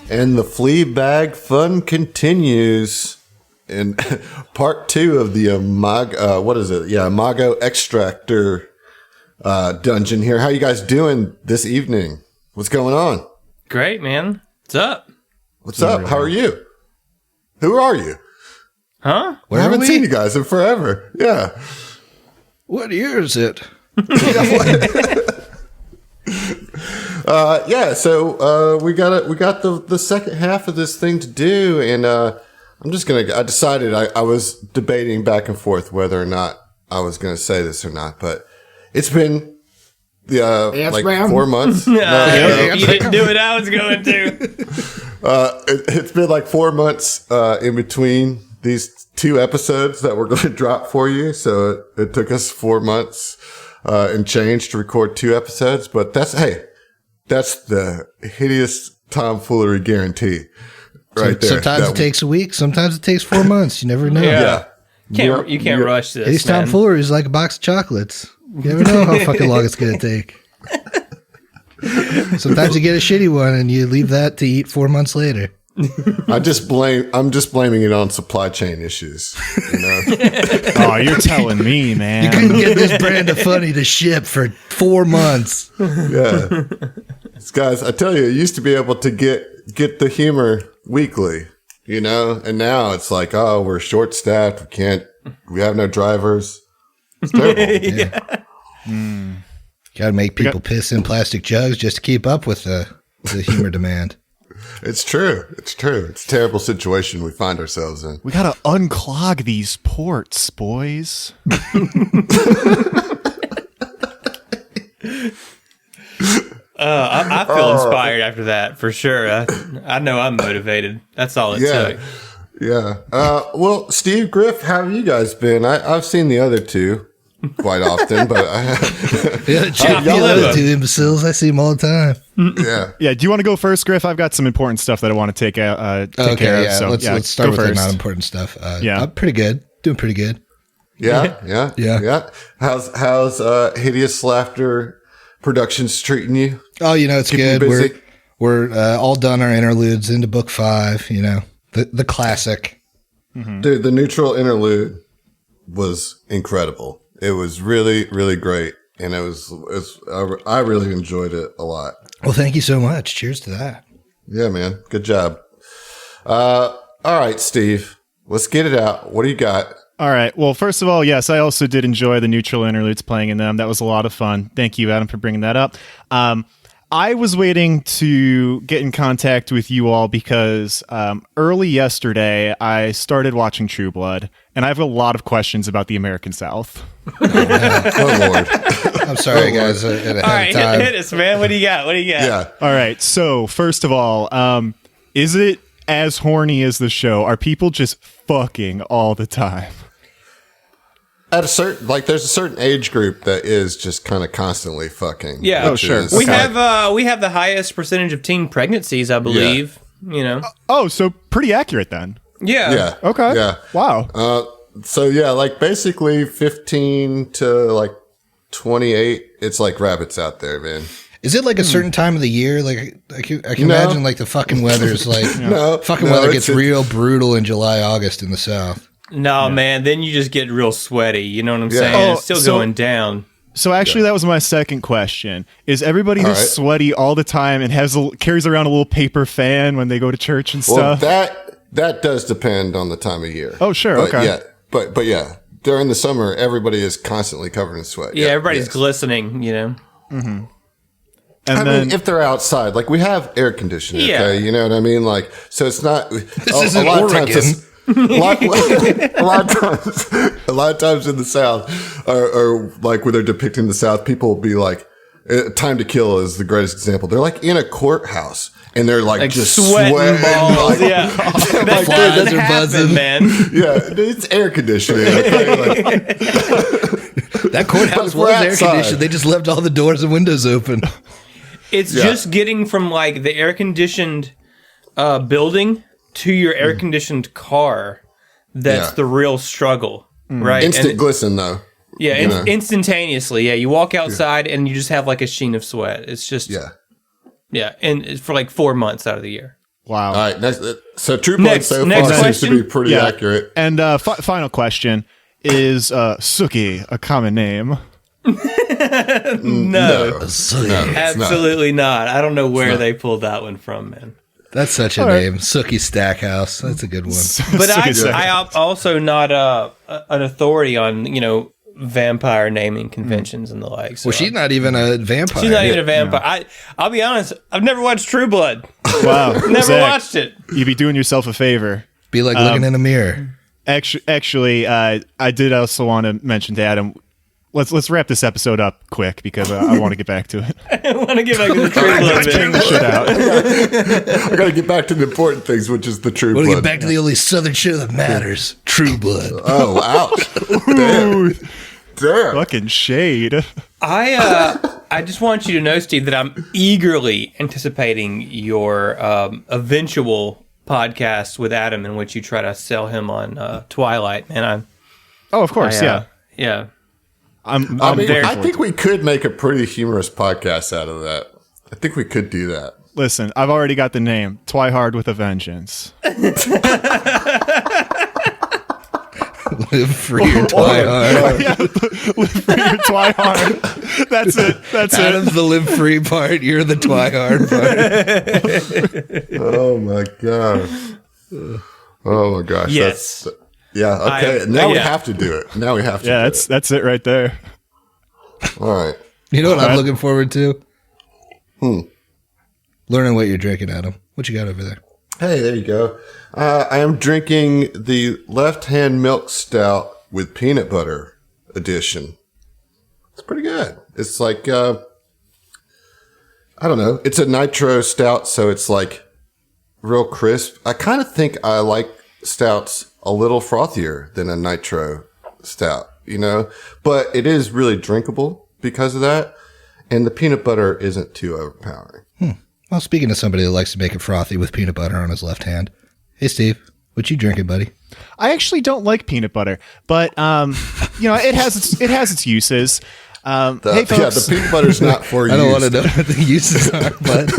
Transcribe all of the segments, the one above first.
And the flea bag fun continues in part 2 of the Imago, what is it? Yeah, Imago Extractor dungeon here. How you guys doing this evening? What's going on? Great, man. What's up? What's up? How are you? Who are you? Huh? I haven't seen you guys in forever. Yeah. What year is it? So we got the second half of this thing to do, and I decided I was debating back and forth whether or not I was gonna say this or not, but it's been like 4 months. You didn't do what I was going to. It's been like 4 months in between these 2 episodes that we're going to drop for you, so it took us 4 months and change to record 2 episodes, but that's the hideous tomfoolery guarantee right there. Sometimes it takes a week, sometimes it takes 4 months. You never know. Yeah. You can't rush this. Hideous tomfoolery is like a box of chocolates. You never know how fucking long it's going to take. Sometimes you get a shitty one and you leave that to eat 4 months later. I'm just blaming it on supply chain issues. You know? Oh, you're telling me, man. You couldn't get this brand of funny to ship for 4 months. Yeah. Guys, I tell you, I used to be able to get the humor weekly, you know, and now it's like, oh, we're short staffed. We have no drivers. It's terrible. Got to make people piss in plastic jugs just to keep up with the humor demand. It's true. It's a terrible situation we find ourselves in. We got to unclog these ports, boys. I feel inspired after that, for sure. I know I'm motivated. That's all it took. Yeah. Well, Steve, Griff, how have you guys been? I've seen the other two quite often, but the other 2 imbeciles, I see them all the time. Yeah. Yeah. Do you want to go first, Griff? I've got some important stuff that I want to take care of. Yeah. So, let's start with the not important stuff. I'm pretty good. Doing pretty good. Yeah. How's Hideous Laughter Productions treating you? Oh, it's good. We're all done our interludes into book 5. The classic. Mm-hmm. Dude, the neutral interlude was incredible. It was really, really great, and I really enjoyed it a lot. Well, thank you so much. Cheers to that. Yeah, man. Good job. All right, Steve, let's get it out. What do you got? All right. Well, first of all, yes, I also did enjoy the neutral interludes playing in them. That was a lot of fun. Thank you, Adam, for bringing that up. I was waiting to get in contact with you all because early yesterday I started watching True Blood, and I have a lot of questions about the American South. Oh, Lord. I'm sorry, guys. All right, hit us, man. What do you got? Yeah. All right. So, first of all, is it as horny as the show? Are people just fucking all the time? At there's a certain age group that is just kind of constantly fucking. Yeah. Oh, sure. We have the highest percentage of teen pregnancies, I believe. Yeah. Oh, so pretty accurate then. Yeah. Yeah. Okay. Yeah. Wow. So yeah, like basically 15 to like 28, it's like rabbits out there, man. Is it like a certain time of the year? Like I can imagine like the fucking weather's like weather gets real brutal in July, August in the South. No, man, then you just get real sweaty. You know what I'm saying? It's still going down. So actually, that was my second question. Is everybody who's sweaty all the time and carries around a little paper fan when they go to church and stuff? Well, that does depend on the time of year. Oh, sure. But okay. Yeah, but yeah, during the summer, everybody is constantly covered in sweat. Yeah, everybody's glistening, Mm-hmm. I mean, if they're outside, like we have air conditioning, okay? You know what I mean? Like, so it's not... This isn't Oregon. A lot of times in the South, or like when they're depicting the South, people will be like, Time to Kill is the greatest example. They're like in a courthouse and they're like just sweating balls. Yeah. That flies are buzzing, man. Yeah, it's air conditioning. Okay? That courthouse was air conditioned. They just left all the doors and windows open. It's just getting from like the air conditioned building to your air conditioned car. That's the real struggle, right? Instant glisten, though. Yeah, instantaneously. Yeah, you walk outside and you just have like a sheen of sweat. It's just and it's for like 4 months out of the year. Wow. All right. So True Blood so far seems to be pretty accurate. And final question. Is Suki a common name? No, absolutely not. I don't know where they pulled that one from, man. That's such a name. Sookie Stackhouse. That's a good one. But I'm also not an authority on, vampire naming conventions and the like. So she's not even a vampire. She's not even a vampire. I'll be honest, I've never watched True Blood. Wow. Never watched it. You'd be doing yourself a favor. Be like looking in a mirror. Actually, I did also want to mention to Adam, let's wrap this episode up quick because I want to get back to it. I want to get back to the True Blood. Bang the shit out. I got to get back to the important things, which is the True Blood. Want to get back to the only Southern shit that matters: True Blood. Oh, ouch! Damn. Fucking shade. I just want you to know, Steve, that I'm eagerly anticipating your eventual podcast with Adam, in which you try to sell him on Twilight. And of course, yeah. I think we could make a pretty humorous podcast out of that. I think we could do that. Listen, I've already got the name. Twihard with a Vengeance. Live free or Twihard. Live free or Twihard. That's it. Adam's the live free part. You're the Twihard part. Oh my god. Oh my gosh. Yes. Okay. Now we have to do it. Now we have to. Yeah, that's it right there. All right. You know what I'm looking forward to? Learning what you're drinking, Adam. What you got over there? Hey, there you go. I am drinking the Left Hand Milk Stout with peanut butter edition. It's pretty good. It's like, I don't know. It's a nitro stout, so it's like real crisp. I kind of think I like stouts a little frothier than a nitro stout, but it is really drinkable because of that. And the peanut butter isn't too overpowering. Well, speaking of somebody that likes to make it frothy with peanut butter on his left hand. Hey, Steve, what you drinking, buddy? I actually don't like peanut butter, but it has its uses. Hey, folks. The peanut butter's not for you. I don't want to know what the uses are, but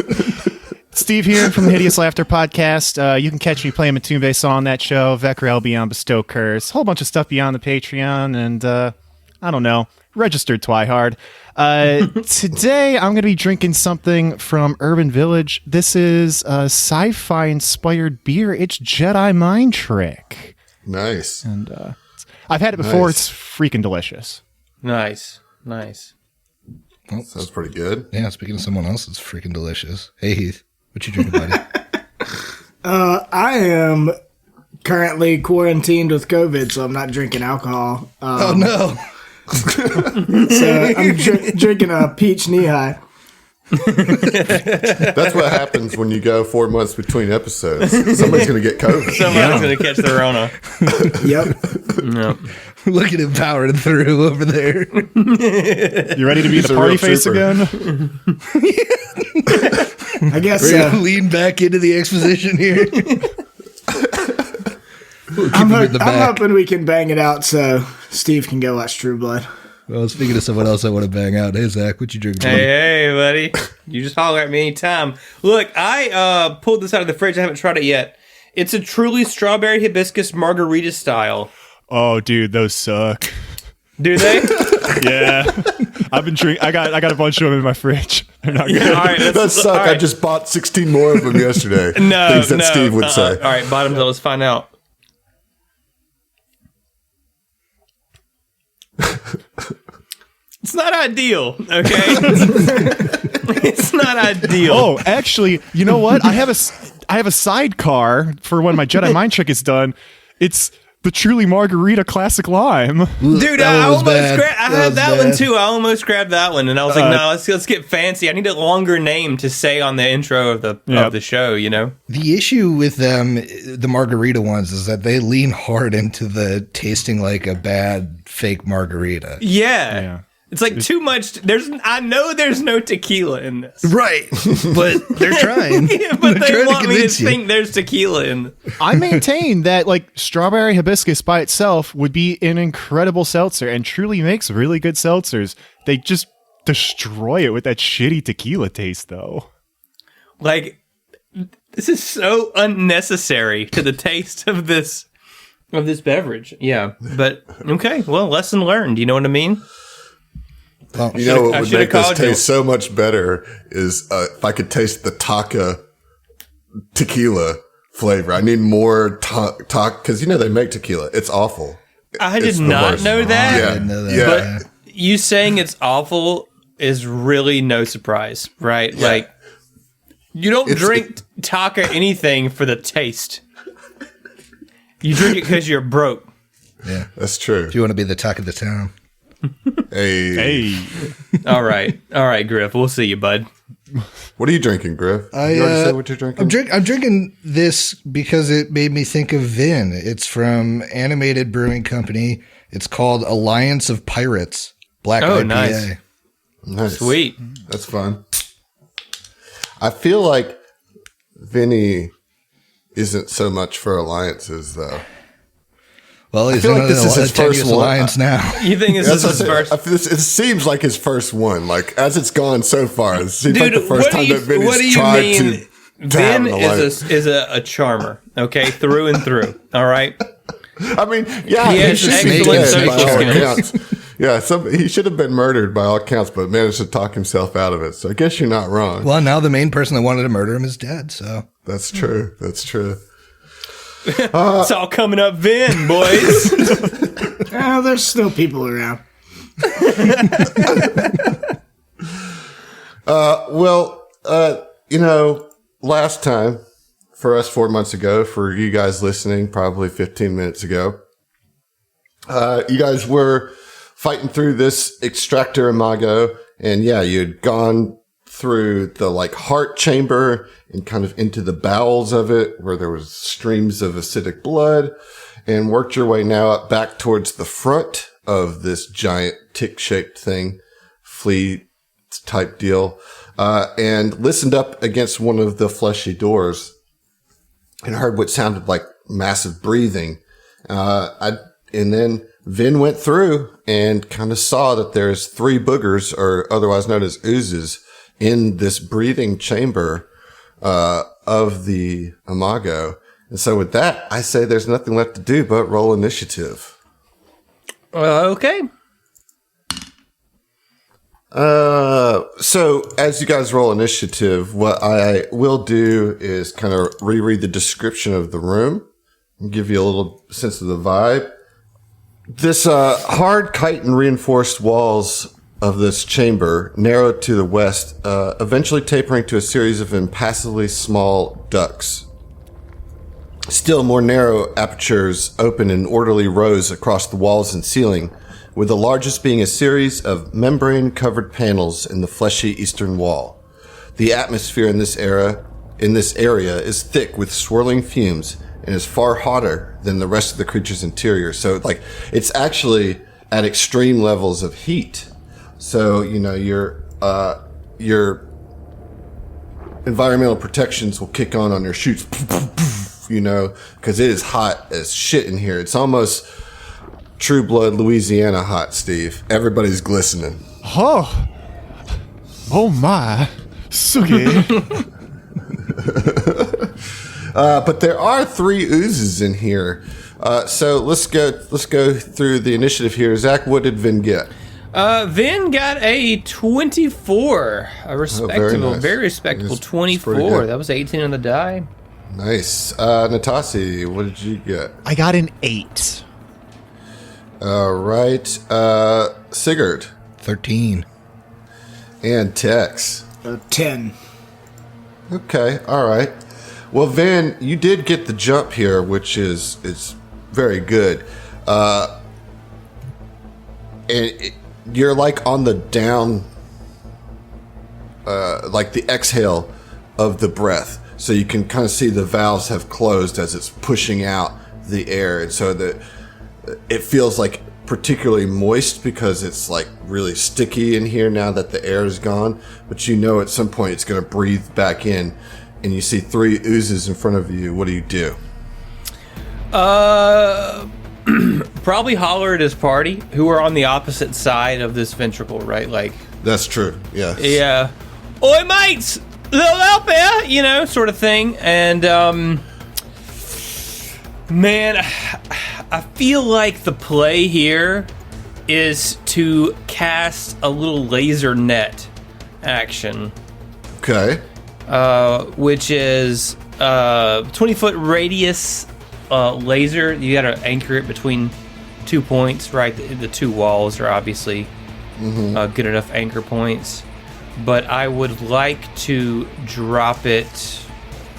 Steve here from the Hideous Laughter Podcast. You can catch me playing Matumbe song on that show, Vecrel Beyond Bestow Curse, a whole bunch of stuff beyond the Patreon, and I don't know, registered Twihard. Today I'm going to be drinking something from Urban Village. This is a sci-fi inspired beer. It's Jedi Mind Trick. Nice. And I've had it before. Nice. It's freaking delicious. Nice. Well, sounds pretty good. Yeah, speaking of someone else, it's freaking delicious. Hey, Heath, what you drinking, buddy? I am currently quarantined with COVID, so I'm not drinking alcohol. Oh, no. So I'm drinking a peach knee-high. That's what happens when you go 4 months between episodes. Somebody's going to get COVID. Somebody's going to catch the Rona. Yep. Look at him powering through over there. You ready to be the party face again? I guess lean back into the exposition here. I'm hoping we can bang it out so Steve can go watch True Blood. Well, speaking of someone else I want to bang out, hey, Zach, what you drinking? Hey, buddy. You just holler at me anytime. Look, I pulled this out of the fridge. I haven't tried it yet. It's a truly strawberry hibiscus margarita style. Oh, dude, those suck. Do they? Yeah. I've been drinking. I got a bunch of them in my fridge. They're not good. All right, that suck. Right. I just bought 16 more of them yesterday. Things that Steve would say. All right, bottoms, let's find out. It's not ideal, okay? It's not ideal. Oh, actually, you know what? I have a sidecar for when my Jedi Mind Trick is done. It's the Truly Margarita Classic Lime. Dude, I had that one too. I almost grabbed that one, and I was like, no, let's get fancy. I need a longer name to say on the intro of the show, The issue with them, the margarita ones, is that they lean hard into the tasting like a bad fake margarita. Yeah. It's like too much. I know there's no tequila in this. Right. But they're trying. Yeah, but they want me to think there's tequila in this. I maintain that strawberry hibiscus by itself would be an incredible seltzer and truly makes really good seltzers. They just destroy it with that shitty tequila taste, though. This is so unnecessary to the taste of this beverage. Yeah, but okay. Well, lesson learned. You know what I mean? What would make this taste so much better is if I could taste the Taka tequila flavor. I need more Taka because they make tequila. It's awful. I did not know that. Yeah. I didn't know that. But you saying it's awful is really no surprise, right? Yeah. Like, you don't drink Taka anything for the taste. You drink it because you're broke. Yeah, that's true. If you want to be the talk of the town. Hey. All right, Griff. We'll see you, bud. What are you drinking, Griff? You already said what you're drinking? I'm drinking this because it made me think of Vin. It's from Animated Brewing Company. It's called Alliance of Pirates Black IPA. Nice. Sweet. That's fun. I feel like Vinny isn't so much for alliances, though. Well, he's feel like this is his first one. alliance now. You think this is his first? It seems like his first one. Like, as it's gone so far, it seems like the first time that Vinny's tried to Vin is a charmer, okay, through and through. All right. I mean, yeah, he should has be excellent dead by social all skills. accounts. Yeah, he should have been murdered by all accounts, but managed to talk himself out of it. So I guess you're not wrong. Well, now the main person that wanted to murder him is dead. So that's true. That's true. It's all coming up, Vin, boys. There's still people around. Last time for us 4 months ago, for you guys listening, probably 15 minutes ago, you guys were fighting through this Extractor Imago, and yeah, you'd gone through the heart chamber and kind of into the bowels of it where there was streams of acidic blood, and worked your way now up back towards the front of this giant tick-shaped thing, flea type deal, and listened up against one of the fleshy doors and heard what sounded like massive breathing. And then Vin went through and kind of saw that there's 3 boogers, or otherwise known as oozes, in this breathing chamber of the Imago. And so with that, I say there's nothing left to do but roll initiative. Okay. So as you guys roll initiative, what I will do is kind of reread the description of the room and give you a little sense of the vibe. This hard chitin reinforced walls of this chamber narrowed to the west, eventually tapering to a series of impassively small ducts. Still more narrow apertures open in orderly rows across the walls and ceiling, with the largest being a series of membrane-covered panels in the fleshy eastern wall. The atmosphere in this area is thick with swirling fumes and is far hotter than the rest of the creature's interior. So, it's actually at extreme levels of heat. So, your environmental protections will kick on your chutes, because it is hot as shit in here. It's almost True Blood Louisiana hot, Steve. Everybody's glistening. Oh my, Sugi. But there are 3 oozes in here. So let's go through the initiative here. Zach, what did Vin get? Vin got a 24. A respectable, very respectable 24. That was 18 on the die. Nice. Natasi, what did you get? I got an 8. All right. Sigurd. 13. And Tex. 10. Okay. All right. Well, Van, you did get the jump here, which is very good. And you're on the down, the exhale of the breath. So you can kind of see the valves have closed as it's pushing out the air. And so it feels particularly moist because it's really sticky in here now that the air is gone. But at some point it's going to breathe back in. And you see 3 oozes in front of you. What do you do? Probably holler at his party, who are on the opposite side of this ventricle, right? That's true. Yeah. Yeah. Oi, mates! little help here, sort of thing. And, man, I feel like the play here is to cast a little laser net action. Okay. Which is 20-foot radius laser. You got to anchor it between 2 points, right? The two walls are obviously good enough anchor points. But I would like to drop it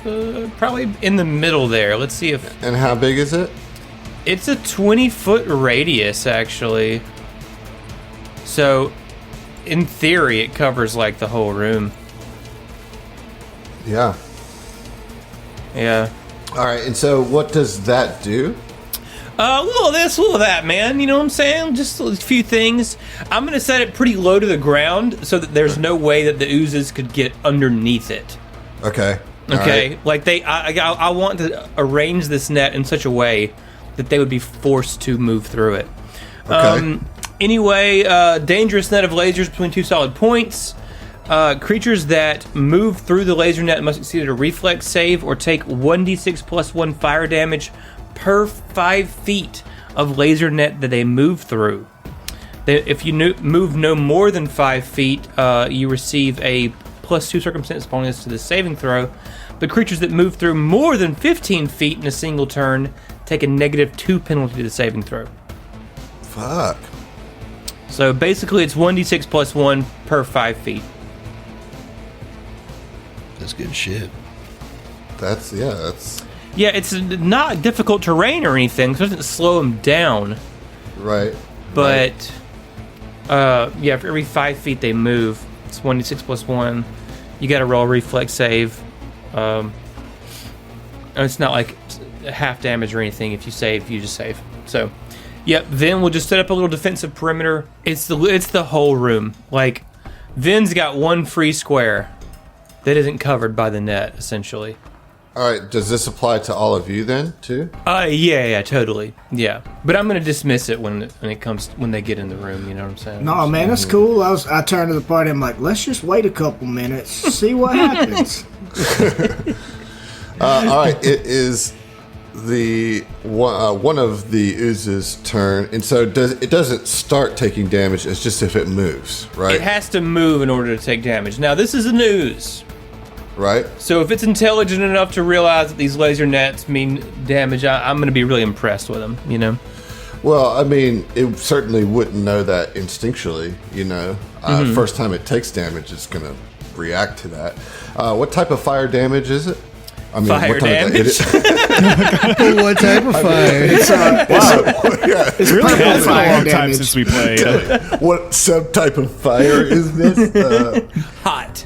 probably in the middle there. Let's see if... And how big is it? It's a 20-foot radius, actually. So, in theory, it covers, like, the whole room. Yeah. Yeah. All right, and so what does that do? A little of this, a little of that, man. You know what I'm saying? Just a few things. I'm going to set it pretty low to the ground so that there's no way that the oozes could get underneath it. Okay. Okay? Like, I want to arrange this net in such a way that they would be forced to move through it. Okay. Anyway, dangerous net of lasers between 2 solid points. Creatures that move through the laser net must succeed a reflex save or take 1d6 plus 1 fire damage per 5 feet of laser net that they move through. If you move no more than 5 feet, you receive a plus 2 circumstance bonus to the saving throw. But creatures that move through more than 15 feet in a single turn take a -2 penalty to the saving throw. Fuck. So basically, it's 1d6 plus 1 per 5 feet. That's good shit. That's... Yeah, it's not difficult terrain or anything, so it doesn't slow them down. Right. But, yeah, for every 5 feet they move, it's 1d6 plus 1. You gotta roll a reflex save. It's not like half damage or anything. If you save, you just save. So, yep, Vin will just set up a little defensive perimeter. It's the whole room. Like, Vin's got one free square that isn't covered by the net, essentially. All right, does this apply to all of you then, too? Yeah, totally. Yeah. But I'm going to dismiss it when they get in the room, you know what I'm saying? No, man, that's cool. I turned to the party, I'm like, let's just wait a couple minutes, see what happens. All right, it is the one of the oozes' turn, and so it doesn't start taking damage. It's just if it moves, right? It has to move in order to take damage. Now, this is an ooze. Right. So if it's intelligent enough to realize that these laser nets mean damage, I'm going to be really impressed with them, you know? Well, I mean, it certainly wouldn't know that instinctually, you know? First time it takes damage, it's going to react to that. What type of fire damage is it? I mean, Fire damage? What type of fire? It's Really? purple It's been a fire long time damage. since we played. What subtype of fire is this? Hot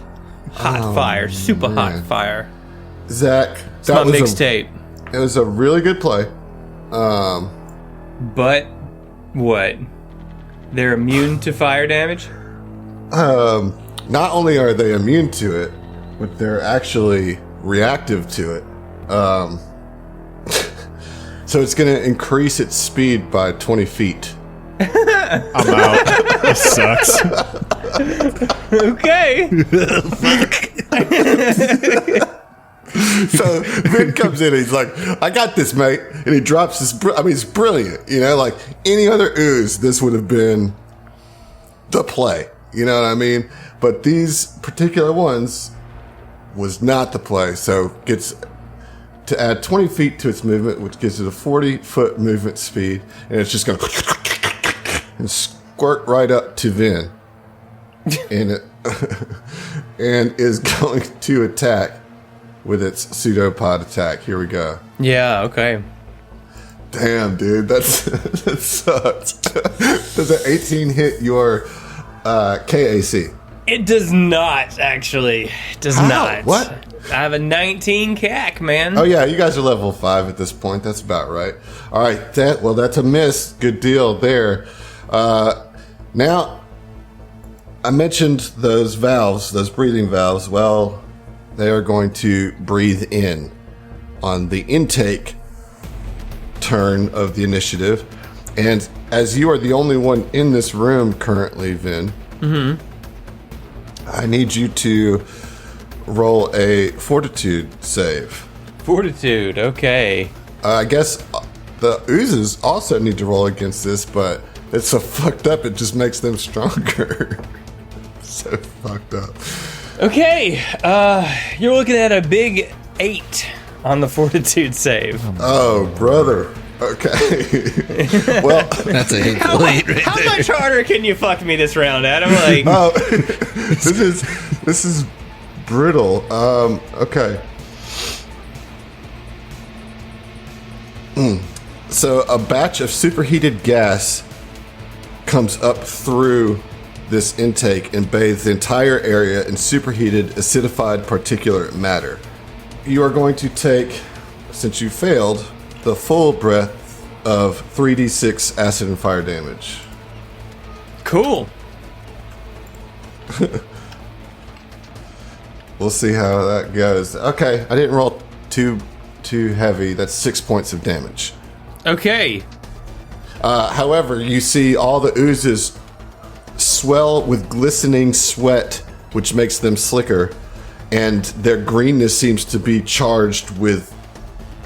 fire. Super hot fire. Zach, It's my mixtape. It was a really good play. But what? They're immune to fire damage? Not only are they immune to it, but they're actually reactive to it. So it's going to increase its speed by 20 feet. I'm out. This sucks. Okay. So Vin comes in and he's like, I got this, mate. And he drops his... it's brilliant. You know, like any other ooze, this would have been the play. You know what I mean? But these particular ones was not the play. So gets to add 20 feet to its movement, which gives it a 40-foot movement speed. And it's just going to... and squirt right up to Vin. And is going to attack with its pseudopod attack. Here we go. Yeah, okay. Damn, dude, that sucks. Does an 18 hit your KAC? It does not, actually. It does not. What? I have a 19 CAC, man. Oh, yeah, you guys are level 5 at this point. That's about right. All right, that's a miss. Good deal there. Now, I mentioned those valves, those breathing valves. Well, they are going to breathe in on the intake turn of the initiative. And as you are the only one in this room currently, Vin, I need you to roll a fortitude save. Fortitude, okay. I guess the oozes also need to roll against this, but it's so fucked up it just makes them stronger. So fucked up. Okay, you're looking at a big 8 on the fortitude save. Oh, brother. Okay. Well, That's a hateful hate right How there. much harder can you fuck me this round, Adam? Like, oh, this is brittle. Okay. So a batch of superheated gas comes up through this intake and bathes the entire area in superheated acidified particulate matter. You are going to take, since you failed, the full breath of 3d6 acid and fire damage. cool. We'll see how that goes. Okay, I didn't roll too heavy. That's 6 points of damage. Okay. However, you see all the oozes swell with glistening sweat, which makes them slicker, and their greenness seems to be charged with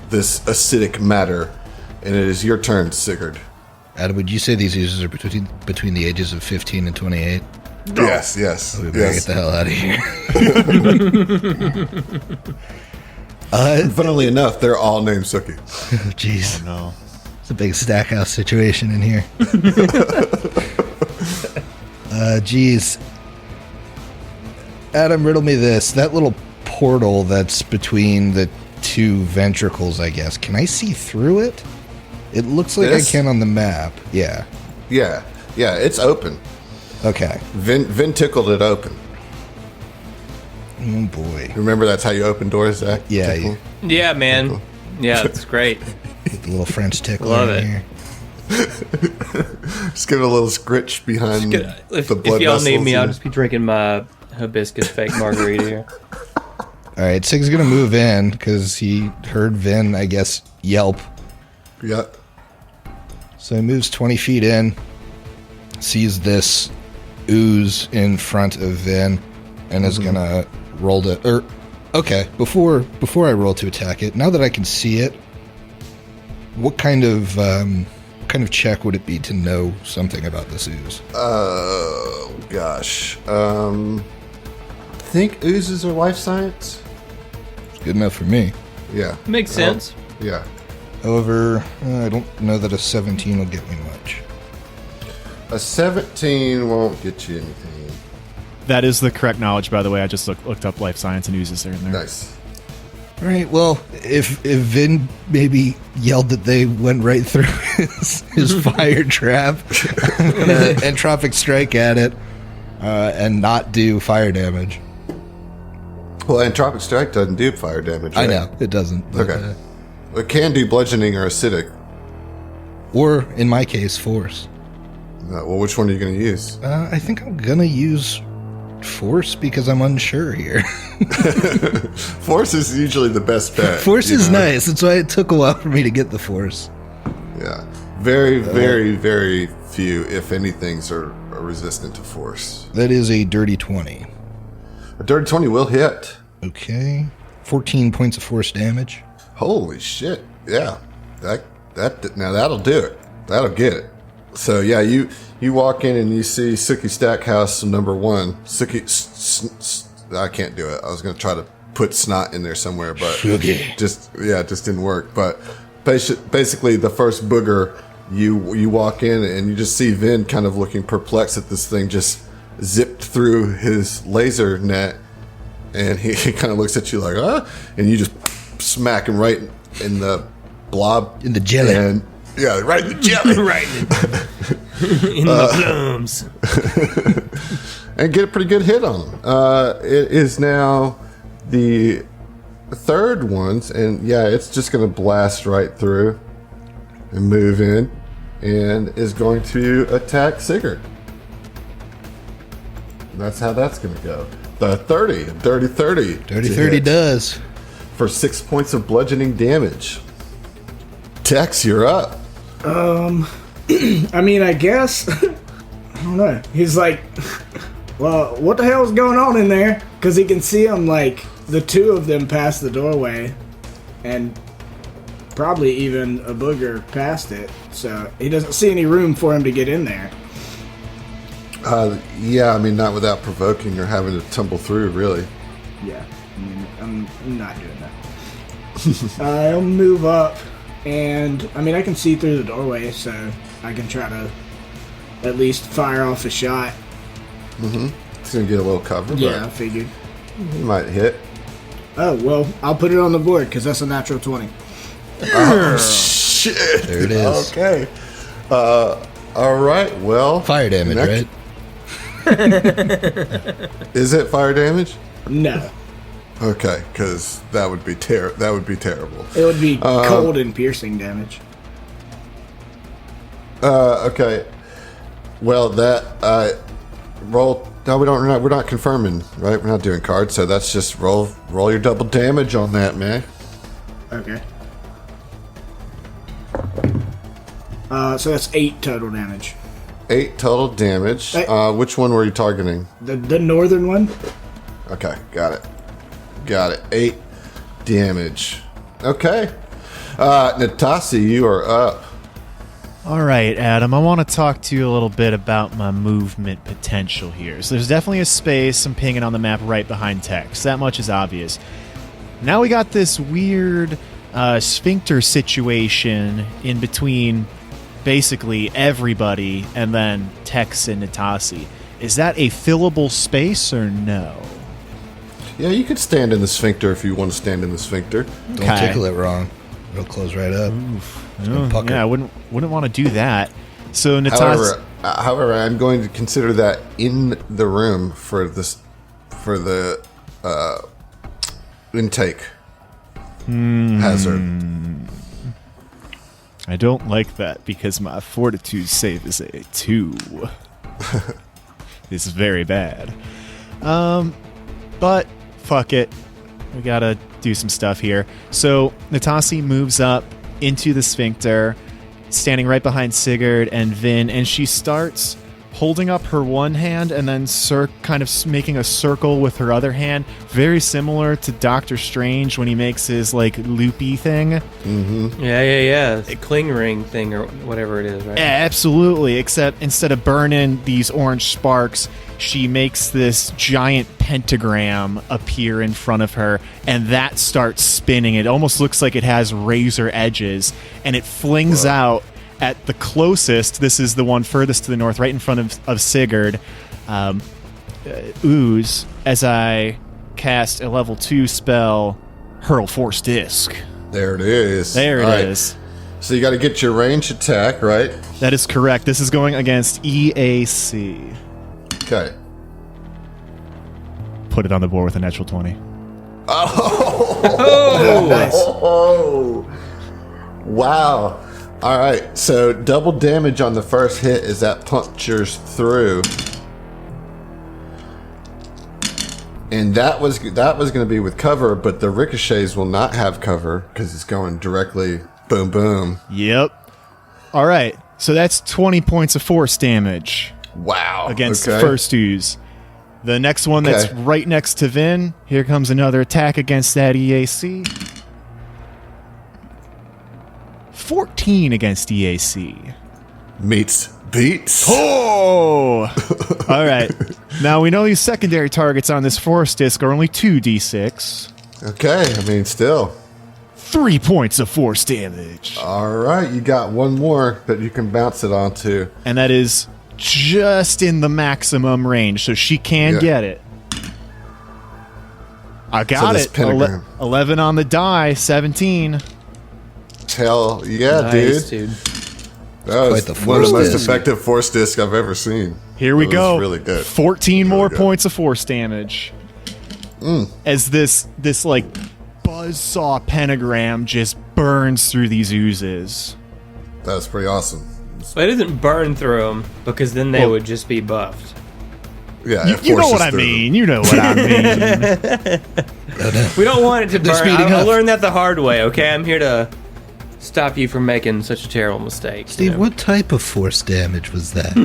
this acidic matter. And it is your turn, Sigurd. Adam, would you say these users are between the ages of 15 and 28? Yes, yes. We better get the hell out of here. Funnily enough, they're all named Suki. Oh, jeez. No. It's a big Stackhouse situation in here. Geez. Adam, riddle me this. That little portal that's between the two ventricles, I guess. Can I see through it? It looks like This? I can on the map. Yeah. Yeah, it's open. Okay. Vin tickled it open. Oh, boy. Remember that's how you open doors, Zach? Yeah, Tickle? Yeah, man. Yeah, it's great. Get the little French tickle Love in it. here. Just give it a little scritch behind If the blood y'all need vessels me, I'll and- just be drinking my hibiscus fake margarita here. All right, Sig's going to move in because he heard Vin, I guess, yelp. Yeah. So he moves 20 feet in, sees this ooze in front of Vin, and is going to roll to... Okay, before I roll to attack it, now that I can see it, what kind of check would it be to know something about this ooze? Oh, gosh. Think oozes are life science? It's good enough for me. Yeah. Makes sense. Yeah. However, I don't know that a 17 will get me much. A 17 won't get you anything. That is the correct knowledge, by the way. I just looked up life science and oozes there and there. Nice. All right, well, if Vin maybe yelled that they went right through his fire trap, I'm going to entropic strike at it and not do fire damage. Well, Entropic Strike doesn't do fire damage, I right? know, it doesn't. But, Okay. It can do bludgeoning or acidic. or, in my case, force. Well, which one are you going to use? I think I'm going to use force because I'm unsure here. Force is usually the best bet. Force you is know? nice. That's why it took a while for me to get the force. Yeah. Very, very, very few, if anything's, are resistant to force. That is a dirty 20. A dirty 20 will hit. Okay. 14 points of force damage. Holy shit. Yeah. Now that'll do it. That'll get it. So yeah, you walk in and you see Suki Stackhouse number 1. Suki, I can't do it. I was going to try to put snot in there somewhere, but just didn't work. But basically the first booger, you walk in and you just see Vin kind of looking perplexed at this thing just zipped through his laser net, and he kind of looks at you like, and you just smack him right in the blob. In the jelly. And, yeah, right in the jelly. Right in the plums. And get a pretty good hit on him. It is now the third ones, and yeah, it's just going to blast right through and move in, and is going to attack Sigurd. That's how that's going to go. The 30. Dirty 30. Dirty to 30 hit does. for 6 points of bludgeoning damage. Tex, you're up. I mean, I guess. I don't know. He's like, Well, what the hell's going on in there? Because he can see them, like, the two of them past the doorway, and probably even a booger past it. So he doesn't see any room for him to get in there. Yeah, I mean, not without provoking or having to tumble through, really. Yeah, I mean, I'm not doing that. I'll move up, and, I mean, I can see through the doorway, so I can try to at least fire off a shot. It's going to get a little cover, Yeah, I but figured. he might hit. Oh, well, I'll put it on the board, because that's a natural 20. Oh, shit. There it is. Okay. All right, well. Fire damage, right? Is it fire damage? No. Okay, because that would be terrible. It would be cold and piercing damage. Okay. Well, that roll. No, we're not confirming, right? We're not doing cards, so that's just roll your double damage on that, man. Okay. So that's 8 total damage. 8 total damage. Which one were you targeting? The northern one? Okay, got it. 8 damage. Okay. Natasi, you are up. All right, Adam, I want to talk to you a little bit about my movement potential here. So there's definitely a space I'm pinging on the map right behind text. That much is obvious. Now we got this weird sphincter situation in between basically everybody and then Tex and Natasi. Is that a fillable space or no? Yeah, you could stand in the sphincter if you want to stand in the sphincter. Don't tickle it wrong. It'll close right up. Yeah, I wouldn't want to do that. So Natasi... However, I'm going to consider that in the room for the intake hazard. I don't like that because my fortitude save is a 2. It's very bad. But fuck it. We gotta do some stuff here. So Natasi moves up into the sphincter, standing right behind Sigurd and Vin, and she starts holding up her one hand and then kind of making a circle with her other hand, very similar to Doctor Strange when he makes his like loopy thing. Mm-hmm. Yeah. The cling ring thing or whatever it is, right? Yeah, absolutely. Except instead of burning these orange sparks, she makes this giant pentagram appear in front of her, and that starts spinning. It almost looks like it has razor edges, and it flings out at the closest. This is the one furthest to the north, right in front of Sigurd. Ooze, as I cast a level 2 spell, Hurl Force Disc. There it is. There it All is. Right. So you got to get your range attack, right? That is correct. This is going against EAC. Okay. Put it on the board with a natural 20. Nice. Oh, wow. All right. So double damage on the first hit as that punctures through. And that was going to be with cover, but the ricochets will not have cover because it's going directly boom, boom. Yep. All right. So that's 20 points of force damage. Wow. Against the first ooze. The next one that's right next to Vin. Here comes another attack against that EAC. 14 against EAC. Meets beats. Oh! All right. Now we know these secondary targets on this force disc are only 2d6. Okay. I mean, still. 3 points of force damage. All right. You got one more that you can bounce it onto. And that is just in the maximum range, so she can get it. I got it. Pentagram. 11 on the die, 17. Hell yeah, Nice, dude. dude. That was Quite the one of the force most disc. effective force discs I've ever seen. Here we It go. was really good. 14 more good. points of force damage. As this like buzzsaw pentagram just burns through these oozes. That was pretty awesome. But it doesn't burn through them because then they would just be buffed. Yeah, You know what I mean. You know what I mean. We don't want it to burn. speeding I up. learned that the hard way, okay? I'm here to stop you from making such a terrible mistake. Steve, what type of force damage was that?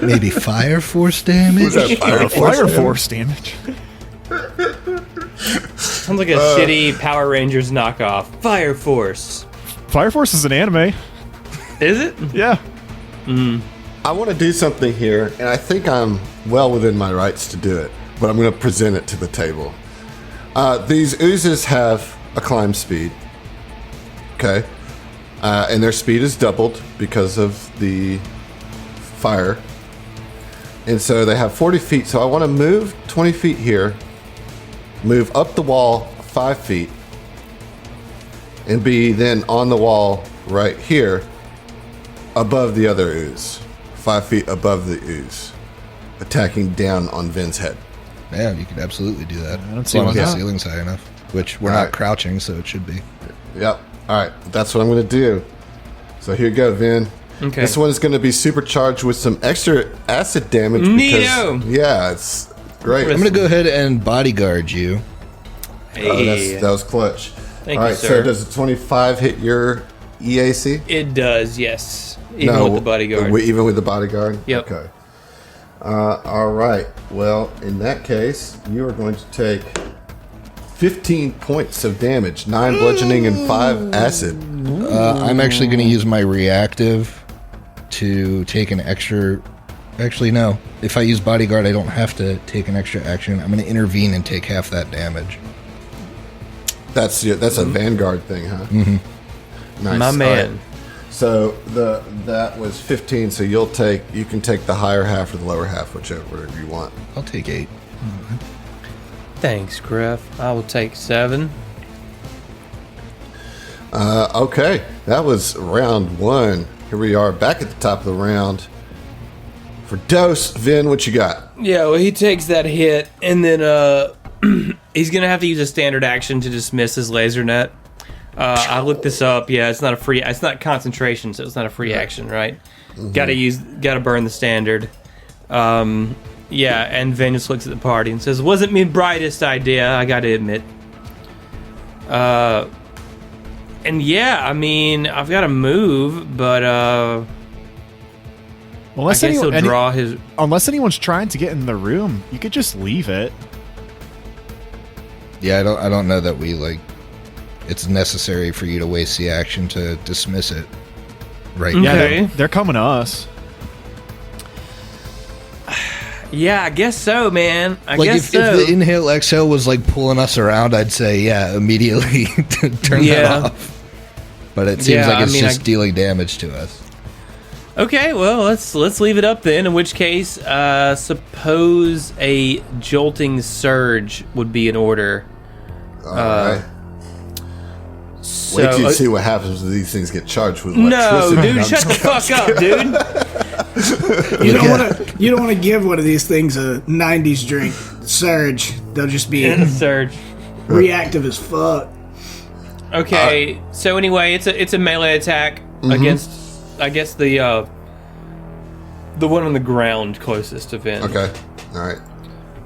maybe fire force damage? Was that Fire force damage. Sounds like a shitty Power Rangers knockoff. Fire Force. Fire Force is an anime. Is it? Yeah. I want to do something here, and I think I'm well within my rights to do it, but I'm going to present it to the table. These oozes have a climb speed, okay? And their speed is doubled because of the fire. And so they have 40 feet, so I want to move 20 feet here, move up the wall 5 feet, and be then on the wall right here above the other ooze, 5 feet above the ooze, attacking down on Vin's head. Yeah, you could absolutely do that. don't As see long why as the not. ceiling's high enough, which we're All not right. crouching, so it should be. Yep. All right. That's what I'm going to do. So here you go, Vin. Okay. This one is going to be supercharged with some extra acid damage. Neato. Yeah, it's great. I'm going to go ahead and bodyguard you. Hey. That was clutch. Thank All you, right. sir. So does a 25 hit your EAC? It does, yes. Even with the bodyguard. Even with the bodyguard? Yep. Okay. All right. Well, in that case, you are going to take 15 points of damage, 9 bludgeoning and 5 acid. I'm actually going to use my reactive to take an extra... Actually, no. If I use bodyguard, I don't have to take an extra action. I'm going to intervene and take half that damage. That's a Vanguard thing, huh? Mm-hmm. Nice. My All man. right. So that was 15. So you can take the higher half or the lower half, whichever you want. I'll take 8. Thanks, Griff. I will take 7. Okay, that was round 1. Here we are back at the top of the round. For Dose, Vin, what you got? Yeah, well, he takes that hit, and then he's going to have to use a standard action to dismiss his laser net. I looked this up. Yeah, it's not concentration, so it's not a free action, right? Mm-hmm. Gotta burn the standard. Yeah, and Vin just looks at the party and says, "Wasn't me brightest idea, I gotta admit." And yeah, I mean, I've got to move, but I Unless guess he'll draw his. Unless anyone's trying to get in the room, you could just leave it. Yeah, I don't know that it's necessary for you to waste the action to dismiss it right Okay. now. Yeah, they're coming to us. Yeah, I guess so, man. I guess if so. the inhale exhale was pulling us around, I'd say immediately turn that off. But it seems like it's just dealing damage to us. Okay, well, let's leave it up then. In which case, suppose a jolting surge would be in order. All right. So, Wait till you see what happens when these things get charged with no, electricity. dude, shut the fuck up, dude. You don't want to give one of these things a 90s drink surge. They'll just be Surge. reactive as fuck. Okay, so anyway, it's a melee attack against, I guess, the one on the ground closest to Vin. Okay. All right.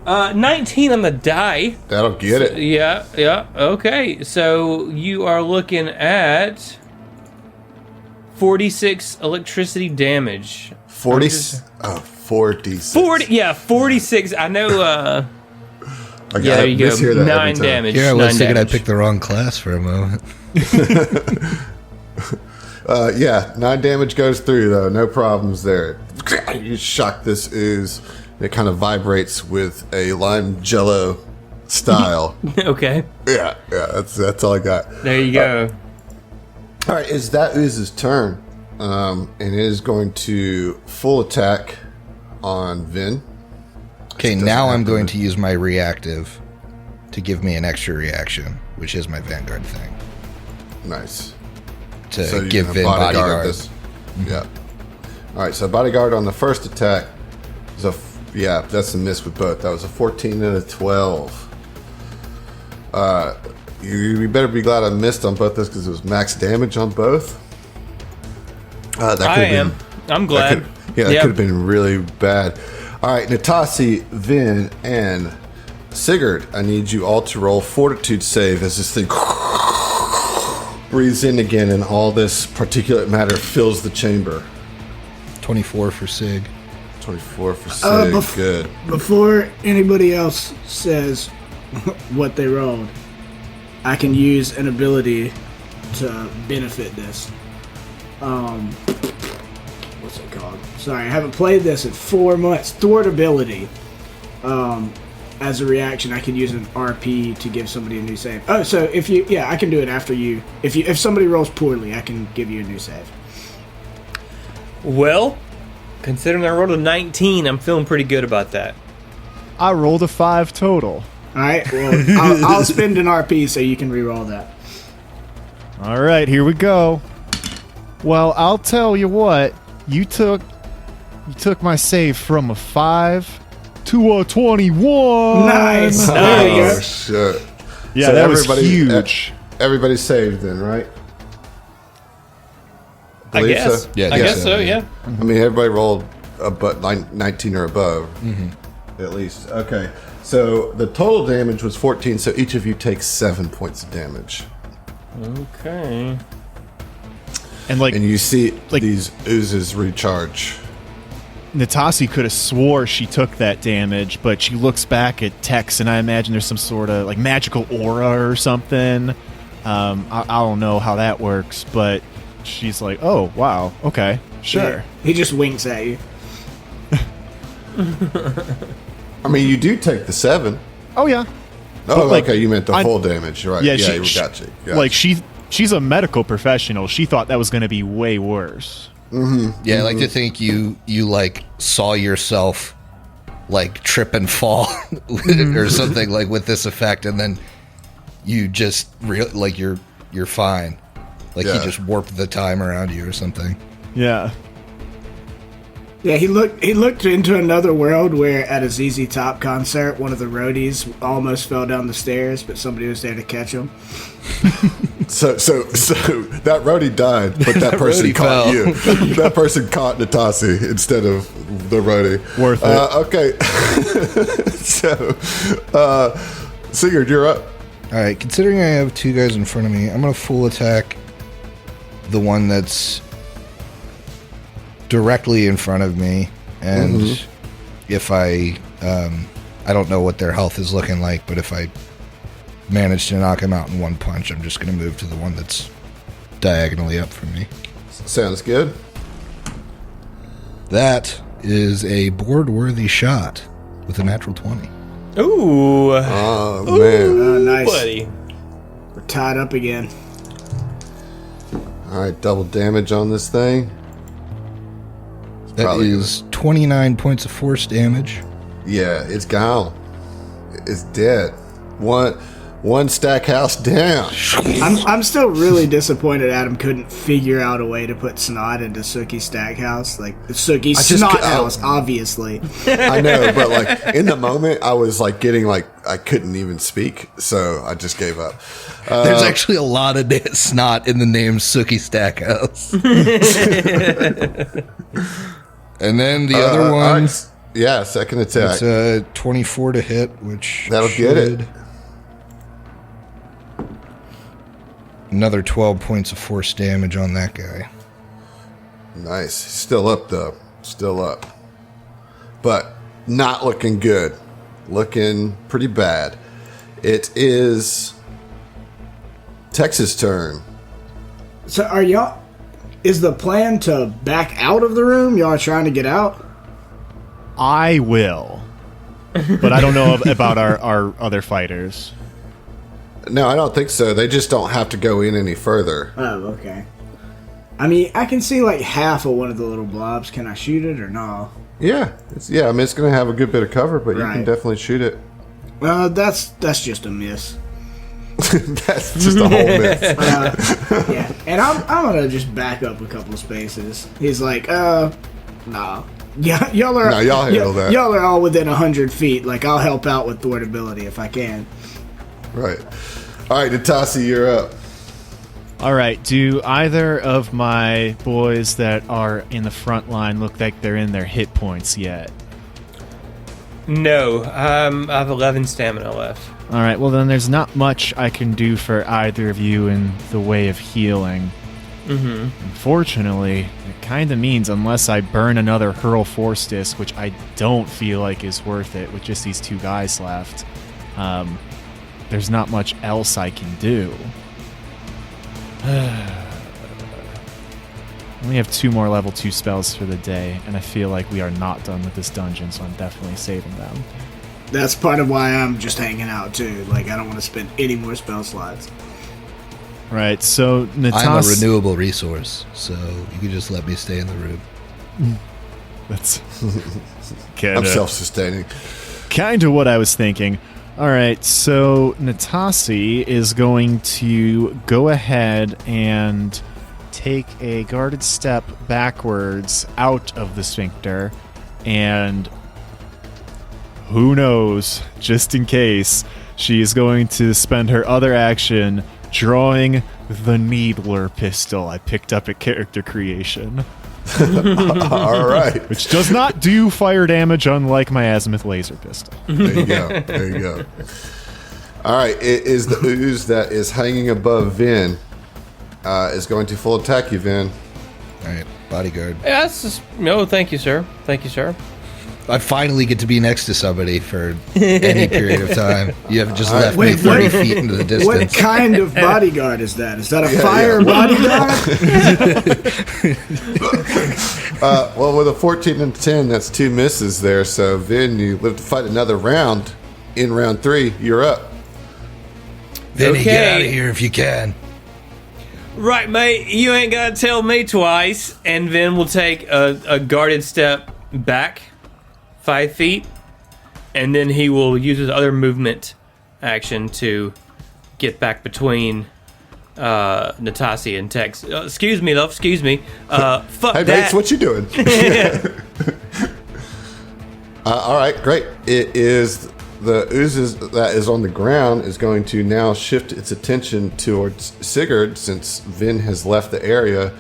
19 on the die. That'll get it. Yeah. Okay, so you are looking at 46 electricity damage. 46. 46. I know. I Yeah, there you go. mishear that every 9 time. damage. Yeah, I was 9 thinking damage. I picked the wrong class for a moment. 9 damage goes through, though. No problems there. You shock this ooze. It kind of vibrates with a lime jello style. Okay, yeah, that's all I got. there you go. All right, it's that ooze's turn. And it is going to full attack on Vin. Okay, now I'm going to use my reactive to give me an extra reaction, which is my Vanguard thing. Nice. To So you're give gonna Vin bodyguard. this. Yeah. All right, so bodyguard on the first attack is that's a miss with both. That was a 14 and a 12. You better be glad I missed on both those because it was max damage on both. That I could've am. I'm glad. That could have been really bad. All right, Natasi, Vin, and Sigurd, I need you all to roll fortitude save as this thing breathes in again, and all this particulate matter fills the chamber. 24 for Sig. 24 for Sig. Good. Before anybody else says what they rolled, I can use an ability to benefit this. What's it called? Sorry, I haven't played this in 4 months. Thwart ability. As a reaction, I can use an RP to give somebody a new save. Oh, so if you, yeah, I can do it after you. If somebody rolls poorly, I can give you a new save. Well, considering I rolled a 19, I'm feeling pretty good about that. I rolled a 5 total. All right. Well, I'll spend an RP so you can re-roll that. All right, here we go. Well, I'll tell you what. You took my save from a 5 to a 21. Nice. Oh, shit. Yeah, So that was huge. Everybody saved then, right? I Believe guess. so? Yeah, I guess so, yeah. I mean, everybody rolled 19 or above, at least. Okay, so the total damage was 14, so each of you takes 7 points of damage. Okay. And like And you see like- these oozes recharge. Natasi could have swore she took that damage, but she looks back at Tex, and I imagine there's some sort of like magical aura or something. I don't know how that works, but she's like, "Oh, wow, okay, sure." Yeah, he just winks at you. I mean, you do take the 7. Oh yeah, Oh, like, okay, you meant the I- full damage, right? yeah. Yeah, She, got you. like she's a medical professional. She thought that was going to be way worse. Yeah, I like to think you like saw yourself like trip and fall or something like with this effect, and then you just like you're fine. Like Yeah. he just warped the time around you or something. Yeah. Yeah, he looked into another world where at a ZZ Top concert, one of the roadies almost fell down the stairs, but somebody was there to catch him. So that roadie died, but that person roadie caught fell. you. That person caught Natasi instead of the roadie. Worth it. Okay. So, Sigurd, you're up. All right, considering I have two guys in front of me, I'm going to full attack the one that's directly in front of me. And if I don't know what their health is looking like, but if I manage to knock him out in one punch, I'm just going to move to the one that's diagonally up from me. Sounds good. That is a board-worthy shot with a natural 20. Ooh. Oh, man. Oh, nice. Buddy. We're tied up again. All right, double damage on this thing. That Probably is 29 points of force damage. Yeah, it's gone. It's dead. One stack house down. I'm still really disappointed Adam couldn't figure out a way to put snot into Sookie's Stackhouse. Like, Sookie's I just snot cou- house, obviously. I know, but like in the moment, I was like getting like I couldn't even speak, so I just gave up. There's actually a lot of snot in the name Sookie Stackhouse. And then the other all one, right. Yeah, second attack. it's a 24 to hit, which That'll get it. should- Another 12 points of force damage on that guy. Nice. Still up though. Still up. But not looking good. Looking pretty bad. It is Tex's turn. So are y'all... Is the plan to back out of the room? Y'all are trying to get out? I will, but I don't know about our other fighters. No, I don't think so. They just don't have to go in any further. Oh, okay. I mean, I can see like half of one of the little blobs. Can I shoot it or no? Yeah. I mean, it's going to have a good bit of cover, but you can Right. definitely shoot it. That's just a miss. That's just a whole miss. Yeah, and I'm gonna just back up a couple of spaces. He's like, nah. Yeah, y'all are. No, y'all handle that. Y'all are all within 100 feet. Like, I'll help out with thwartability if I can. Right. All right, Natasi, you're up. All right. Do either of my boys that are in the front line look like they're in their hit points yet? No, I have 11 stamina left. All right, well then there's not much I can do for either of you in the way of healing. Mm-hmm. Unfortunately, it kind of means unless I burn another Hurl Force Disc, which I don't feel like is worth it with just these 2 guys left, there's not much else I can do. I only have 2 more level 2 spells for the day, and I feel like we are not done with this dungeon, so I'm definitely saving them. That's part of why I'm just hanging out, too. Like, I don't want to spend any more spell slots. Right, so Natas... I'm a renewable resource, so you can just let me stay in the room. That's... I'm self-sustaining. Kind of what I was thinking. All right, so Natasi is going to go ahead and take a guarded step backwards out of the sphincter, and who knows, just in case, she is going to spend her other action drawing the Needler pistol I picked up at character creation. All right. Which does not do fire damage, unlike my azimuth laser pistol. There you go. There you go. All right. It is the ooze that is hanging above Vin. Is going to full attack you, Vin. All right, bodyguard. Yeah, that's just, no, thank you, sir. Thank you, sir. I finally get to be next to somebody for any period of time. You have just left me Wait, 30 feet into the distance. What kind of bodyguard is that? Is that a fire bodyguard? Well, with a 14 and 10, that's 2 misses there. So, Vin, you live to fight another round. In round 3, you're up. Vinny, Okay. get out of here if you can. Right, mate, you ain't gotta tell me twice. And Vin will take a guarded step back 5 feet, and then he will use his other movement action to get back between Natasi and Tex. Excuse me, love, excuse me. Fuck Hey, that. Bates, what you doing? All right, great. It is the oozes that is on the ground is going to now shift its attention towards Sigurd since Vin has left the area.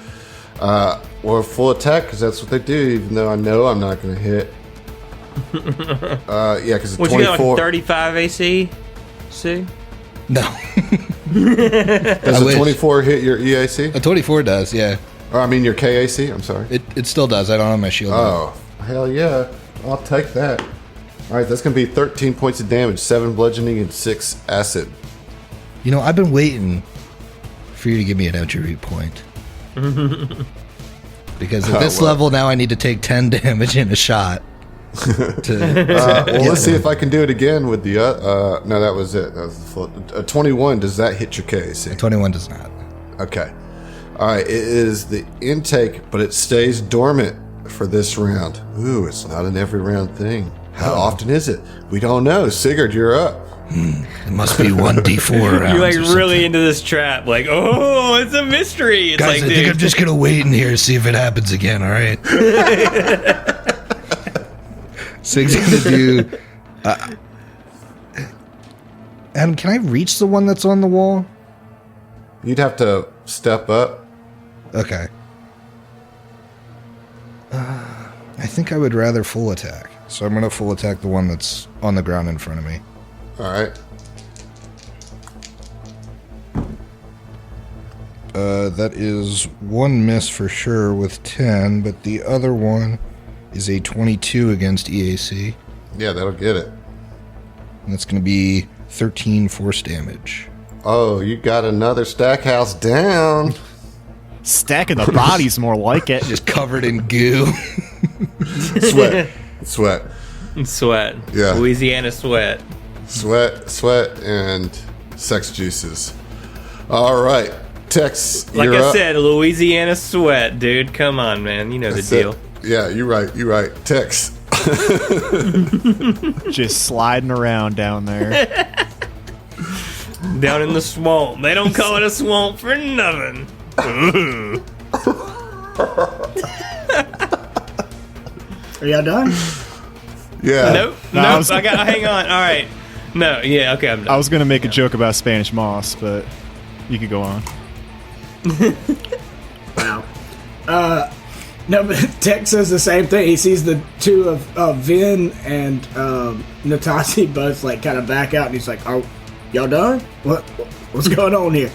Or full attack, because that's what they do, even though I know I'm not going to hit. Yeah, because What, 24. you got like 35 AC? See? No. Does a 24 hit your EAC? A 24 does, yeah. Or I mean your KAC, I'm sorry. It still does. I don't have my shield on. Oh, hell yeah. I'll take that. All right, that's going to be 13 points of damage, 7 bludgeoning, and 6 acid. You know, I've been waiting for you to give me an entry point. Because at this level now I need to take 10 damage in a shot. Well, let's see if I can do it again with the... no, that was it. That was the full... 21, does that hit your KAC? 21 does not. Okay. All right, it is the intake, but it stays dormant for this round. Ooh, it's not an every round thing. How often is it? We don't know. Sigurd, you're up. It must be 1d4 rounds. You're like or really something. into this trap. Like, oh, it's a mystery. It's Guys, like, I think dude, I'm just going to wait in here and see if it happens again, all right? Sig's going to do... Adam, can I reach the one that's on the wall? You'd have to step up. Okay. I think I would rather full attack. So I'm going to full attack the one that's on the ground in front of me. All right. That is one miss for sure with 10, but the other one is a 22 against EAC. Yeah, that'll get it. And that's going to be 13 force damage. Oh, you got another stack house down. Stacking the bodies more like it. Just covered in goo. Sweat. Sweat. sweat. Yeah. Louisiana sweat. Sweat, and sex juices. All right. Tex, Like you're I up. said, Louisiana sweat, dude. Come on, man. You know That's the it. deal. Yeah, you're right. Tex. Just sliding around down there. Down in the swamp. They don't call it a swamp for nothing. Are y'all done? Yeah. Nope. No, Nope. I was- I got. Hang on. All right. No. Yeah. Okay. I'm I done. was going to make a joke about Spanish moss, but you could go on. Wow. No, but Tech says the same thing. He sees the two of Vin and Natasi both like kind of back out, and he's like, "Oh, y'all done? What's going on here?"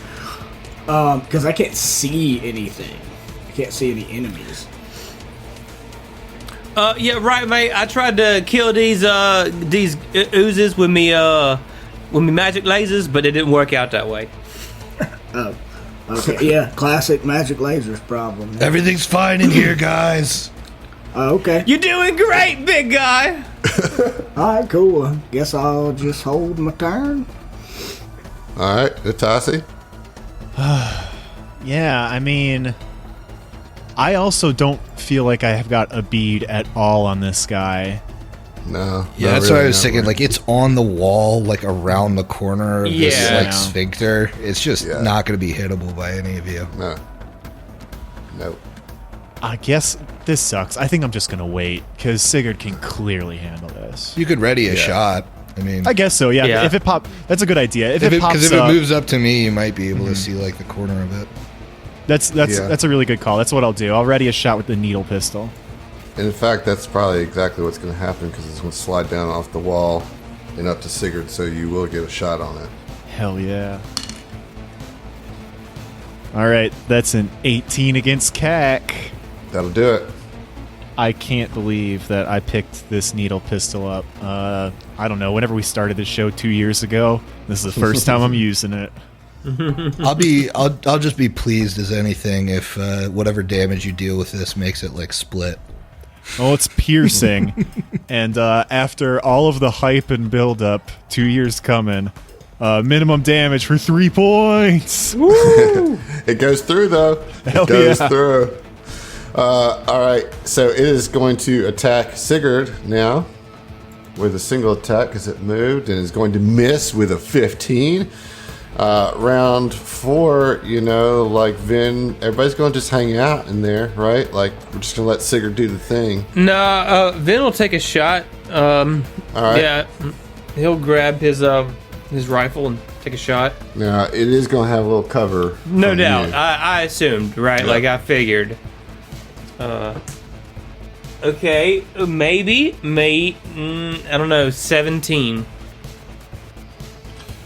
Because I can't see anything. I can't see any enemies. Yeah, right, mate. I tried to kill these oozes with me magic lasers, but it didn't work out that way. Oh, okay. Yeah, classic magic lasers problem. Everything's fine in here, guys. Oh, okay. You're doing great, big guy. All right, cool. Guess I'll just hold my turn. All right, Natasi. Yeah, I mean, I also don't feel like I have got a bead at all on this guy. No. Yeah, that's what I was thinking. Like, it's on the wall, like, around the corner of this, like, sphincter. It's just not going to be hittable by any of you. No. Nope. I guess this sucks. I think I'm just going to wait, because Sigurd can clearly handle this. You could ready a shot. I mean, I guess so, yeah. If it that's a good idea. If it pops because if it moves up to me, you might be able to see, like, the corner of it. That's a really good call. That's what I'll do. I'll ready a shot with the needle pistol. And in fact, that's probably exactly what's going to happen because it's going to slide down off the wall and up to Sigurd, so you will get a shot on it. Hell yeah. All right, that's an 18 against CAC. That'll do it. I can't believe that I picked this needle pistol up. I don't know. Whenever we started this show 2 years ago, this is the first time I'm using it. I'll just be pleased as anything if whatever damage you deal with this makes it like split. Oh, it's piercing. And after all of the hype and build up, 2 years coming, minimum damage for 3 points. Woo! It goes through though. Hell it goes yeah. through. All right, so it is going to attack Sigurd now with a single attack because it moved, and is going to miss with a 15. Round 4, like Vin, everybody's going to just hang out in there, right? Like, we're just going to let Sigurd do the thing. No, Vin will take a shot. All right. Yeah, he'll grab his rifle and take a shot. Now, it is going to have a little cover. No from doubt. you. I assumed, right? Yeah. Like, I figured. Okay, maybe, I don't know, 17.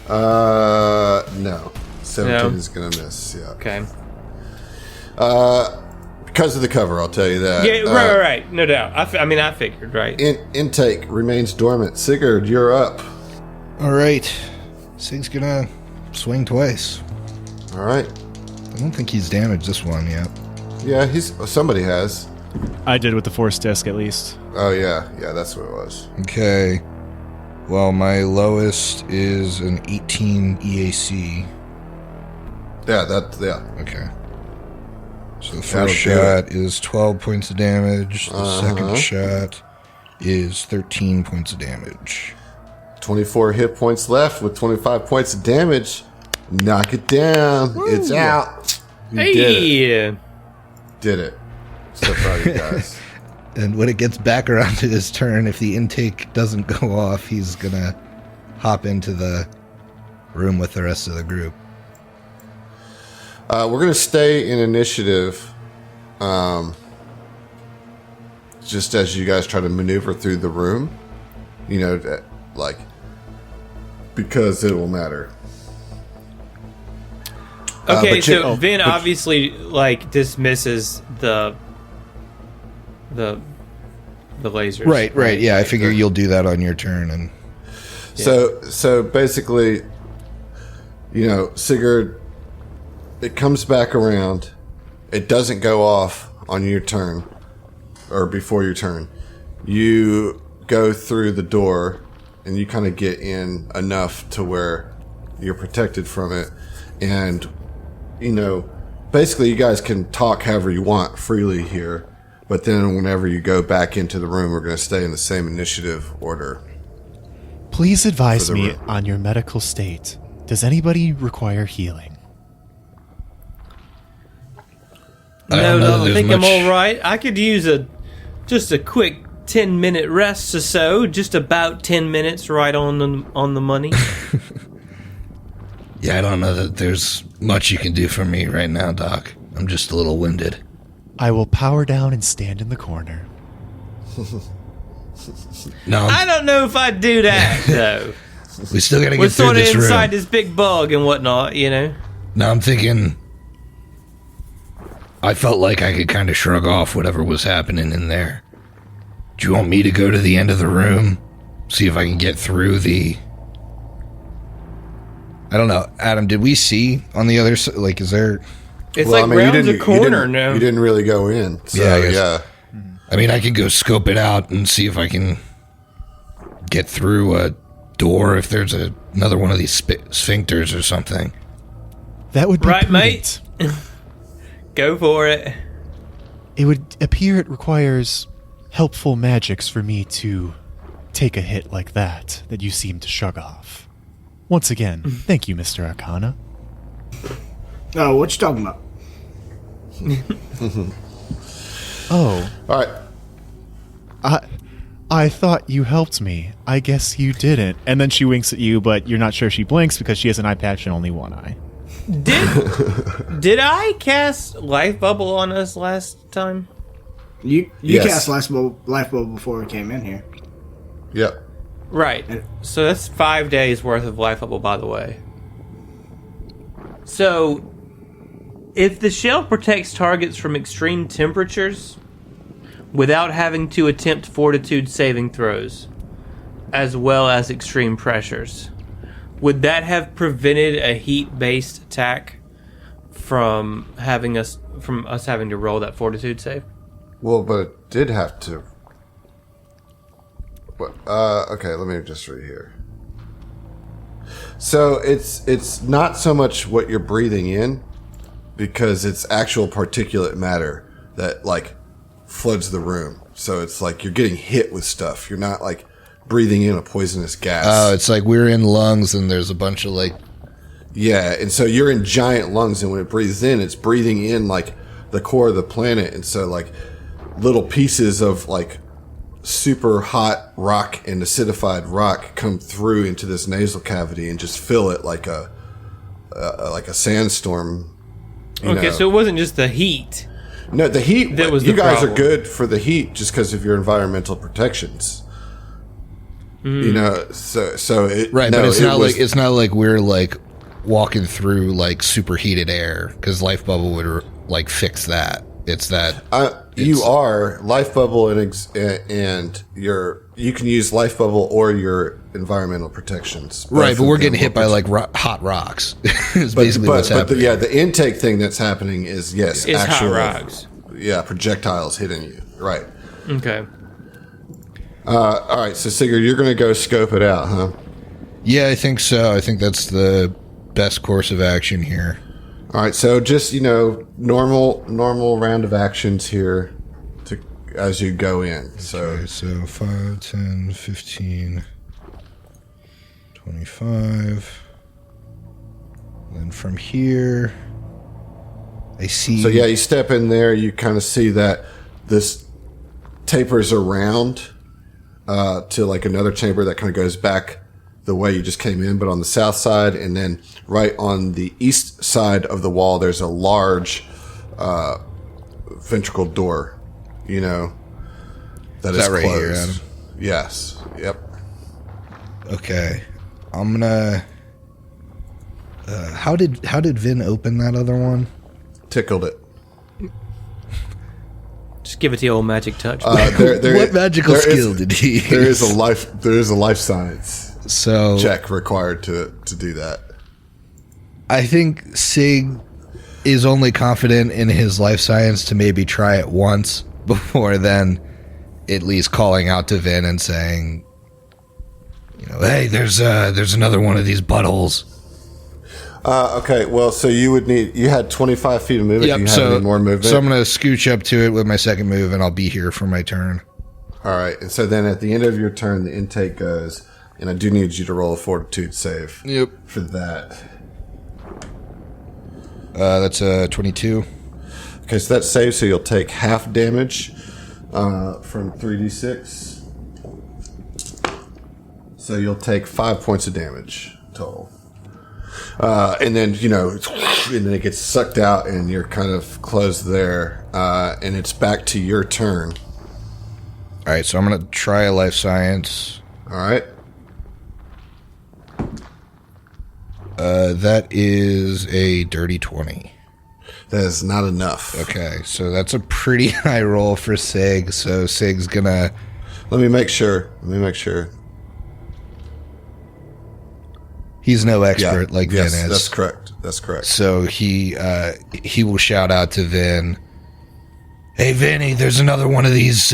No. 17 No. is going to miss, yeah. Okay. Because of the cover, I'll tell you that. Yeah, right. No doubt. I figured, right? Intake remains dormant. Sigurd, you're up. All right, Sig's gonna swing twice. All right. I don't think he's damaged this one yet. Yeah, somebody has. I did with the force disc, at least. Oh, yeah. Yeah, that's what it was. Okay. Well, my lowest is an 18 EAC. Yeah. Okay. So the That'll first do shot is 12 points of damage. The second shot is 13 points of damage. 24 hit points left with 25 points of damage. Knock it down. Woo. It's out. You did it. So proud of you guys. And when it gets back around to his turn, if the intake doesn't go off, he's going to hop into the room with the rest of the group. We're going to stay in initiative just as you guys try to maneuver through the room. Because it will matter. Okay, so Vin obviously dismisses the lasers. Right. Yeah, I figure you'll do that on your turn. And So basically, Sigurd, it comes back around. It doesn't go off on your turn or before your turn. You go through the door and you kind of get in enough to where you're protected from it. And, basically you guys can talk however you want freely here. But then whenever you go back into the room, we're going to stay in the same initiative order. Please advise me on your medical state. Does anybody require healing? No, I think I'm all right. I could use just a quick 10-minute rest or so. Just about 10 minutes, right on the money. Yeah, I don't know that there's much you can do for me right now, Doc. I'm just a little winded. I will power down and stand in the corner. No, I don't know if I'd do that, though. we still gotta We're get through sort of this inside room. this big bug and whatnot, you know? No, I'm thinking. I felt like I could kind of shrug off whatever was happening in there. Do you want me to go to the end of the room, see if I can get through the? I don't know, Adam. Did we see on the other side? Like, is there? It's like round the corner now. You didn't really go in. So, Yeah, I guess. yeah. I mean, I could go scope it out and see if I can get through a door if there's another one of these sphincters or something. That would be Right, prudent. mate? Go for it. It would appear it requires helpful magics for me to take a hit like that you seem to shrug off. Once again, thank you, Mr. Arcana. Oh, what you talking about? Oh, All right. I thought you helped me. I guess you didn't. And then she winks at you, but you're not sure she blinks because she has an eye patch and only one eye. Did I cast Life Bubble on us last time? You Yes. cast life bubble before we came in here. Yep. Right. So that's 5 days worth of Life Bubble, by the way. So, if the shell protects targets from extreme temperatures without having to attempt fortitude saving throws, as well as extreme pressures, would that have prevented a heat-based attack from us having to roll that fortitude save? Well, but it did have to. What? Okay, let me just read here. So it's not so much what you're breathing in, because it's actual particulate matter that like floods the room. So it's like you're getting hit with stuff. You're not like breathing in a poisonous gas. Oh, it's like we're in lungs and there's a bunch of like. Yeah, and so you're in giant lungs, and when it breathes in, it's breathing in like the core of the planet, and so like little pieces of like super hot rock and acidified rock come through into this nasal cavity and just fill it like a sandstorm. Okay, so it wasn't just the heat. No, the heat. That was you the guys problem. are good for the heat just because of your environmental protections. You know, so it Right, no, but it's it not was- like it's not like we're like walking through like superheated air because Life Bubble would like fix that. It's that you are Life Bubble and you can use Life Bubble or your environmental protections. right, Both but of we're them getting hit will by protect- like hot rocks. Is basically what's happening. the intake thing that's happening is It's actual hot rocks. Yeah, projectiles hitting you. Right. Okay. All right, so Sigurd, you're going to go scope it out, huh? Yeah, I think so. I think that's the best course of action here. All right, so just normal round of actions here as you go in. So Okay, so 5, 10, 15, 25. Then from here, I see. So yeah, you step in there, you kind of see that this tapers around to like another chamber that kind of goes back the way you just came in, but on the south side, and then right on the east side of the wall, there's a large ventricle door, that is that right closed. here, Adam? Yes. Yep. Okay, I'm gonna. How did Vin open that other one? Tickled it. Just give it the old magic touch. What magical skill did he use? There is a life science So check required to do that. I think Sig is only confident in his life science to maybe try it once before then at least calling out to Vin and saying, hey, there's another one of these buttholes. Okay, well, so you had 25 feet of movement. Yep, You have any more movement? so I'm going to scooch up to it with my second move and I'll be here for my turn. All right, and so then at the end of your turn, the intake goes, and I do need you to roll a fortitude save. Yep. For that. That's a 22. Okay, so that's safe, so you'll take half damage from 3d6. So you'll take 5 points of damage total. And then, and then it gets sucked out and you're kind of closed there. and it's back to your turn. All right, so I'm going to try a life science. All right. That is a dirty 20. That is not enough. Okay, so that's a pretty high roll for Sig. So Sig's going to... Let me make sure. He's no expert like Vin is. That's correct. So he will shout out to Vin, "Hey, Vinny, there's another one of these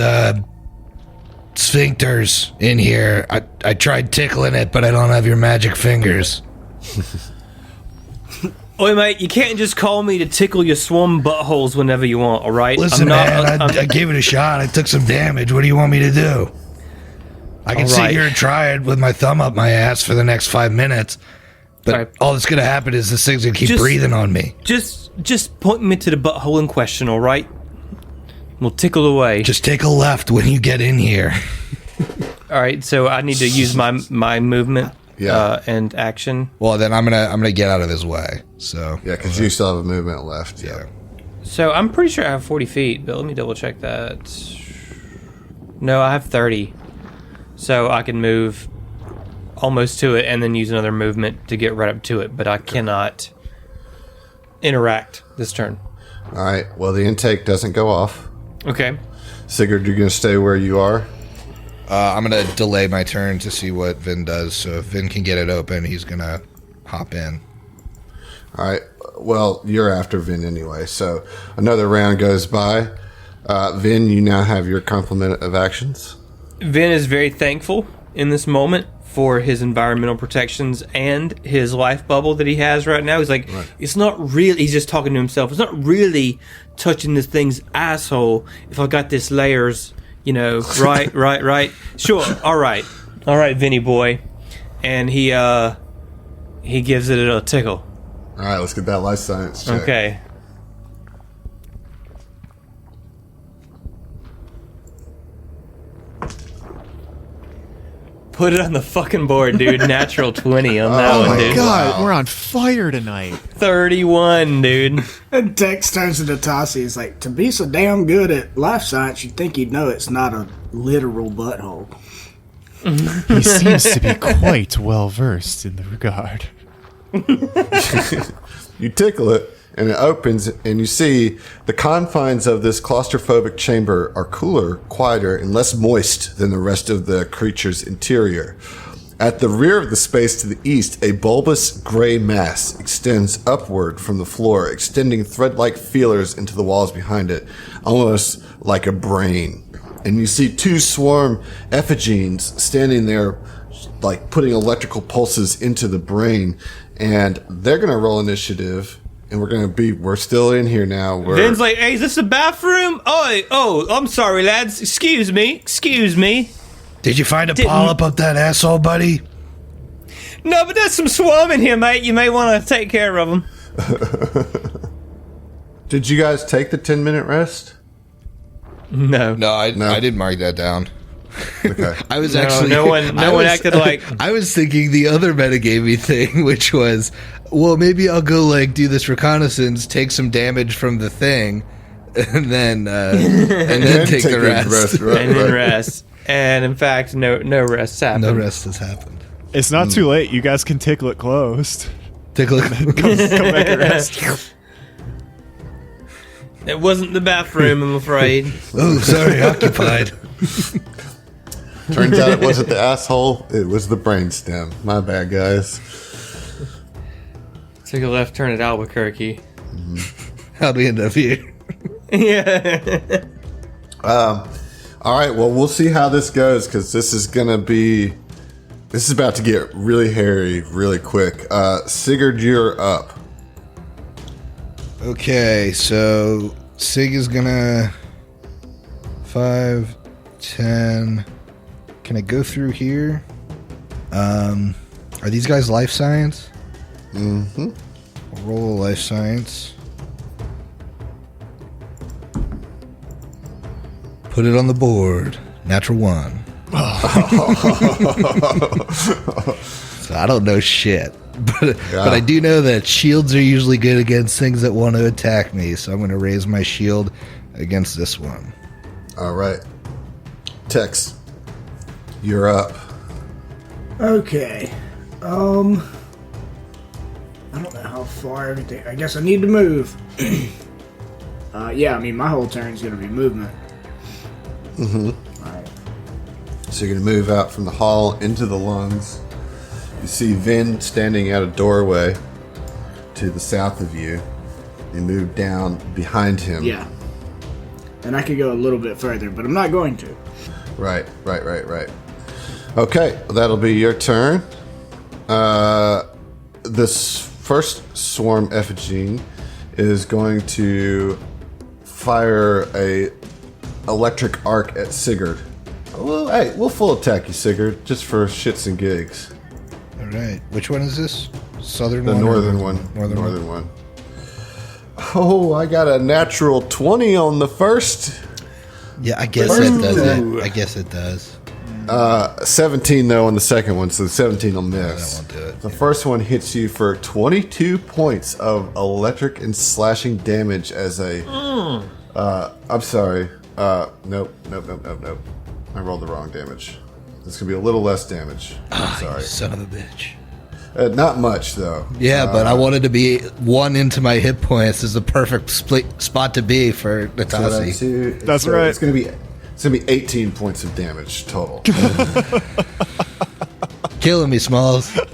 sphincters in here. I tried tickling it, but I don't have your magic fingers." Oi, mate, you can't just call me to tickle your swarm buttholes whenever you want, all right? Listen, I gave it a shot. I took some damage. What do you want me to do? I can sit here and try it with my thumb up my ass for the next 5 minutes, but all that's going to happen is this thing's going to keep breathing on me. Just point me to the butthole in question, all right? We'll tickle away. Just take a left when you get in here. All right, so I need to use my movement and action. Well, then I'm gonna get out of his way. So yeah, because you still have a movement left. Yeah. So I'm pretty sure I have 40 feet, but let me double check that. No, I have 30. So I can move almost to it and then use another movement to get right up to it, but I cannot interact this turn. All right. Well, the intake doesn't go off. Okay. Sigurd, you're going to stay where you are? I'm going to delay my turn to see what Vin does. So if Vin can get it open, he's going to hop in. All right. Well, you're after Vin anyway. So another round goes by. Vin, you now have your complement of actions. Vin is very thankful in this moment for his environmental protections and his life bubble that he has right now. He's like, It's not really, he's just talking to himself, it's not really touching this thing's asshole if I got this layers, right. Sure, all right, Vinny boy. And he gives it a tickle. All right, let's get that life science check. Okay. Put it on the fucking board, dude. Natural 20 on that one, dude. Oh my god, we're on fire tonight. 31, dude. And Tex turns to Tassi. He's like, to be so damn good at life science, you'd think you'd know it's not a literal butthole. He seems to be quite well versed in the regard. You tickle it, and it opens, and you see the confines of this claustrophobic chamber are cooler, quieter, and less moist than the rest of the creature's interior. At the rear of the space to the east, a bulbous gray mass extends upward from the floor, extending thread-like feelers into the walls behind it, almost like a brain. And you see two swarm effigies standing there, like putting electrical pulses into the brain, and they're going to roll initiative. And we're still in here now. Vin's like, hey, is this the bathroom? Oh, I'm sorry, lads. Excuse me. Did you find a polyp up that asshole, buddy? No, but there's some swarm in here, mate. You may want to take care of them. Did you guys take the 10-minute rest? No. No, I didn't mark that down. Okay. I was no one acted like. I was thinking the other metagamey thing, which was, well, maybe I'll go do this reconnaissance, take some damage from the thing, and then take the rest. Then rest. And in fact, no rest happened. No rest has happened. It's not too late. You guys can tickle it closed. Tickle it. Come back and rest. It wasn't the bathroom, I'm afraid. Oh, sorry, occupied. Turns out it wasn't the asshole, it was the brainstem. My bad, guys. Take a left turn at Albuquerque. How'd we end up here? Yeah. All right, well, we'll see how this goes, because this is about to get really hairy really quick. Sigurd, you're up. Okay, so Sig is gonna 5, 10. Can I go through here? Are these guys life science? Mm-hmm. I'll roll a life science. Put it on the board. Natural 1. So I don't know shit. But I do know that shields are usually good against things that want to attack me. So I'm going to raise my shield against this one. All right. Tex, you're up. Okay. I don't know how far everything. I guess I need to move. Yeah, I mean, my whole turn's gonna be movement. Mm-hmm. Alright. So you're going to move out from the hall into the lungs. You see Vin standing at a doorway to the south of you. You move down behind him. Yeah. And I could go a little bit further, but I'm not going to. Right. Okay, well, that'll be your turn. This first swarm effigy is going to fire a electric arc at Sigurd. Well, hey, we'll full attack you, Sigurd, just for shits and gigs. All right. Which one is this? Southern The one? northern one. Northern one. Oh, I got a natural 20 on the first. Yeah, I guess it does it. I guess it does. 17 though on the second one, so 17 will miss. That won't do it. The first one hits you for 22 points of electric and slashing damage as a. I'm sorry. Nope. I rolled the wrong damage. This could be a little less damage. I'm sorry. Son of a bitch. Not much though. Yeah, but I wanted to be one into my hit points. This is the perfect spot to be for Natasi. That's right. It's gonna be 18 points of damage total. Killing me, Smalls. Yeah,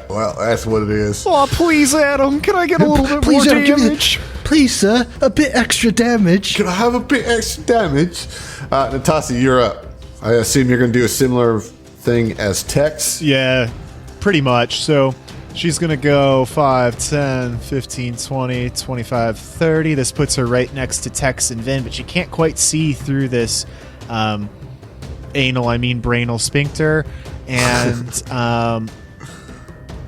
well, that's what it is. Oh, please, Adam. Can I get a little bit more Adam, give me damage? Please, sir, a bit extra damage. Can I have a bit extra damage? Natasi, you're up. I assume you're going to do a similar thing as Tex. Yeah, pretty much. So she's going to go 5, 10, 15, 20, 25, 30. This puts her right next to Tex and Vin, but she can't quite see through this brainal sphincter. And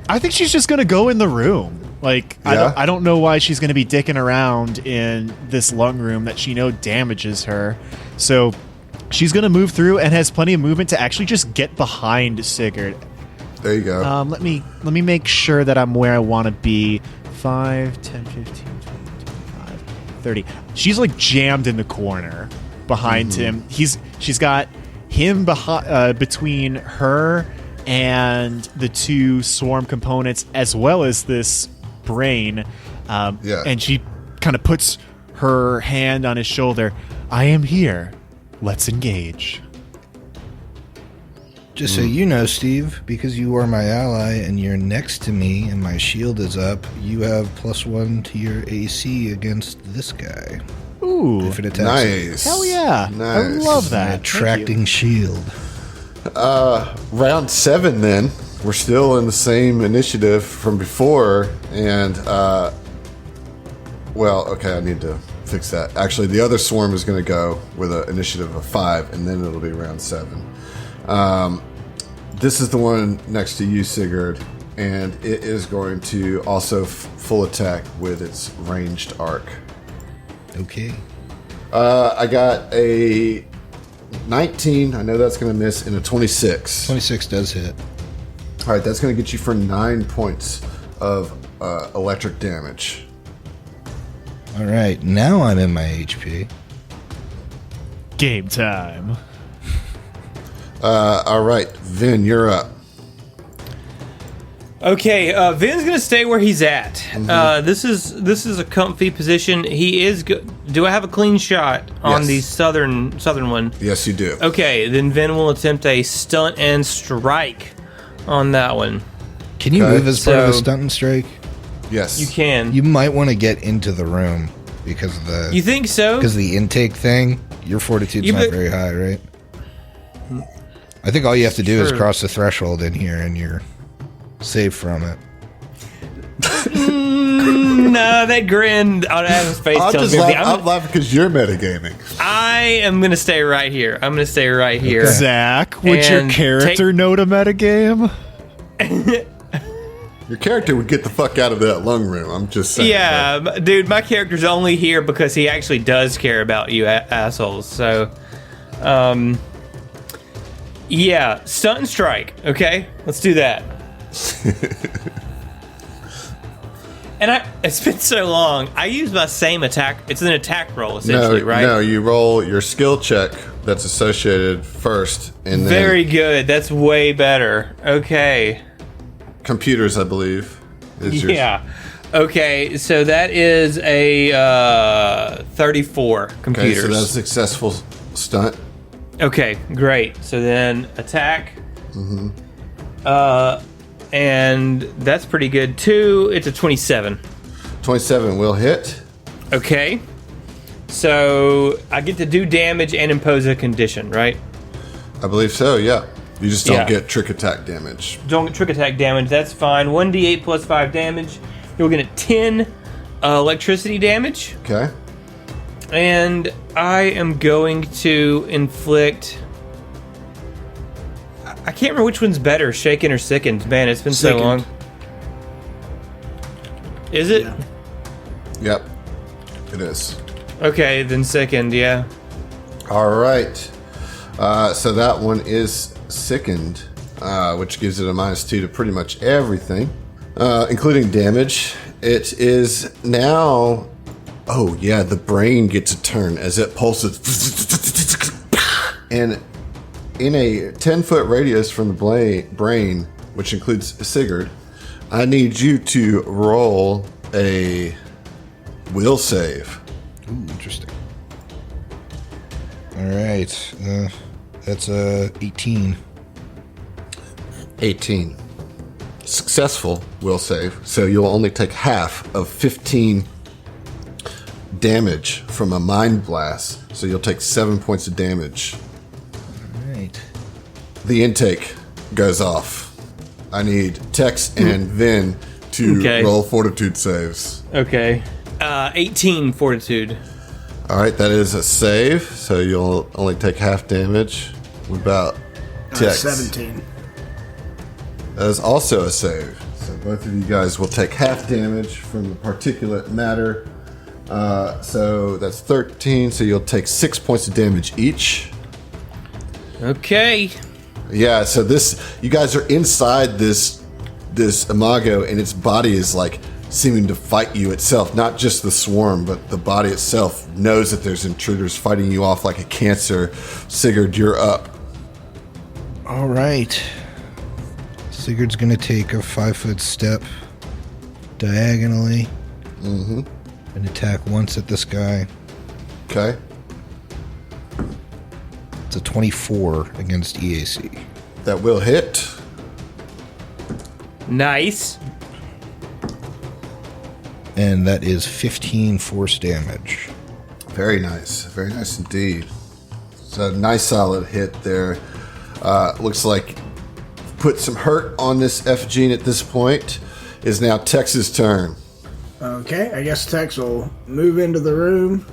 I think she's just going to go in the room. Like, yeah. I don't know why she's going to be dicking around in this lung room that she damages her. So she's going to move through and has plenty of movement to actually just get behind Sigurd. There you go. Let me make sure that I'm where I want to be. 5, 10, 15, 20, 25, 30. She's like jammed in the corner behind him. She's got him between her and the two swarm components, as well as this brain. And she kind of puts her hand on his shoulder. I am here. Let's engage. Just so you know, Steve, because you are my ally and you're next to me and my shield is up, you have +1 to your AC against this guy. Ooh, if it attacks nice. Hell yeah. Nice. I love that. An attracting shield. Round 7 then. We're still in the same initiative from before, and I need to fix that. Actually, the other swarm is going to go with an initiative of 5, and then it'll be round 7. This is the one next to you, Sigurd, and it is going to also full attack with its ranged arc. Okay. I got a 19. I know that's going to miss, and a 26. 26 does hit. All right, that's going to get you for 9 points of electric damage. All right, now I'm in my HP. Game time. All right, Vin, you're up. Okay, Vin's gonna stay where he's at. This is a comfy position. He is. Do I have a clean shot on Yes. the southern one? Yes, you do. Okay, then Vin will attempt a stunt and strike on that one. Can you Okay. move as part of the So- stunt and strike? Yes. You can. You might want to get into the room because of the You think so? the intake thing. Your fortitude's You not bet- very high, right? I think all you have to do is Sure. cross the threshold in here, and you're safe from it. No, that grin on Adam's face tells me. I'm laughing because you're metagaming. I am gonna stay right here. I'm gonna stay right here. Zach, would your And character know to metagame? Your character would get the fuck out of that lung room. I'm just saying. Yeah, dude, my character's only here because he actually does care about you assholes. So, yeah, stunt and strike. Okay, let's do that. And it's been so long. I use my same attack. It's an attack roll, essentially, right? No, you roll your skill check that's associated first, and then Very good. That's way better. Okay. computers, I believe, is yours. Yeah. Okay, so that is a 34 Okay, computers. so that's a successful stunt. Okay, great. So then attack. Mm-hmm. And that's pretty good too. It's a 27. 27 will hit. Okay. So I get to do damage and impose a condition, right? I believe so, yeah. You just don't Yeah. get trick attack damage. Don't get trick attack damage. That's fine. 1d8 plus 5 damage. You're looking at 10 electricity damage. Okay. And I am going to inflict... I can't remember which one's better, shaken or sickened. Man, it's been so Sickened. long. Is it? Yeah. Yep. It is. Okay, then sickened, yeah. All right. So that one is sickened, which gives it a -2 to pretty much everything, including damage. It is now... Oh, yeah, the brain gets a turn as it pulses. And in a 10-foot radius from the brain, which includes Sigurd, I need you to roll a will save. Ooh, interesting. All right. That's 18. 18. Successful will save, so you'll only take half of 15 damage from a mind blast, so you'll take 7 points of damage. All right. The intake goes off. I need Tex and Vin to Okay. roll fortitude saves. Okay. 18 fortitude. All right, that is a save, so you'll only take half damage. What about Tex? 17. That is also a save. So both of you guys will take half damage from the particulate matter. So that's 13, so you'll take 6 points of damage each. Okay. Yeah, so you guys are inside this Imago, and its body is like seeming to fight you itself. Not just the swarm, but the body itself knows that there's intruders fighting you off like a cancer. Sigurd, you're up. All right. Sigurd's going to take a 5-foot step diagonally and attack once at this guy. Okay. It's a 24 against EAC. That will hit. Nice. And that is 15 force damage. Very nice. Very nice indeed. It's a nice solid hit there. Looks like put some hurt on this F gene at this point. Is now Tex's turn. Okay, I guess Tex will move into the room.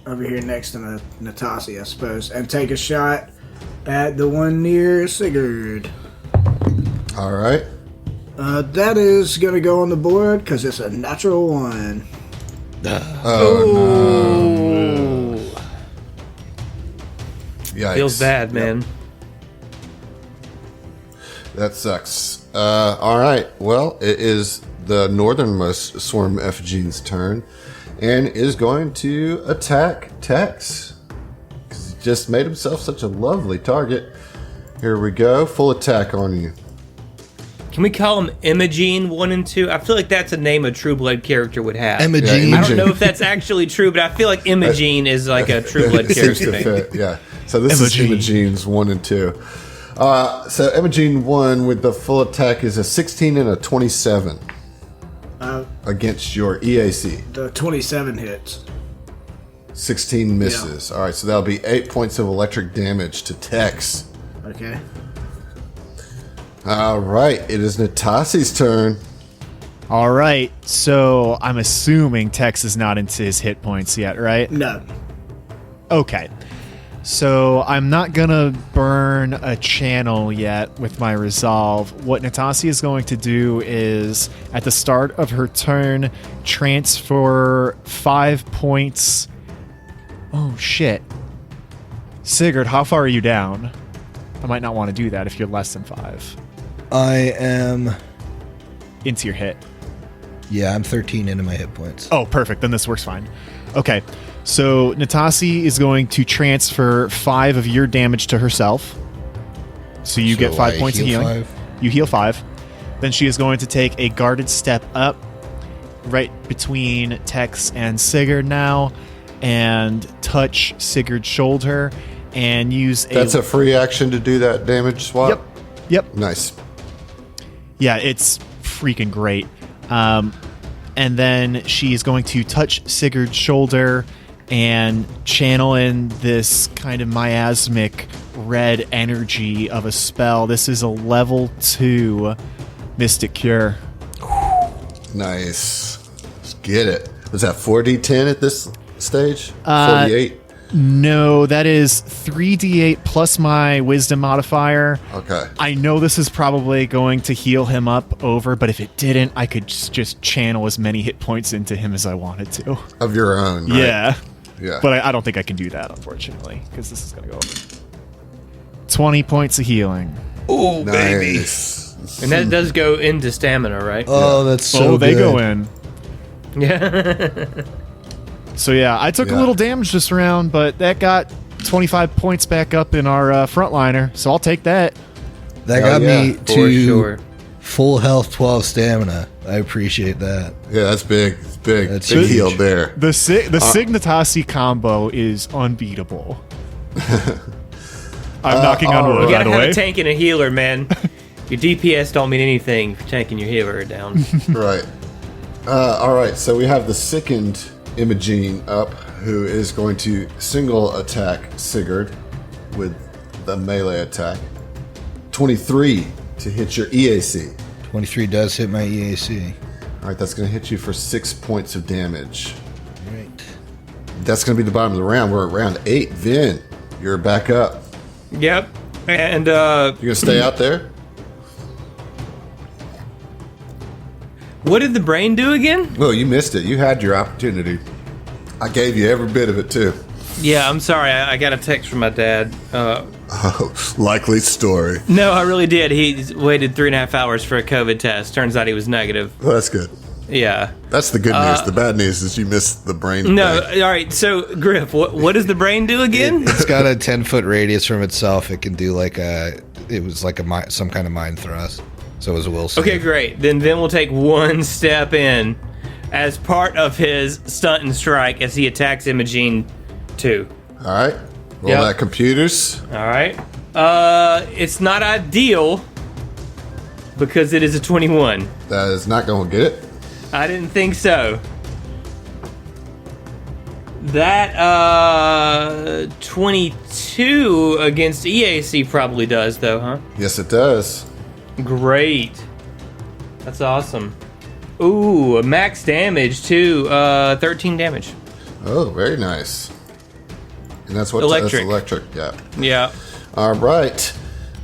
Over here next to Natasi, I suppose, and take a shot at the one near Sigurd. All right. That is going to go on the board because it's a natural 1. Yikes. Feels bad, man. That sucks. All right. Well, it is the northernmost swarm F gene's turn, and is going to attack Tex. 'Cause he just made himself such a lovely target. Here we go. Full attack on you. Can we call him Imogene 1 and 2? I feel like that's a name a True Blood character would have. Imogene. I don't know if that's actually true, but I feel like Imogene is like a True Blood It seems character to name. fit, yeah. So this is Imogene's 1 and 2. So Imogene 1 with the full attack is a 16 and a 27 against your EAC. The 27 hits. 16 misses. All right, so that'll be 8 points of electric damage to Tex. Okay. All right, it is Natasi's turn. All right, so I'm assuming Tex is not into his hit points yet, right? No. Okay. So I'm not going to burn a channel yet with my resolve. What Natasi is going to do is, at the start of her turn, transfer 5 points. Oh, shit. Sigurd, how far are you down? I might not want to do that if you're less than 5. I am into your hit. Yeah, I'm 13 into my hit points. Oh, perfect. Then this works fine. Okay. So Natasi is going to transfer 5 of your damage to herself. So you get 5 points of healing. 5? You heal 5. Then she is going to take a guarded step up right between Tex and Sigurd now and touch Sigurd's shoulder and use That's a free action to do that damage swap? Yep. Nice. Yeah, it's freaking great. And then she is going to touch Sigurd's shoulder and channel in this kind of miasmic red energy of a spell. This is a level 2 Mystic Cure. Nice. Let's get it. Was that 4d10 at this stage? 48? No, that is 3d8 plus my wisdom modifier. Okay. I know this is probably going to heal him up over, but if it didn't, I could just channel as many hit points into him as I wanted to. Of your own, right? Yeah. Yeah. But I don't think I can do that, unfortunately, because this is going to go over. 20 points of healing. Oh, Nice. And that does go into stamina, right? Oh, that's so they good. go in. Yeah. So yeah, I took a Yeah. little damage this round, but that got 25 points back up in our frontliner, so I'll take that. That Hell got yeah, me For to sure. full health, 12 stamina. I appreciate that. Yeah, that's big. It's big. That's big huge. heal there. The Signatasi combo is unbeatable. I'm knocking on wood, You by gotta the have way. a tank and a healer, man. Your DPS don't mean anything if you're taking your healer down. Right. All right, so we have the sickened Imogene up, who is going to single attack Sigurd with the melee attack. 23 to hit your EAC. 23 does hit my EAC. All right, that's going to hit you for 6 points of damage. Right. That's going to be the bottom of the round. We're at round 8. Vin, you're back up. Yep. And You're going to stay out there? what did the brain do again? Well, you missed it. You had your opportunity. I gave you every bit of it, too. Yeah, I'm sorry. I got a text from my dad. Oh, likely story. No, I really did. He waited 3.5 hours for a COVID test. Turns out he was negative. Well, that's good. Yeah. That's the good news. The bad news is you missed the brain No, thing. all right. So, Griff, what does the brain do again? It's got a 10-foot radius from itself. It can do some kind of mind thrust. So it was a will save. Okay, great. Then Vin will take one step in as part of his stunt and strike as he attacks Imogene 2. All right. Roll Yep. that, computers. All right. It's not ideal because it is a 21. That is not going to get it. I didn't think so. That 22 against EAC probably does, though, huh? Yes, it does. Great. That's awesome. Ooh, max damage too. 13 damage. Oh, very nice. And that's what Electric. That's electric. Yeah. Yeah. All right.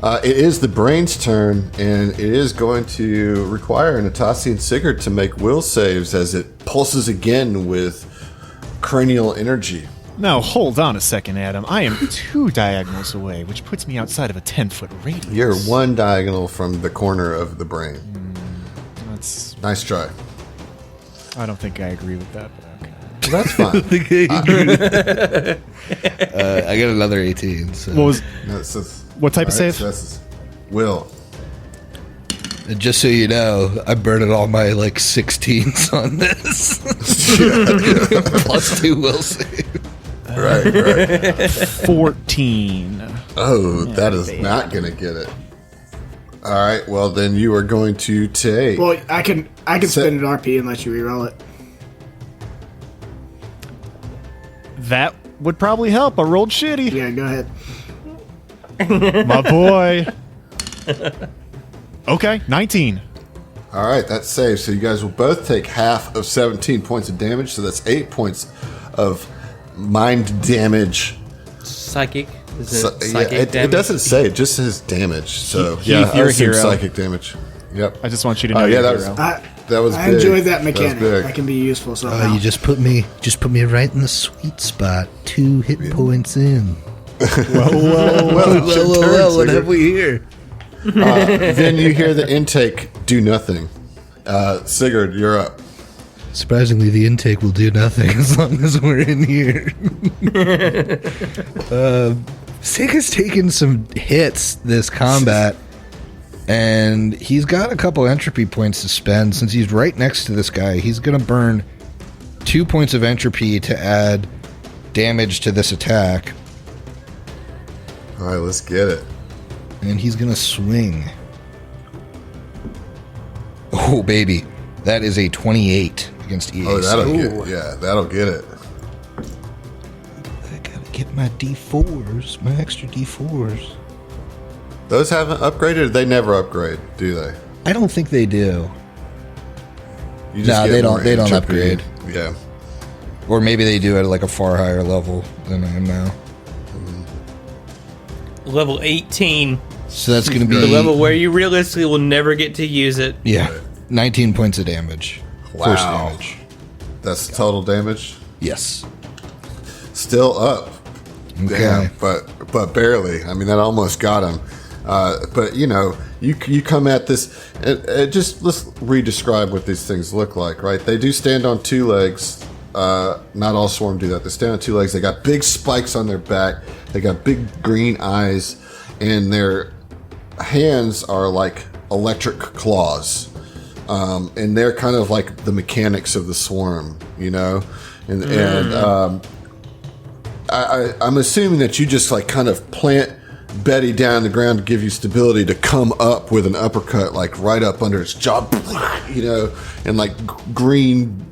It is the brain's turn, and it is going to require Natasi and Sigurd to make will saves as it pulses again with cranial energy. Now, hold on a second, Adam. I am 2 diagonals away, which puts me outside of a 10-foot radius. You're one diagonal from the corner of the brain. That's, Nice try. I don't think I agree with that, but okay. Well, that's fine. I got another 18. So. What was? No, it says- What type of all right, save? so this is will. And just so you know, I burned all my 16s on this. Plus 2 will save. Right. 14. Oh, that is not going to get it. All right. Well, then you are going to take. Well, I can spend an RP and let you reroll it. That would probably help. I rolled shitty. Yeah, go ahead. My boy. Okay, 19. All right, that's safe. So you guys will both take half of 17 points of damage. So that's 8 points of mind damage. Psychic. Is So, it psychic it damage? doesn't say. It just says damage. So Heath, yeah, I you're a assume hero. psychic damage. Yep. I just want you to know Oh yeah, you're that a was hero. that was. I big. enjoyed that was mechanic. big. That can be useful somehow. You just put me right in the sweet spot. 2 hit points in. Well, it's your turn, What Sigurd. have we here? Then you hear the intake do nothing, Sigurd, you're up. Surprisingly, the intake will do nothing as long as we're in here. Sigurd's taken some hits this combat, and he's got a couple entropy points to spend. Since he's right next to this guy, he's going to burn 2 points of entropy to add damage to this attack. All right, let's get it. And he's going to swing. Oh, baby. That is a 28 against EAC. Oh, that'll get it. I gotta get my D4s, my extra D4s. Those haven't upgraded? They never upgrade, do they? I don't think they do. You just get they more don't. They don't entropy. upgrade. Yeah. Or maybe they do at like a far higher level than I am now. Level 18. So that's going to be The level where you realistically will never get to use it. Yeah, 19 points of damage. Wow. Force damage. That's total damage? Yes. Still up. Okay. Damn, but barely. I mean, that almost got him. But you know, you come at this. Just let's re-describe what these things look like, right? They do stand on two legs. Not all swarm do that. They stand on two legs. They got big spikes on their back. They got big green eyes, and their hands are like electric claws. And they're kind of like the mechanics of the swarm, you know. I'm assuming that you just like kind of plant Betty down on the ground to give you stability to come up with an uppercut, like right up under its jaw, you know, and like green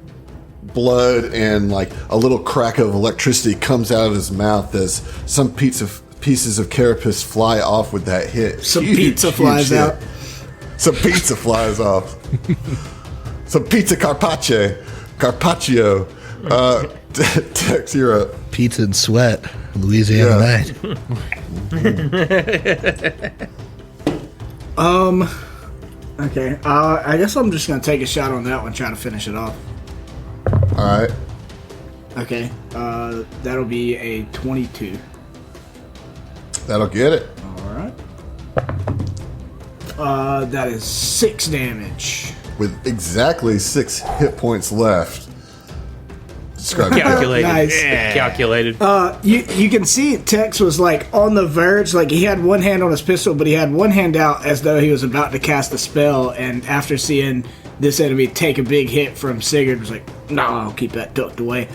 blood and like a little crack of electricity comes out of his mouth as some pieces of carapace fly off with that hit. Some pizza flies hit. out. Some pizza flies off. Some pizza carpaccio. Tex, you're up. Pizza and sweat. Louisiana night. Okay. I guess I'm just gonna take a shot on that one, try to finish it off. All right. Okay. That'll be a 22. That'll get it. All right. That is 6 damage. With exactly 6 hit points left. Describe it. Calculated. Nice. Calculated. You can see Tex was like on the verge, like he had one hand on his pistol, but he had one hand out as though he was about to cast a spell. And after seeing this enemy take a big hit from Sigurd, was like, "No, I'll keep that tucked away,"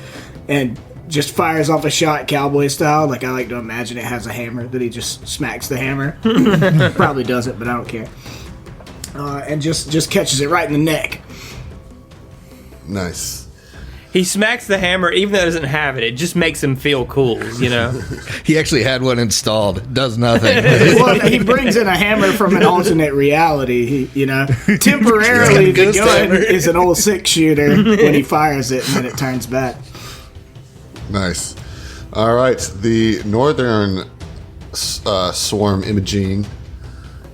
and just fires off a shot, cowboy style. Like I like to imagine it has a hammer that he just smacks the hammer. Probably doesn't, but I don't care. And just catches it right in the neck. Nice. He smacks the hammer, even though he doesn't have it. It just makes him feel cool, you know? He actually had one installed. Does nothing. Well, he brings in a hammer from an alternate reality. Temporarily the gun is an old 6-shooter when he fires it, and then it turns back. Nice. All right. The northern swarm Imogene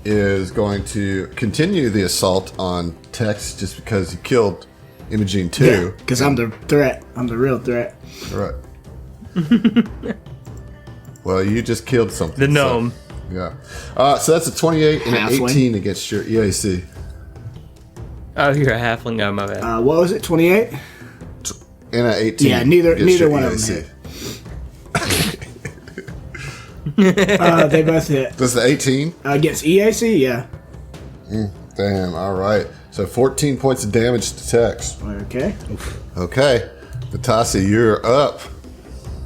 is going to continue the assault on Tex just because he killed Imogene too. Because I'm the threat. I'm the real threat. All right. Well, you just killed something. The gnome. So, yeah. So that's a 28 and an Halfling. 18 against your EAC. Oh, you're a halfling. Oh, my bad. What was it? 28? And an 18. Yeah, neither against your one of EAC. them hit. They both hit. That's the 18? Against EAC, yeah. Damn. All right. So 14 points of damage to Tex. Okay. Okay. Natasi, you're up.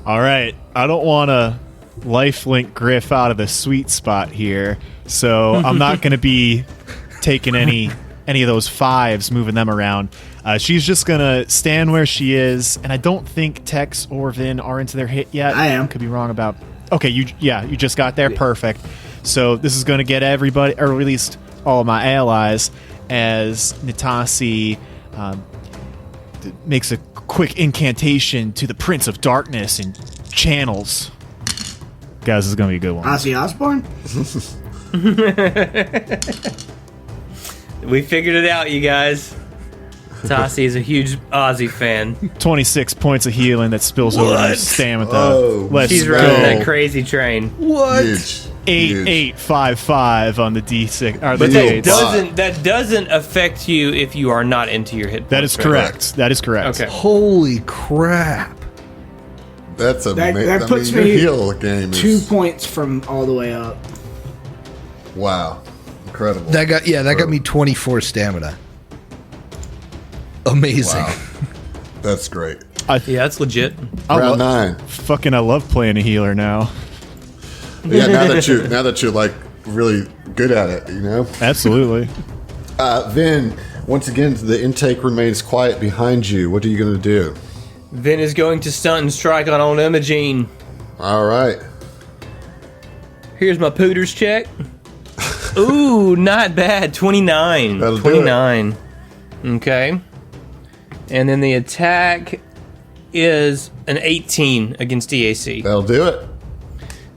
All right. I don't want to lifelink Griff out of the sweet spot here, so I'm not going to be taking any of those 5s, moving them around. She's just going to stand where she is, and I don't think Tex or Vin are into their hit yet. I am. Could be wrong about... Okay, you just got there. Perfect. So this is going to get everybody, or at least all of my allies, as Natasi makes a quick incantation to the Prince of Darkness and channels. Guys, this is going to be a good one. Ozzy Osbourne? We figured it out, you guys. Tassi is a huge Ozzy fan. 26 points of healing that spills over to stamina. Oh, Let's She's go. running that crazy train. What? Huge. 8855 on the D6 or the But D8. that doesn't affect you if you are not into your hit points. That is correct. That is correct. Okay. Holy crap! That's amazing. That puts your me heal game 2 points from all the way up. Wow, incredible. That got me 24 stamina. Amazing. Wow. That's great. Yeah, that's legit. Round 9. I love playing a healer now. Yeah, now that you're like really good at it, you know. Absolutely. Vin, once again, the intake remains quiet behind you. What are you going to do? Vin is going to stunt and strike on old Imogene. All right. Here's my pooters check. Ooh, not bad. 29. That'll do 29. Okay. And then the attack is an 18 against DAC. That'll do it.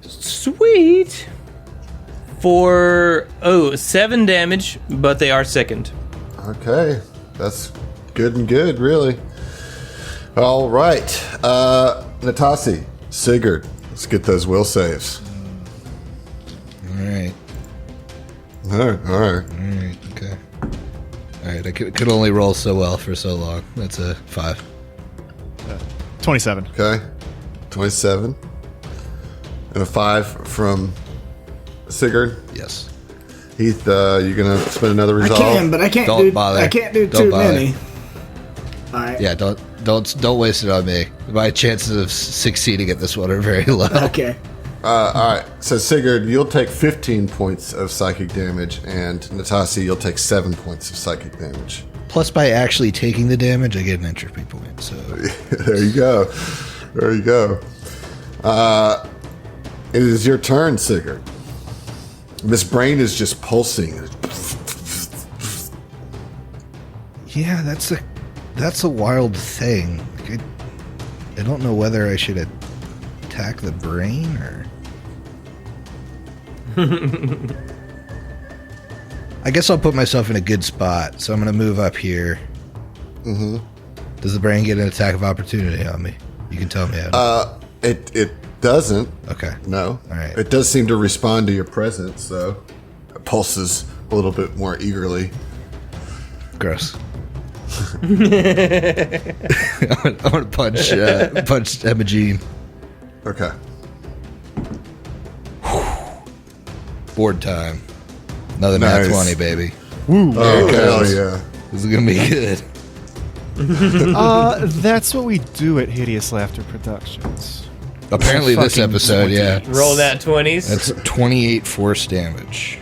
Sweet. For 7 damage, but they are sickened. Okay, that's good and good, really. All right, Natasi, Sigurd, let's get those will saves. All right. All right. Okay. All right. I could only roll so well for so long. That's a 5. 27. Okay, 27. And a 5 from Sigurd. Yes. Heath, you gonna spend another resolve? I can, but I can't Don't do. bother. I can't do Don't too bother. many. All right. Yeah. Don't waste it on me. My chances of succeeding at this one are very low. Okay. All right. So Sigurd, you'll take 15 points of psychic damage, and Natasi, you'll take 7 points of psychic damage. Plus, by actually taking the damage, I get an entropy point. So There you go. There you go. It is your turn, Sigurd. This brain is just pulsing. yeah, that's a wild thing. Like, I don't know whether I should attack the brain or. I guess I'll put myself in a good spot, so I'm going to move up here. Mm-hmm. Does the brain get an attack of opportunity on me? You can tell me. It doesn't. Okay. No. All right. It does seem to respond to your presence, though. It pulses a little bit more eagerly. Gross. I'm gonna punch Imogene. Okay. Board time. Another nat Nice. 20, baby. Woo. Oh, it hell goes. yeah. This is gonna be good. That's what we do at Hideous Laughter Productions. Apparently, this Fucking episode, yeah. Roll that 20s. That's 28 force damage.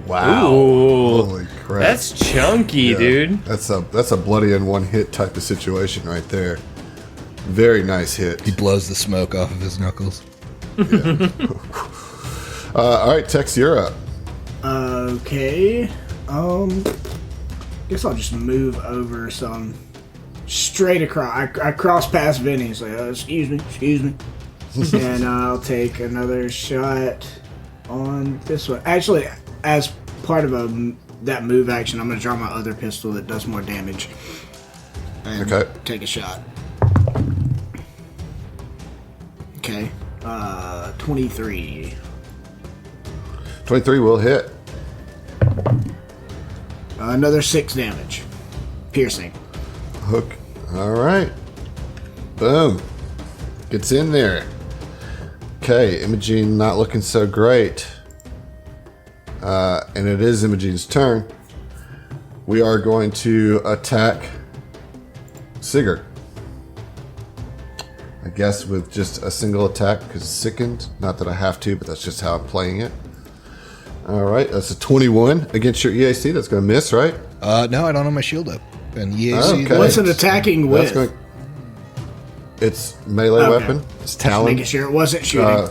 Wow. Ooh. Holy crap. That's chunky, Yeah. dude. That's a bloody and one hit type of situation right there. Very nice hit. He blows the smoke off of his knuckles. All right, Tex, you're up. Okay. Guess I'll just move over some straight across. I cross past Vinny. He's like, excuse me. And I'll take another shot on this one. Actually, as part of that move action, I'm going to draw my other pistol that does more damage. And Okay. take a shot. Okay. 23. 23 will hit. Another 6 damage. Piercing. Hook. All right. Boom. Gets in there. Okay, Imogene not looking so great. And it is Imogene's turn. We are going to attack Sigurd. I guess with just a single attack because it's sickened. Not that I have to, but that's just how I'm playing it. All right, that's a 21 against your EAC. That's going to miss, right? No, I don't have my shield up. And EAC. Okay. What's it attacking with? It's melee Okay. weapon. It's talon. Making sure it wasn't shooting.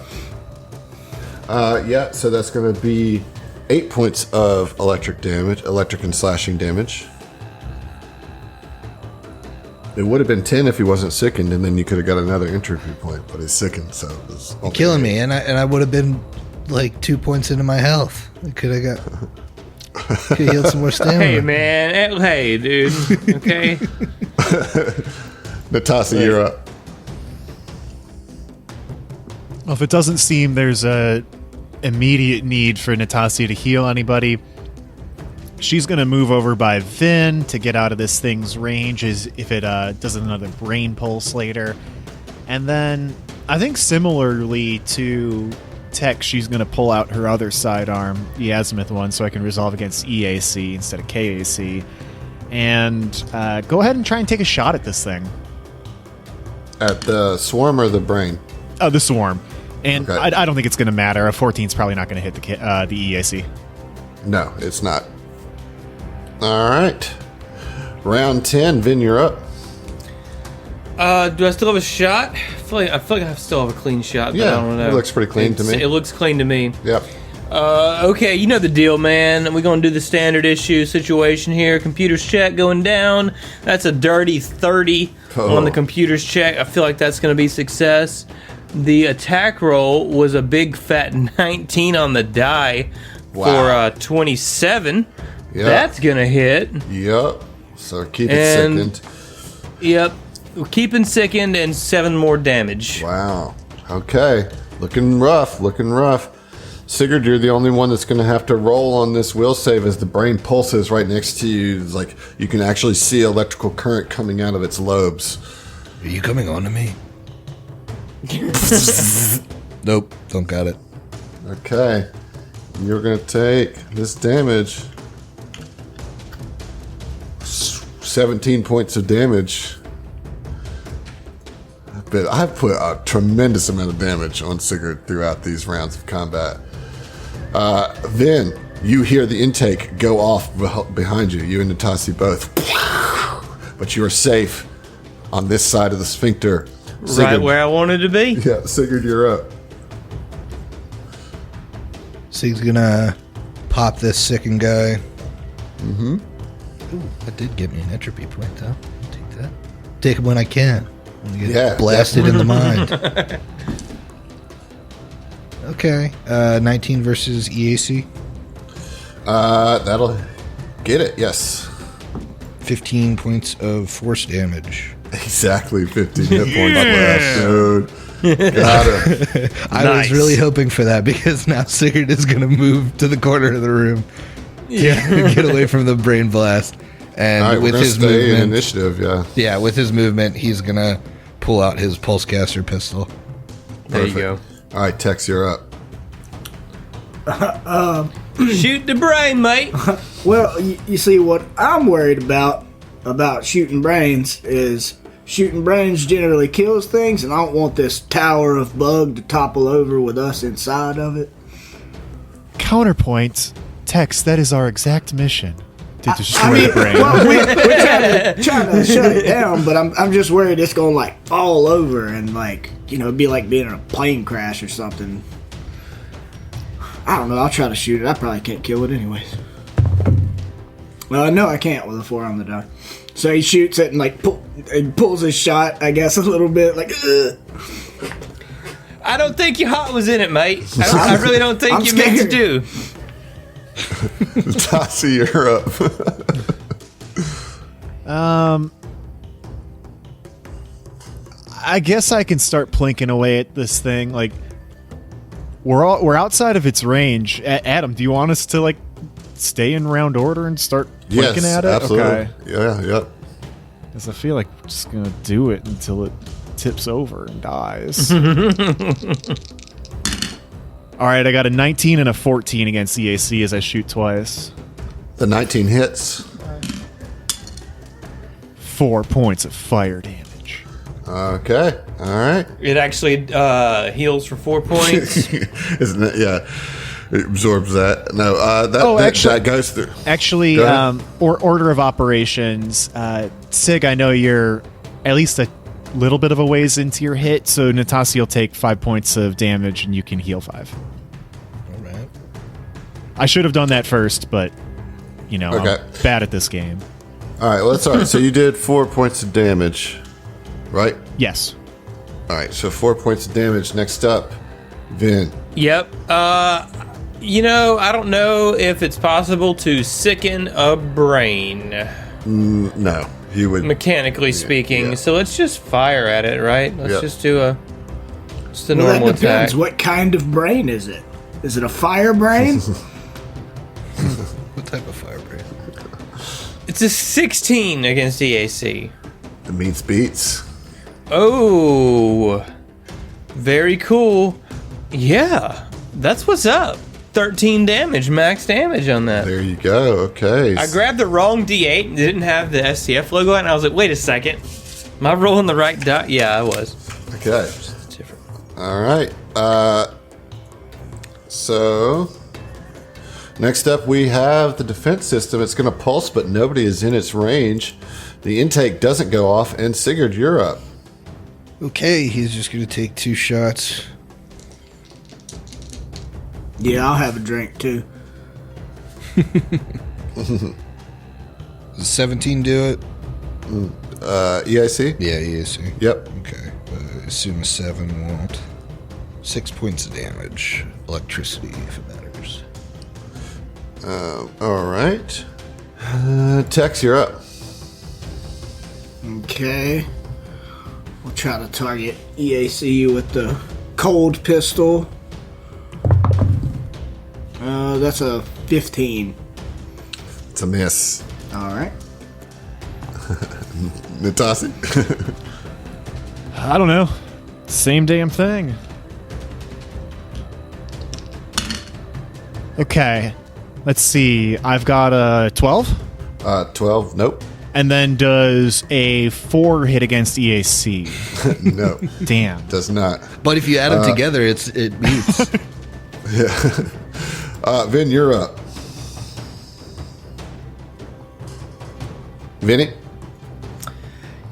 Yeah, so that's going to be 8 points of electric and slashing damage. It would have been 10 if he wasn't sickened, and then you could have got another entropy point, but he's sickened, so it was only Killing 8. me, and I would have been like 2 points into my health. Could have healed some more stamina. Hey, man. Hey, dude. Okay. Natasa, you're up. Well, if it doesn't seem there's a immediate need for Natasha to heal anybody. She's going to move over by Vin to get out of this thing's range as if it does another brain pulse later. And then I think similarly to Tech, she's going to pull out her other sidearm, the azimuth one, so I can resolve against EAC instead of KAC. And go ahead and try and take a shot at this thing. At the swarm or the brain? Oh, the swarm. And Okay. I don't think it's going to matter. A 14 is probably not going to hit the EAC. No, it's not. All right. Round 10. Vin, you're up. Do I still have a shot? I feel like I still have a clean shot, but I don't know. It looks pretty clean to me. It looks clean to me. Yep. Okay, you know the deal, man. We're going to do the standard issue situation here. Computers check going down. That's a dirty 30 on the computers check. I feel like that's going to be success. The attack roll was a big fat 19 on the die for 27. Yep. That's going to hit. Yep. So keep it second. Yep. We're keeping sickened and 7 more damage. Wow. Okay. Looking rough. Looking rough. Sigurd, you're the only one that's going to have to roll on this will save as the brain pulses right next to you. It's like you can actually see electrical current coming out of its lobes. Are you coming on to me? Nope, don't got it. Okay. You're going to take this damage. 17 points of damage. But I've put a tremendous amount of damage on Sigurd throughout these rounds of combat. Then you hear the intake go off behind you. You and Natasha both. But you are safe on this side of the sphincter. Sigurd, Right where I wanted to be. Yeah, Sigurd, you're up. So he's gonna pop this sickened guy. Ooh, that did give me an entropy point, though. I'll take that. Take him when I can. When you get blasted in the mind. Okay. 19 versus EAC. That'll get it, yes. 15 points of force damage. Exactly 15 hit points left, dude. Got him. I was really hoping for that because now Sigurd is going to move to the corner of the room. Yeah. Get away from the brain blast. And All right, with we're his stay in movement, initiative, yeah. yeah, with his movement, he's going to pull out his pulsecaster pistol. There you go. All right, Tex, you're up. Shoot the brain, mate. Well, you see, what I'm worried about shooting brains is shooting brains generally kills things, and I don't want this tower of bug to topple over with us inside of it. Counterpoint, Tex, that is our exact mission. To destroy the brain. Well, we're trying to shut it down, but I'm just worried it's going to, like, fall over and, like, you know, it'd be like being in a plane crash or something. I don't know. I'll try to shoot it. I probably can't kill it anyways. Well, no, I can't with a 4 on the die. So he shoots it and, like, he pulls his shot, I guess, a little bit, like, ugh. I don't think your heart was in it, mate. I really don't think you meant to do. Natasha, you're up. I guess I can start plinking away at this thing. Like, we're outside of its range. Adam, do you want us to, like, stay in round order and start plinking at it? Absolutely. Okay. Yeah. Because I feel like we're just gonna do it until it tips over and dies. All right, I got a 19 and a 14 against EAC as I shoot twice. The 19 hits. 4 points of fire damage. Okay. All right. It actually heals for 4 points. Isn't it? Yeah. It absorbs that. No, that goes through. Actually, Go order of operations. Sig, I know you're at least a little bit of a ways into your hit, so Natasha will take 5 points of damage and you can heal 5. All right. I should have done that first, but, you know, Okay. I'm bad at this game. All right. Well, that's all right. So you did 4 points of damage, right? Yes. All right. So 4 points of damage. Next up, Vin. Yep. You know, I don't know if it's possible to sicken a brain, No, you would. mechanically speaking. yeah. So let's just fire at it, right? Let's Yep. just do just a Well, normal that depends. attack. What kind of brain is it? Is it a fire brain? What type of fire brain? It's a 16 against EAC. The meets beats. Oh, very cool. Yeah, that's what's up. 13 damage, max damage on that. There you go. Okay. I grabbed the wrong D8 and didn't have the STF logo on it, and I was like, wait a second. Am I rolling the right die? Yeah, I was. Okay. It's different. All right. So next up we have the defense system. It's going to pulse, but nobody is in its range. The intake doesn't go off, and Sigurd, you're up. Okay, he's just going to take 2 shots. Yeah, I'll have a drink too. Does 17 do it? EIC? Yeah, EAC. Yep. Okay, assume 7 won't. 6 points of damage. Electricity, if it matters. All right. Tex, you're up. Okay. We'll try to target EAC with the cold pistol. That's a 15. It's a miss. All right. Natasi? I don't know. Same damn thing. Okay. Let's see. I've got a 12. 12. Nope. And then does a 4 hit against EAC? No. Damn. Does not. But if you add them together, it beats. Vin, you're up. Vinny?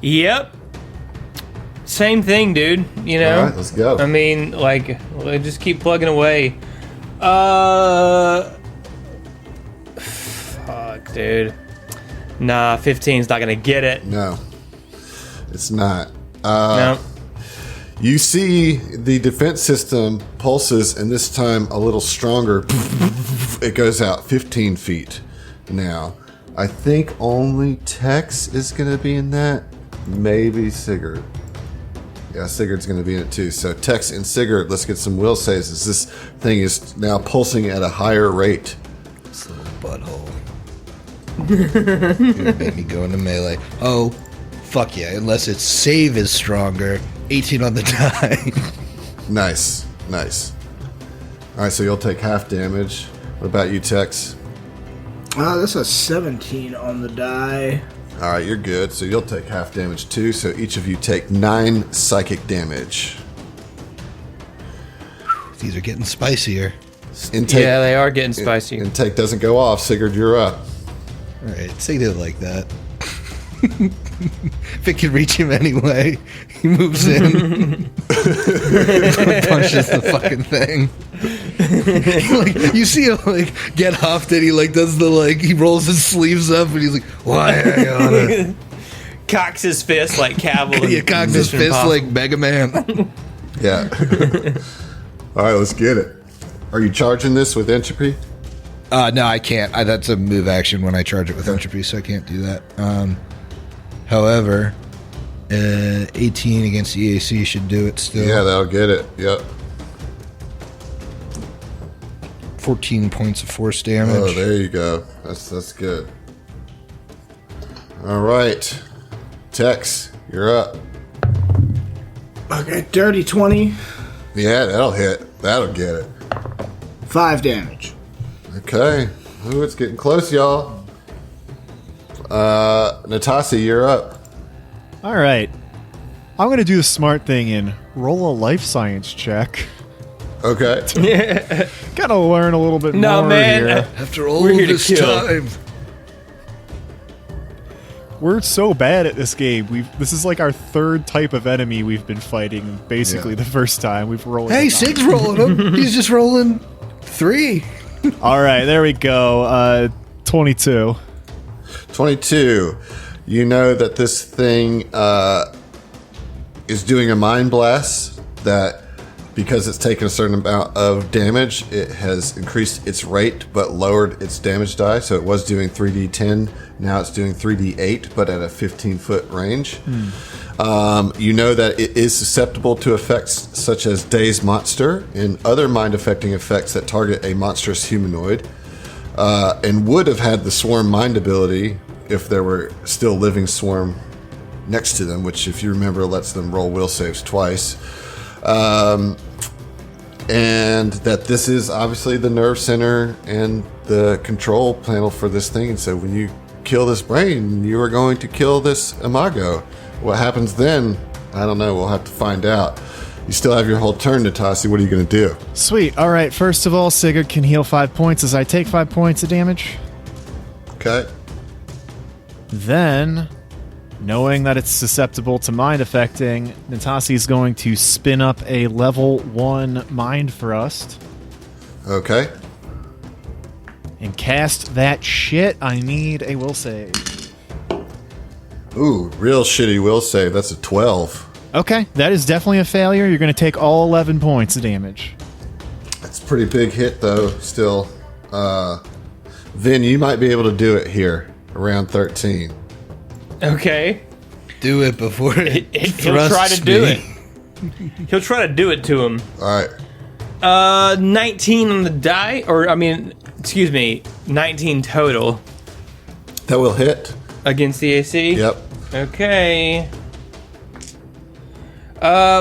Yep. Same thing, dude. You know? All right, let's go. I mean, like, just keep plugging away. Fuck, dude. Nah, 15's not gonna get it. No. It's not. No. You see the defense system pulses, and this time a little stronger. It goes out 15 feet now. I think only Tex is going to be in that. Maybe Sigurd. Yeah, Sigurd's going to be in it too. So Tex and Sigurd, let's get some will saves as this thing is now pulsing at a higher rate. This little butthole. You're gonna make me go into melee. Oh, fuck yeah. Unless its save is stronger. 18 on the die. Nice. All right, so you'll take half damage. What about you, Tex? That's a 17 on the die. All right, you're good. So you'll take half damage too. So each of you take 9 psychic damage. These are getting spicier. Intake, Yeah, they are getting spicy. Intake doesn't go off. Sigurd, you're up. Alright, say it like that. If it can reach him anyway, he moves in. Punches the fucking thing. Like, you see him like get huffed and he like does the like he rolls his sleeves up and he's like, why are you on it? Cocks his fist like Cavill. He cocks his fist like Mega Man. Yeah. All right, let's get it. Are you charging this with entropy? No, I can't. That's a move action when I charge it with entropy, so I can't do that. However, 18 against EAC should do it still. Yeah, that'll get it. Yep. 14 points of force damage. Oh, there you go. That's good. All right. Tex, you're up. Okay, dirty 20. Yeah, that'll hit. That'll get it. 5 damage. Okay. Ooh, it's getting close, y'all. Natasi, you're up. All right. I'm going to do the smart thing and roll a life science check. Okay. Gotta learn a little bit No, more man. here. After all We're here to this kill. time. We're so bad at this game. This is like our 3rd type of enemy we've been fighting. Basically, Yeah. the first time we've rolled. Hey, Sig's rolling him. He's just rolling 3. All right, there we go. 22. 22. You know that this thing is doing a mind blast that because it's taken a certain amount of damage, it has increased its rate but lowered its damage die. So it was doing 3d10, now it's doing 3d8, but at a 15-foot range. You know that it is susceptible to effects such as Daze Monster and other mind-affecting effects that target a monstrous humanoid, and would have had the Swarm Mind ability if there were still living Swarm next to them, which, if you remember, lets them roll will saves twice. And that this is obviously the nerve center and the control panel for this thing. And so when you kill this brain, you are going to kill this Imago. What happens then? I don't know. We'll have to find out. You still have your whole turn, Natasi. What are you going to do? Sweet. All right. First of all, Sigurd can heal 5 points as I take 5 points of damage. Okay. Then, knowing that it's susceptible to mind affecting, Natasi is going to spin up a level 1 Mind Thrust Okay. and cast that shit. I need a will save. Ooh, real shitty will save. That's a 12. Okay, that is definitely a failure. You're going to take all 11 points of damage. That's a pretty big hit, though, still. Vin, you might be able to do it here, around 13. Okay. Do it before He'll try to do it. He'll try to do it to him. All right. 19 on the die, or 19 total That will hit. against the AC. Yep. Okay.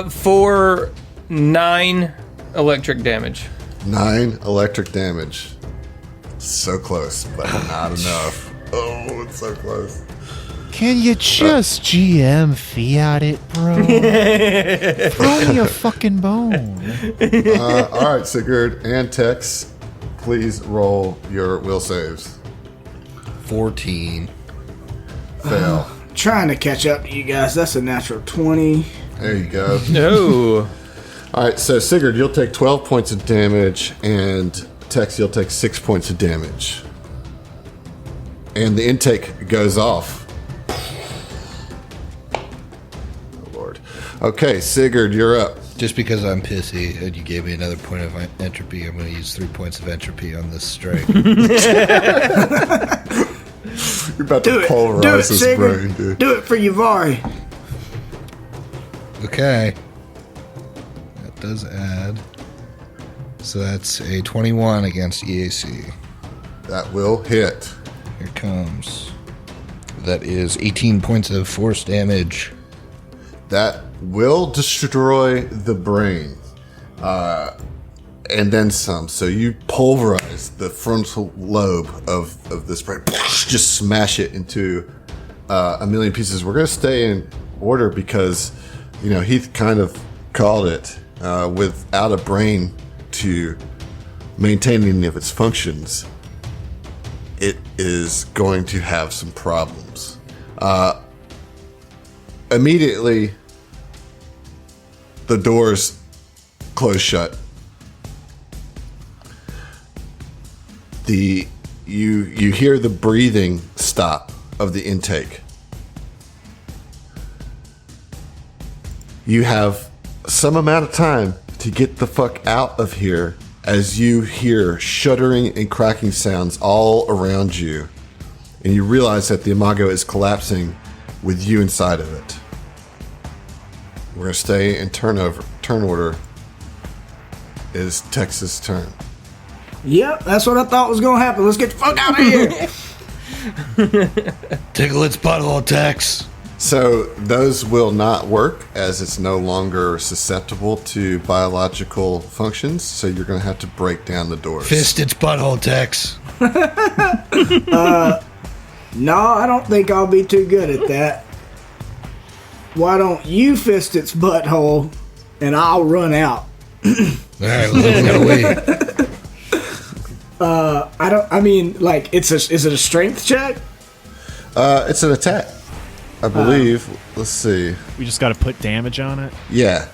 For 9 electric damage. 9 electric damage. So close, but not enough. Oh, it's so close. Can you just GM fiat it, bro? Throw me a fucking bone. All right, Sigurd and Tex, please roll your will saves. 14. Fail. Trying to catch up to you guys. That's a natural 20. There you go. No. All right, so Sigurd, you'll take 12 points of damage, and Tex, you'll take 6 points of damage. And the intake goes off. Oh, Lord. Okay, Sigurd, you're up. Just because I'm pissy and you gave me another point of entropy, I'm going to use 3 points of entropy on this strike. You're about to pulverize this Sigurd. brain, dude. Do it for Yuvari. Okay. That does add. So that's a 21 against EAC. That will hit. Here it comes. That is 18 points of force damage. That will destroy the brain. And then some. So you pulverize the frontal lobe of this brain. Just smash it into a million pieces. We're going to stay in order because, Heath kind of called it. Without a brain to maintain any of its functions, it is going to have some problems. Immediately, the doors close shut. You hear the breathing stop of the intake. You have some amount of time to get the fuck out of here as you hear shuddering and cracking sounds all around you, and you realize that the Imago is collapsing with you inside of it. We're going to stay in turn order. It is Tex's turn. Yep, that's what I thought was going to happen. Let's get the fuck out of here. Tickle its butthole, Tex. So those will not work as it's no longer susceptible to biological functions. So you're going to have to break down the doors. Fist its butthole, Tex. No, I don't think I'll be too good at that. Why don't you fist its butthole and I'll run out? All right, well, we gotta wait. Is it a strength check? It's an attack, I believe. Let's see. We just got to put damage on it. Yeah,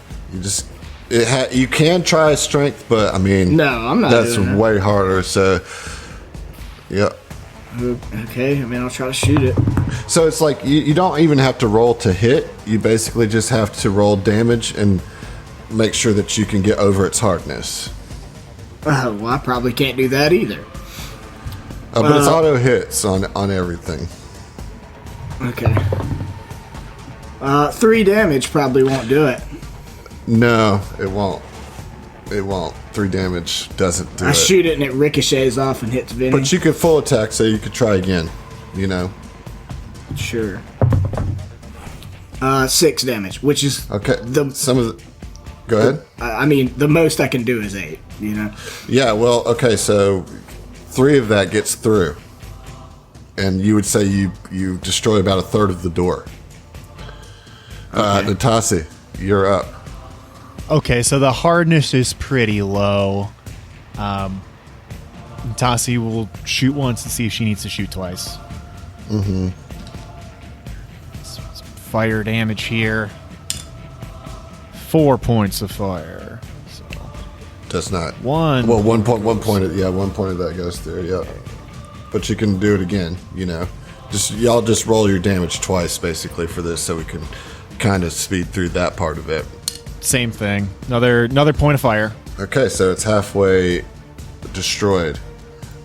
you can try strength, but No, I'm not That's doing that. way harder. So, yeah. Okay, I'll try to shoot it. So it's like you don't even have to roll to hit. You basically just have to roll damage, and make sure that you can get over its hardness. Well, I probably can't do that either. But it's auto hits on everything. Okay. 3 damage probably won't do it. No, it won't. It won't. 3 damage doesn't do it. I shoot it and it ricochets off and hits Vinny. But you could full attack, so you could try again. You know. Sure. 6 damage, which is Okay. Go ahead. I mean, the most I can do is 8. You know. Yeah. Well. Okay. So 3 of that gets through, and you would say you destroy about a third of the door. Natasi, you're up. Okay, so the hardness is pretty low. Tassi will shoot once and see if she needs to shoot twice. Mm-hmm. Some fire damage here. 4 points of fire. So Does not. 1. Well, 1 point. 1 point. 1 point of that goes through. Yeah. But you can do it again. You know, y'all just roll your damage twice, basically, for this, so we can kind of speed through that part of it. Same thing. Another point of fire. Okay, so it's halfway destroyed.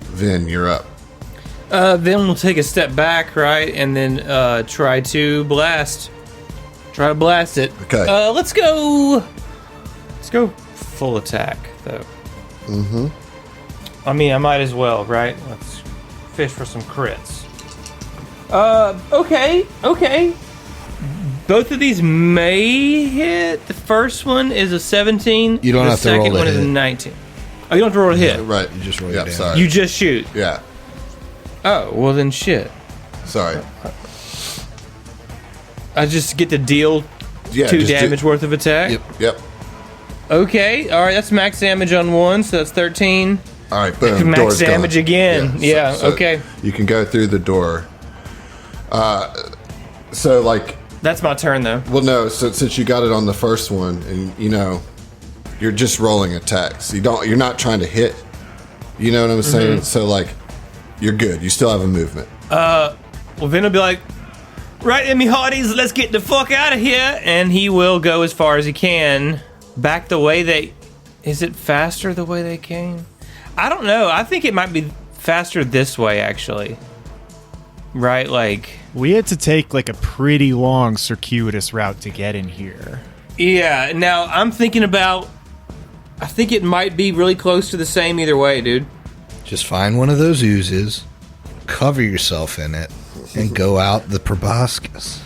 Vin, you're up. Then we'll take a step back, right, and then try to blast. Try to blast it. Okay. Let's go. Let's go full attack, though. Mm-hmm. I mean, I might as well, right? Let's fish for some crits. Okay. Both of these may hit. The first one is a 17. You don't have to roll The second one is a 19. Oh, you don't have to roll a hit. Right. You just roll Yeah, it down. sorry. You just shoot. Yeah. Oh, well then shit. Sorry. I just get to deal Yeah. 2 just damage worth of attack? Yep. Okay, alright, that's max damage on 1, so that's 13. All right. Boom. Max Door's damage gone. again. Yeah, so okay. You can go through the door. So like. That's my turn, though. Well, no. So since you got it on the first one, and you know, you're just rolling attacks. You're not trying to hit. You know what I'm saying? So like, you're good. You still have a movement. Well, Vin will be like, right, Emmy Hardies, let's get the fuck out of here. And he will go as far as he can. Back the way they... Is it faster the way they came? I don't know. I think it might be faster this way, actually. Right, like... We had to take like a pretty long circuitous route to get in here. Yeah, now I'm thinking about... I think it might be really close to the same either way, dude. Just find one of those oozes, cover yourself in it, and go out the proboscis.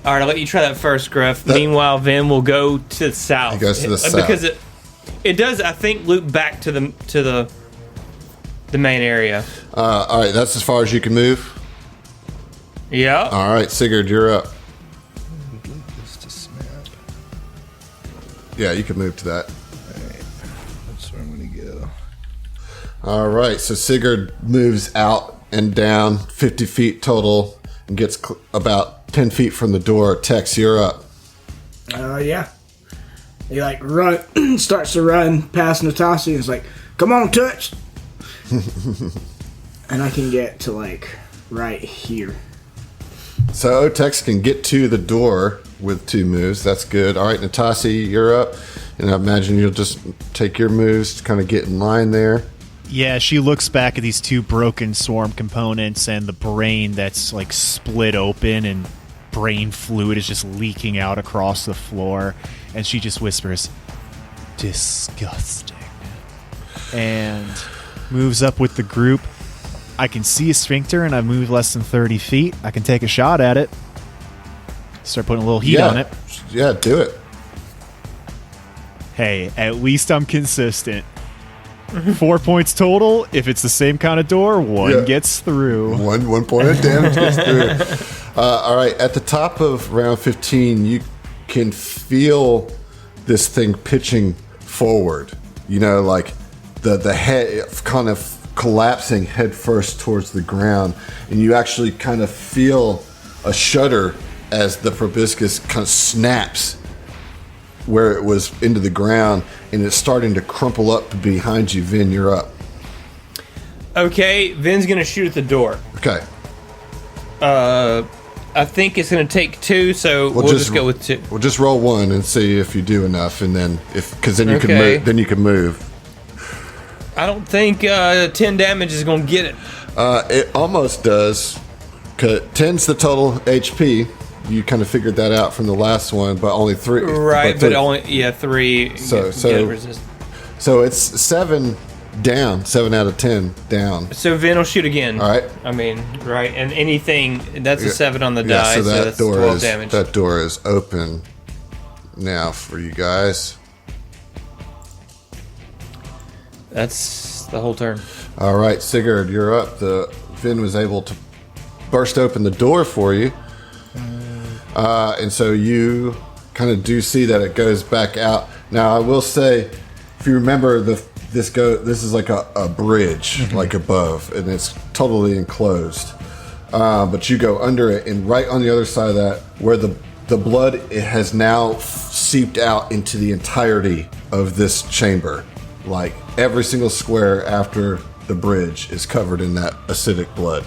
All right, I'll let you try that first, Gruff. Meanwhile, Vin will go to the south. He goes to the south. Because it does, I think, loop back to the main area. All right. That's as far as you can move. Yeah. All right, Sigurd, you're up. Yeah, you can move to that. That's where I'm going to go. All right, so Sigurd moves out and down 50 feet total and gets about 10 feet from the door. Tex, you're up. Yeah. He like starts to run past Natasi and is like, "Come on, touch!" And I can get to like right here. So Tex can get to the door with 2 moves. That's good. All right, Natasi, you're up. And I imagine you'll just take your moves to kind of get in line there. Yeah, she looks back at these 2 broken swarm components and the brain that's like split open and brain fluid is just leaking out across the floor. And she just whispers, "Disgusting." And moves up with the group. I can see a sphincter and I've moved less than 30 feet. I can take a shot at it. Start putting a little heat on it. Yeah, do it. Hey, at least I'm consistent. 4 points total. If it's the same kind of door, 1 gets through. One point of damage gets through. All right, at the top of round 15, you can feel this thing pitching forward. You know, like the head kind of collapsing head first towards the ground, and you actually kind of feel a shudder as the proboscis kind of snaps where it was into the ground, and it's starting to crumple up behind you. Vin, you're up. Okay, Vin's gonna shoot at the door. Okay. I think it's going to take 2, so we'll just go with 2. We'll just roll 1 and see if you do enough, and then because then you can Okay. move. Then you can move. I don't think 10 damage is going to get it. It almost does. 'Cause 10's the total HP. You kind of figured that out from the last one, but only 3. Right, but only 3. So resist. so it's 7 down. 7 out of 10 down. So Vin will shoot again. All right. I mean, right, and anything that's a 7 on the Yeah, die, so that's 12 damage. That door is open now for you guys. That's the whole turn. All right, Sigurd, you're up. The Vin was able to burst open the door for you, and so you kind of do see that it goes back out. Now, I will say, if you remember, this is like a bridge, like above, and it's totally enclosed. But you go under it, and right on the other side of that, where the blood it has now seeped out into the entirety of this chamber. Like every single square after the bridge is covered in that acidic blood.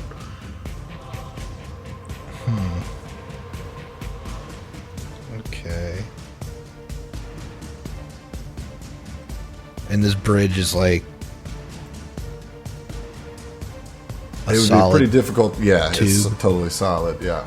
Okay. And this bridge is like a It would solid be pretty difficult. Yeah, it's tube. totally solid. Yeah.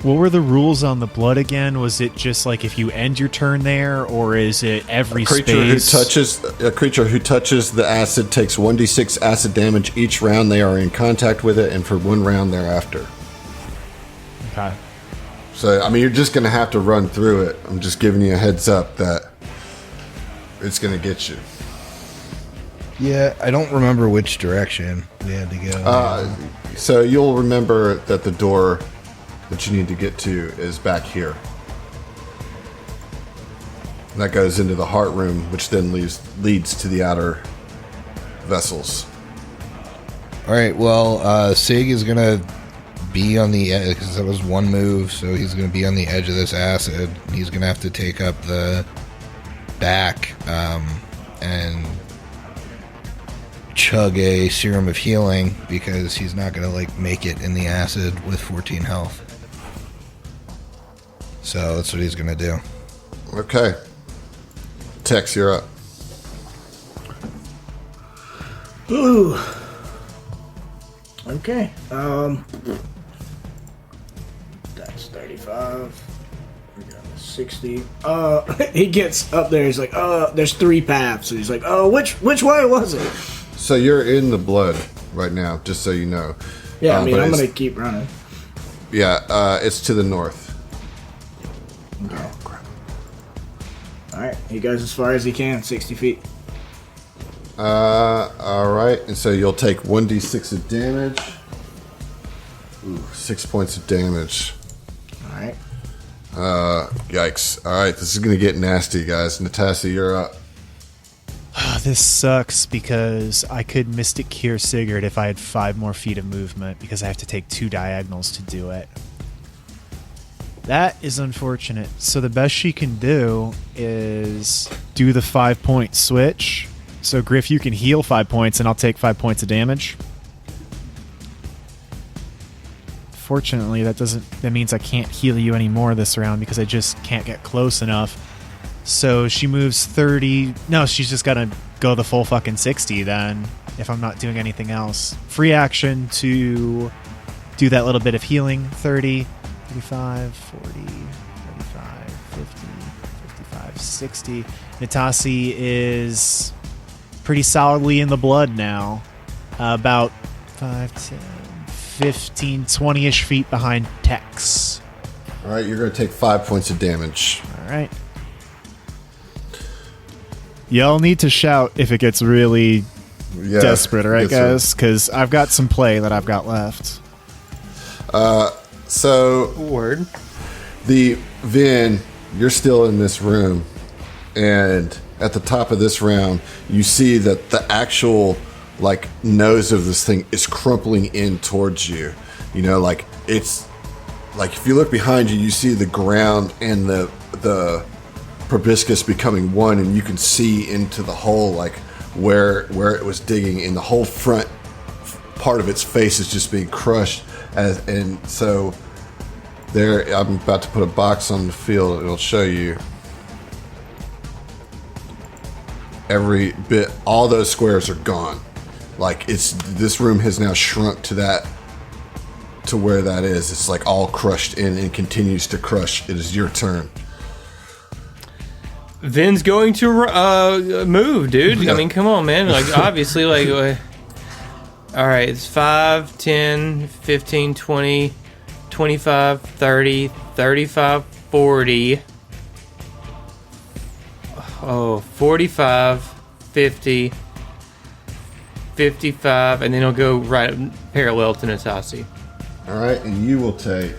What were the rules on the blood again? Was it just like if you end your turn there, or is it every A creature space? who touches the acid takes 1d6 acid damage each round they are in contact with it, and for 1 round thereafter. Okay. So, I mean, you're just going to have to run through it. I'm just giving you a heads up that it's going to get you. Yeah, I don't remember which direction we had to go. So you'll remember that the door that you need to get to is back here. And that goes into the heart room, which then leads to the outer vessels. All right, well, Sig is going to be on the edge, because that was 1 move, so he's going to be on the edge of this acid. He's going to have to take up the back and chug a serum of healing, because he's not going to like make it in the acid with 14 health. So that's what he's going to do. Okay. Tex, you're up. Ooh. Okay. That's 35. We got 60. He gets up there. He's like, there's 3 paths. And he's like, which way was it? So you're in the blood right now, just so you know. Yeah, I mean, but I'm it's- gonna keep running. Yeah, it's to the north. Okay. All right, he goes as far as he can, 60 feet. All right, and so you'll take 1d6 of damage. Ooh, 6 points of damage. All right. Yikes. All right, this is going to get nasty, guys. Natasha, you're up. This sucks because I could Mystic Cure Sigurd if I had 5 more feet of movement, because I have to take 2 diagonals to do it. That is unfortunate. So the best she can do is do the 5-point switch. So Griff, you can heal 5 points and I'll take 5 points of damage. Fortunately, that means I can't heal you anymore this round because I just can't get close enough. So she moves 30. No, she's just got to go the full fucking 60 then, if I'm not doing anything else. Free action to do that little bit of healing. 30, 35, 40, 35, 50, 55, 60. Natasi is pretty solidly in the blood now. About 5, 10, 15, 20-ish feet behind Tex. All right, you're going to take 5 points of damage. All right. Y'all need to shout if it gets really desperate, all right, guys? Because I've got some play that I've got left. So, Word. the Vin, you're still in this room, and at the top of this round, you see that the actual like nose of this thing is crumpling in towards you. You know, like it's like if you look behind you, you see the ground and the proboscis becoming one, and you can see into the hole, like where it was digging, and the whole front part of its face is just being crushed. And so there, I'm about to put a box on the field. It'll show you every bit. All those squares are gone. Like this room has now shrunk to where that is. It's like all crushed in and continues to crush. It is your turn. Vin's going to move, dude. I mean, come on, man. Like, obviously, like... all right, it's 5, 10, 15, 20, 25, 30, 35, 40. Oh, 45, 50, 55, and then he'll go right parallel to Natasi. All right, and you will take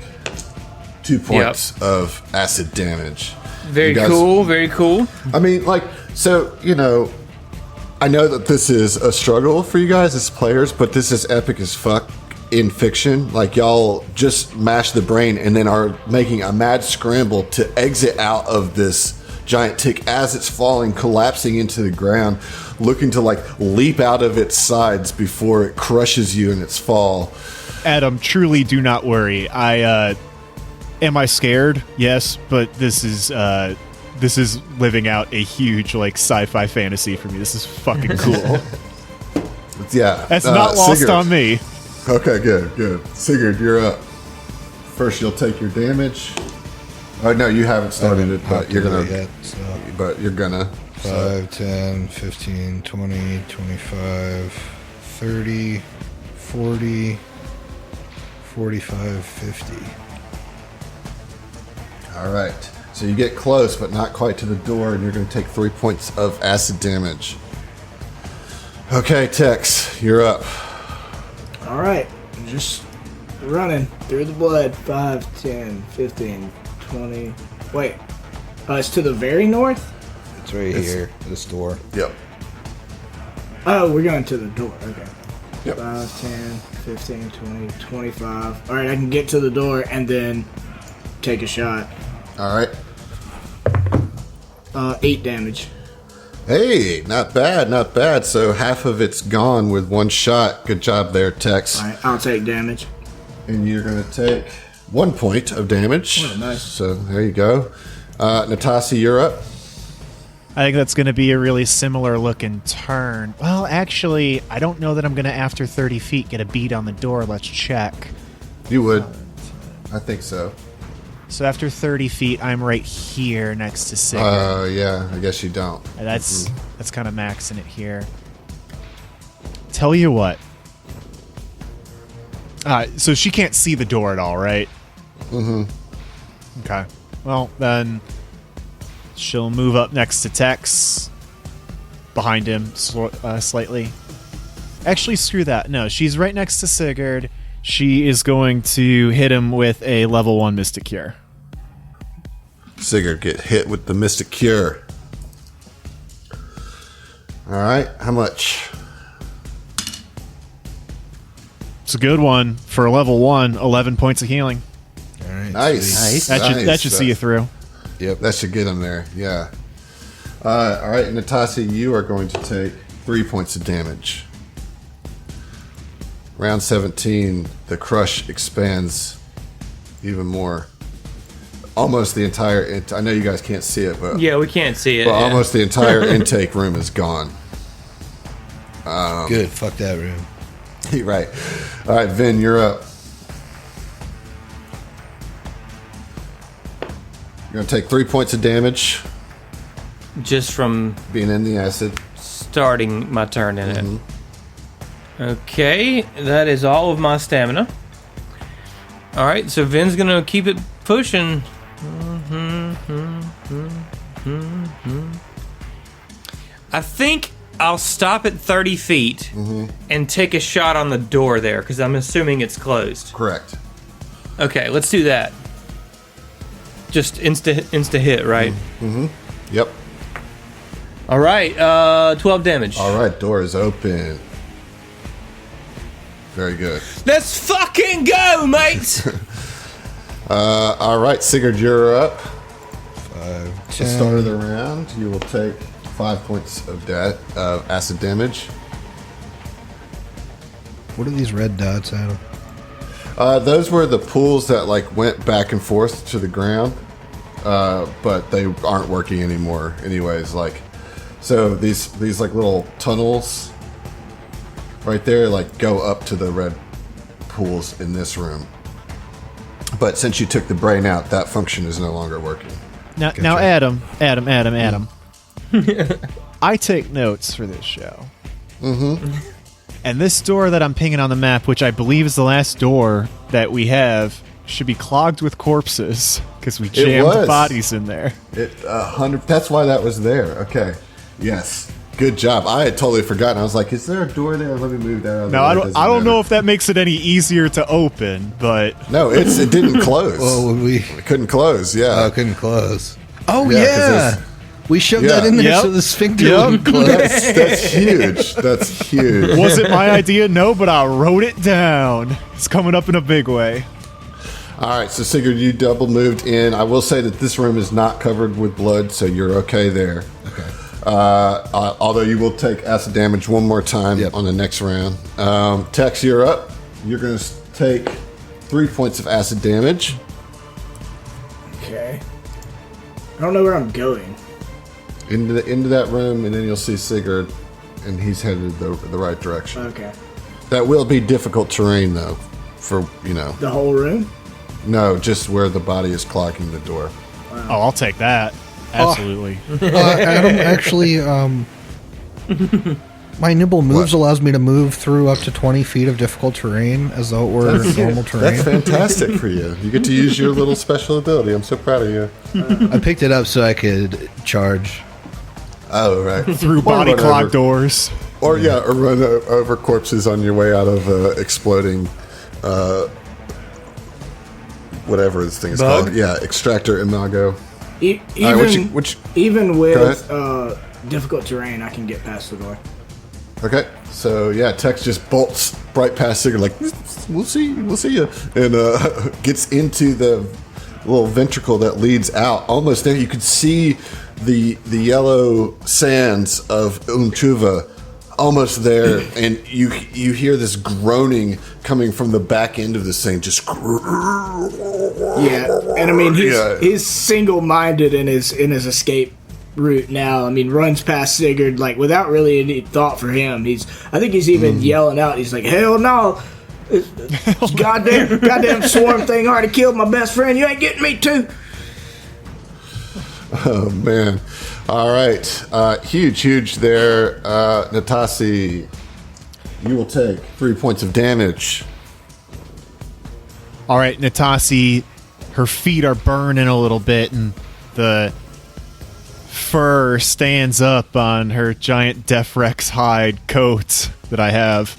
2 points of acid damage. Very cool, very cool. I mean, like, so, I know that this is a struggle for you guys as players, but this is epic as fuck in fiction. Like, y'all just mash the brain and then are making a mad scramble to exit out of this giant tick as it's falling, collapsing into the ground, looking to, like, leap out of its sides before it crushes you in its fall. Adam, truly do not worry. Am I scared? Yes, but this is living out a huge like sci-fi fantasy for me. This is fucking cool. Yeah, That's not lost Sigurd. on me. Okay, good. Sigurd, you're up. First, you'll take your damage. Oh no, you haven't started it, but you're gonna. Yet, so. But you're gonna. 5, 10, 15, 20, 25, 30, 40, 45, 50. All right. So you get close, but not quite to the door, and you're going to take 3 points of acid damage. Okay, Tex, you're up. All right, just running through the blood. 5, 10, 15, 20. Wait, it's to the very north? It's right here, this door. Yep. Oh, we're going to the door. Okay. Yep. 5, 10, 15, 20, 25. All right, I can get to the door and then take a shot. All right. 8 damage. Hey, not bad. So half of it's gone with one shot. Good job there, Tex. All right, I'll take damage. And you're going to take 1 point of damage. Oh, nice. So there you go. Natasi, you're up. I think that's going to be a really similar looking turn. Well, actually, I don't know that I'm going to, after 30 feet, get a beat on the door. Let's check. You would. I think so. So after 30 feet, I'm right here next to Sigurd. Yeah, I guess you don't. That's kind of maxing it here. Tell you what. So she can't see the door at all, right? Mm-hmm. Okay. Well, then she'll move up next to Tex. Behind him slightly. Actually, screw that. No, she's right next to Sigurd. She is going to hit him with a level 1 Mystic Cure. Sigurd get hit with the Mystic Cure. All right, how much? It's a good one. For a level 1, 11 points of healing. All right. Nice. That should see you through. Yep, that should get him there. Yeah. All right, Natasi, you are going to take 3 points of damage. Round 17, the crush expands even more. Almost the entire... I know you guys can't see it, but... Yeah, we can't see it. But yeah. almost the entire intake room is gone. Good, fuck that room. Right. All right, Vin, you're up. You're going to take 3 points of damage. Just from Being in the acid. starting my turn in it. Okay, that is all of my stamina. All right, so Vin's going to keep it pushing. I think I'll stop at 30 feet and take a shot on the door there, because I'm assuming it's closed. Correct. Okay, let's do that. Just insta hit, right? Yep. All right, 12 damage. All right, door is open. Very good. Let's fucking go, mates! All right, Sigurd, you're up. 5, The 10. start of the round, you will take 5 points of acid damage. What are these red dots, Adam? Those were the pools that like went back and forth to the ground, but they aren't working anymore. Anyways, like, so these like little tunnels right there like go up to the red pools in this room. But since you took the brain out, that function is no longer working. Now, Adam. I take notes for this show. Mm-hmm. And this door that I'm pinging on the map, which I believe is the last door that we have, should be clogged with corpses because we jammed bodies in there. 100. That's why that was there. Okay. Yes. Good job. I had totally forgotten. I was like, "Is there a door there? Let me move that." No, I don't know if that makes it any easier to open, but no, it didn't close. Well, it couldn't close. Yeah, oh, it couldn't close. Oh yeah. We shoved that in there so the sphincter wouldn't close. That's huge. That's huge. Was it my idea? No, but I wrote it down. It's coming up in a big way. All right, so Sigurd, you double moved in. I will say that this room is not covered with blood, so you're okay there. Okay. Although you will take acid damage one more time on the next round. Tex, you're up. You're going to take 3 points of acid damage. Okay. I don't know where I'm going. Into that room, and then you'll see Sigurd, and he's headed the right direction. Okay. That will be difficult terrain, though, for, The whole room? No, just where the body is clogging the door. Wow. Oh, I'll take that. Absolutely. Adam, actually, my nimble moves allows me to move through up to 20 feet of difficult terrain as though it were normal terrain. That's fantastic for you. You get to use your little special ability. I'm so proud of you. I picked it up so I could charge. Oh, right. Through body clog doors. Or run over corpses on your way out of exploding, whatever this thing is called. Yeah, Extractor, Imago. Even with difficult terrain, I can get past the door. Okay, so Tex just bolts right past Sigurd, like, we'll see you, and gets into the little ventricle that leads out. Almost there, you could see the yellow sands of Umtuva almost there, and you hear this groaning coming from the back end of this thing, just and I mean he's single-minded in his escape route now. I mean, runs past Sigurd like without really any thought for him. I think he's even yelling out. He's like, "Hell no! It's goddamn swarm thing already killed my best friend. You ain't getting me too." Oh man! All right, huge there, Natasi. You will take 3 points of damage. All right, Natasi, her feet are burning a little bit, and the fur stands up on her giant Def Rex hide coat that I have.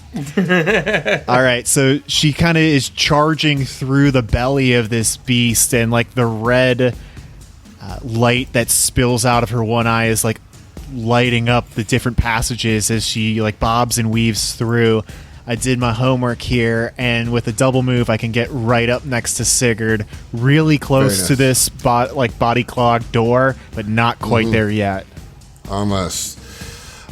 All right, so she kind of is charging through the belly of this beast, and like the red light that spills out of her one eye is like lighting up the different passages as she like bobs and weaves through. I did my homework here, and with a double move, I can get right up next to Sigurd, really close to this body clog door, but not quite there yet. Almost.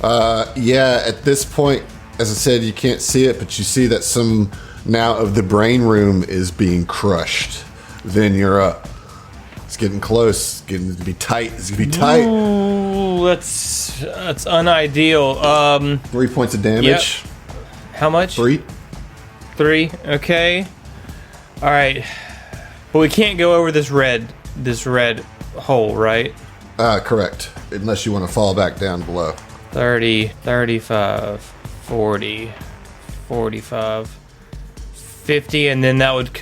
At this point, as I said, you can't see it, but you see that some now of the brain room is being crushed. Then you're up. It's getting close. It's getting to be tight. It's going to be tight. Ooh, that's unideal. 3 points of damage. Yep. How much? 3. 3. Okay. All right. But we can't go over this red hole, right? Correct. Unless you want to fall back down below. 30, 35, 40, 45, 50, and then that would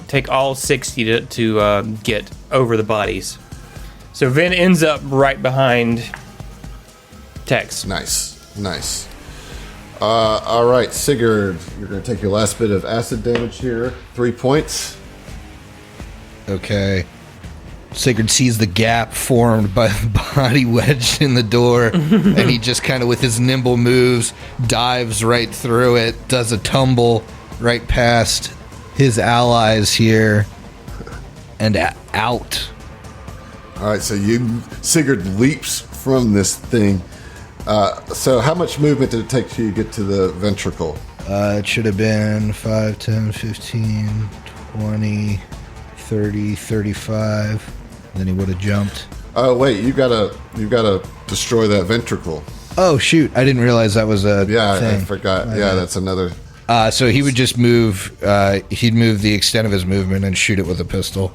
take all 60 to get over the bodies. So Vin ends up right behind Tex. Nice. All right, Sigurd, you're going to take your last bit of acid damage here. 3 points. Okay. Sigurd sees the gap formed by the body wedged in the door, and he just kind of, with his nimble moves, dives right through it, does a tumble right past his allies here, and out. All right, so Sigurd leaps from this thing. So how much movement did it take till you get to the ventricle? It should have been 5, 10, 15, 20, 30, 35. Then he would have jumped. Oh wait, you gotta destroy that ventricle. Oh shoot! I didn't realize that was a thing. I forgot. That's another. So he would just move. He'd move the extent of his movement and shoot it with a pistol.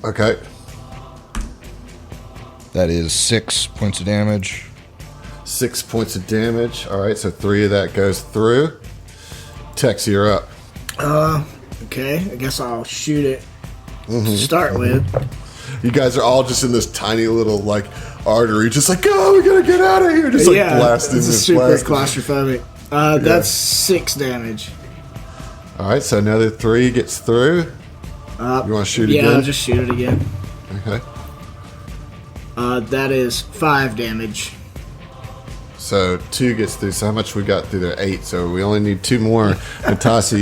Okay. That is 6 points of damage. 6 points of damage. All right, so 3 of that goes through. Tex, you're up. Okay. I guess I'll shoot it to start with. You guys are all just in this tiny little like artery, just like, oh, we gotta get out of here, just like blasting it's this. Super claustrophobic. That's 6 damage. All right, so another 3 gets through. You want to shoot again? Yeah, I'll just shoot it again. Okay. That is 5 damage. So 2 gets through. So how much we got through there? 8. So we only need 2 more. Natasi,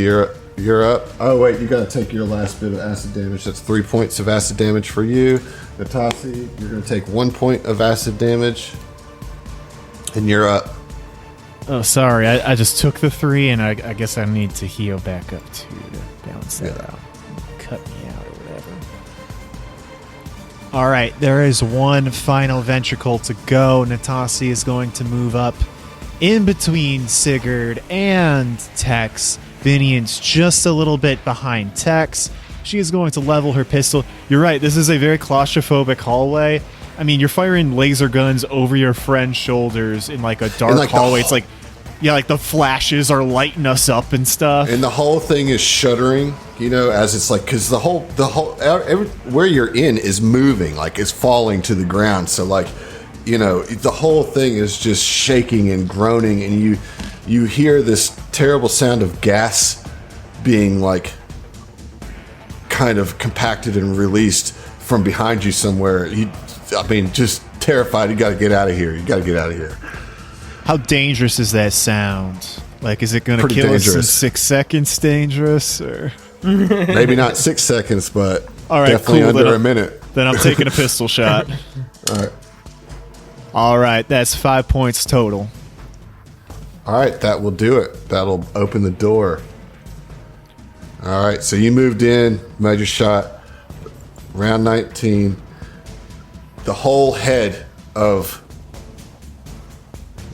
you're up. Oh wait, you got to take your last bit of acid damage. That's 3 points of acid damage for you. Natasi, you're going to take 1 point of acid damage, and you're up. Oh, sorry. I just took the 3, and I guess I need to heal back up to balance that out. Cut me out or whatever. All right, there is one final ventricle to go. Natasi is going to move up in between Sigurd and Tex. Vinian's just a little bit behind Tex. She is going to level her pistol. You're right, this is a very claustrophobic hallway. I mean, you're firing laser guns over your friend's shoulders in like a dark hallway. It's like, like the flashes are lighting us up and stuff. And the whole thing is shuddering, as it's like, because the whole, where you're in is moving, like it's falling to the ground. So like, the whole thing is just shaking and groaning, and you hear this terrible sound of gas being like kind of compacted and released from behind you somewhere. Just terrified. You got to get out of here. How dangerous is that sound? Like, is it going to kill us in 6 seconds? Dangerous, or maybe not 6 seconds, but all right, definitely cool. under a minute. Then I'm taking a pistol shot. All right, that's 5 points total. All right, that will do it. That'll open the door. All right, so you moved in, made your shot. Round 19. The whole head of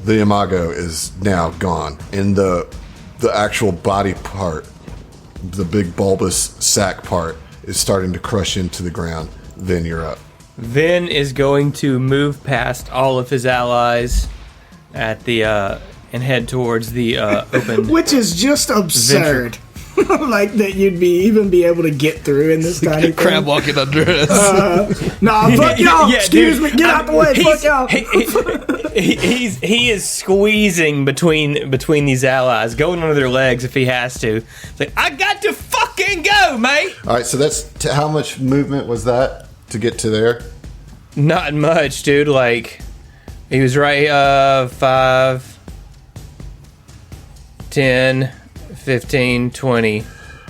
the Imago is now gone. And the actual body part, the big bulbous sack part, is starting to crush into the ground. Then you're up. Vin is going to move past all of his allies at the and head towards the open. Which is just absurd. Like that you'd even be able to get through in this tiny crab thing. walking under us. Nah, fuck y'all. Excuse me. Get out the way. Fuck y'all. He is squeezing between these allies, going under their legs if he has to. It's like, I got to fucking go, mate. All right, so that's how much movement was that to get to there? Not much, dude. Like, he was right 5, 10, 15, 20.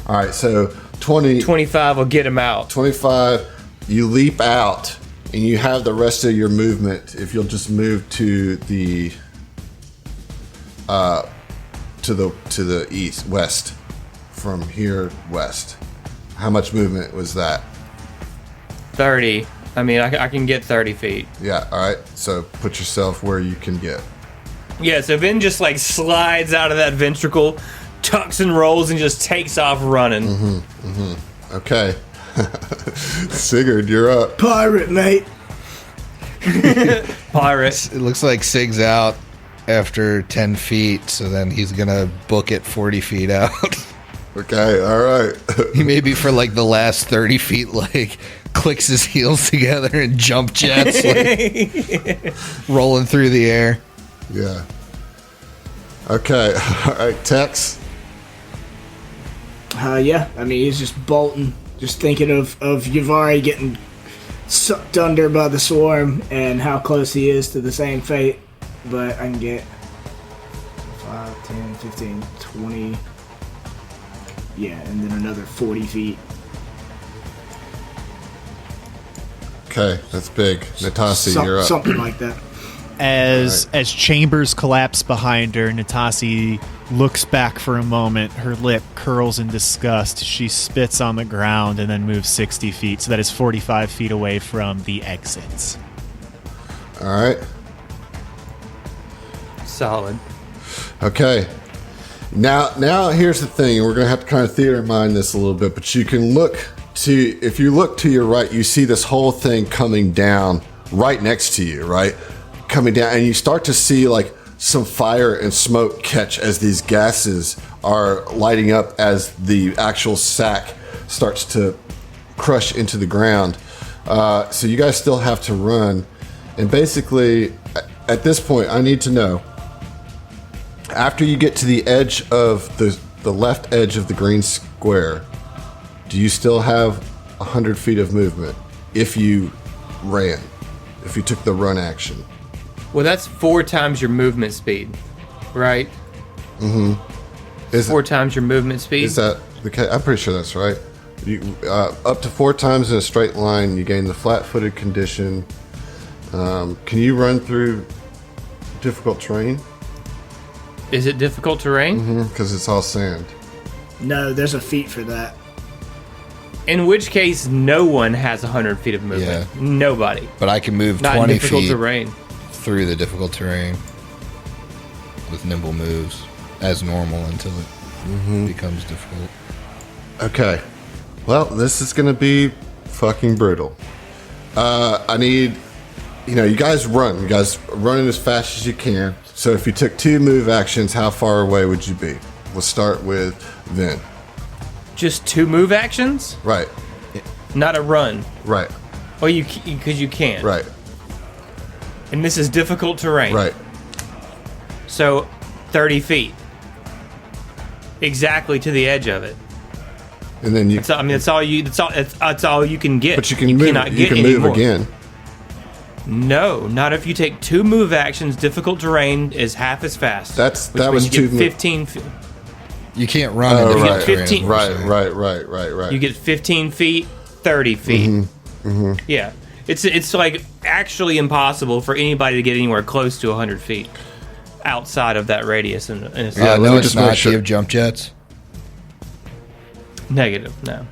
All right, so 20. 25 will get him out. 25, you leap out, and you have the rest of your movement. If you'll just move to the east, west, from here west. How much movement was that? 30. I mean, I can get 30 feet. Yeah, all right. So put yourself where you can get. Yeah, so Vin just like slides out of that ventricle, tucks and rolls, and just takes off running. Okay. Sigurd, you're up. Pirate, mate. Pirate. It looks like Sig's out after 10 feet, so then he's going to book it 40 feet out. Okay, all right. He maybe for like the last 30 feet, like, clicks his heels together and jump jets, like, rolling through the air. Yeah. Okay, all right, Tex. Yeah, I mean, he's just bolting, just thinking of Yavari getting sucked under by the swarm and how close he is to the same fate. But I can get 5, 10, 15, 20. Yeah, and then another 40 feet. Okay, that's big. Natasi, you're up. Something like that. As chambers collapse behind her, Natasi looks back for a moment. Her lip curls in disgust. She spits on the ground and then moves 60 feet. So that is 45 feet away from the exits. All right. Solid. Okay. Now here's the thing. We're going to have to kind of theater mind this a little bit, but you can if you look to your right, you see this whole thing coming down right next to you, right? Coming down, and you start to see like some fire and smoke catch as these gases are lighting up as the actual sack starts to crush into the ground. So you guys still have to run. And basically, at this point, I need to know, after you get to the edge of the left edge of the green square, do you still have 100 feet of movement if you ran, if you took the run action? Well, that's 4 times your movement speed, right? Mm-hmm. 4 times your movement speed? Is that the case? I'm pretty sure that's right. Up to 4 times in a straight line, you gain the flat-footed condition. Can you run through difficult terrain? Is it difficult terrain? Because it's all sand. No, there's a feat for that. In which case, no one has 100 feet of movement. Yeah. Nobody. But I can move Not 20 in difficult feet terrain. through the difficult terrain with nimble moves as normal until it becomes difficult. Okay. Well, this is going to be fucking brutal. I need, you guys run. You guys running as fast as you can. So if you took 2 move actions, how far away would you be? We'll start with Vin. Just 2 move actions? Right. Not a run. Right. Well, because you can't. Right. And this is difficult terrain. Right. So 30 feet. Exactly to the edge of it. And then you. That's all you can get. But you can move. Cannot You get can move anymore. again. No, not if you take 2 move actions. Difficult terrain is half as fast. That was 2 15 feet. You can't run in Oh, difficult right. terrain. 15 Right. You get 15 feet, 30 feet. Yeah. It's like actually impossible for anybody to get anywhere close to 100 feet outside of that radius. And it's Yeah, let no, me it's just make not. sure. Do you have jump jets? negative, no.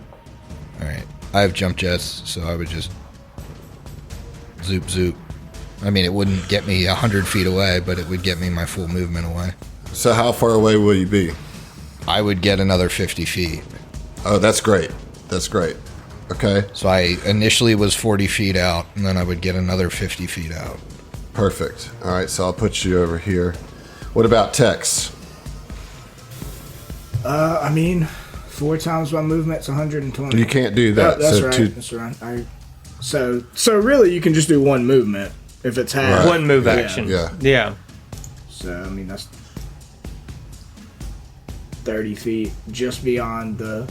All right. I have jump jets, so I would just zoop. I mean, it wouldn't get me 100 feet away, but it would get me my full movement away. So how far away will you be? I would get another 50 feet. Oh, that's great. Okay. So I initially was 40 feet out, and then I would get another 50 feet out. Perfect. All right, so I'll put you over here. What about Tex? 4 times my movement's 120. You can't do that. That's so right. That's right. So really, you can just do 1 movement if it's half. Right. One move action. Yeah. So that's 30 feet just beyond the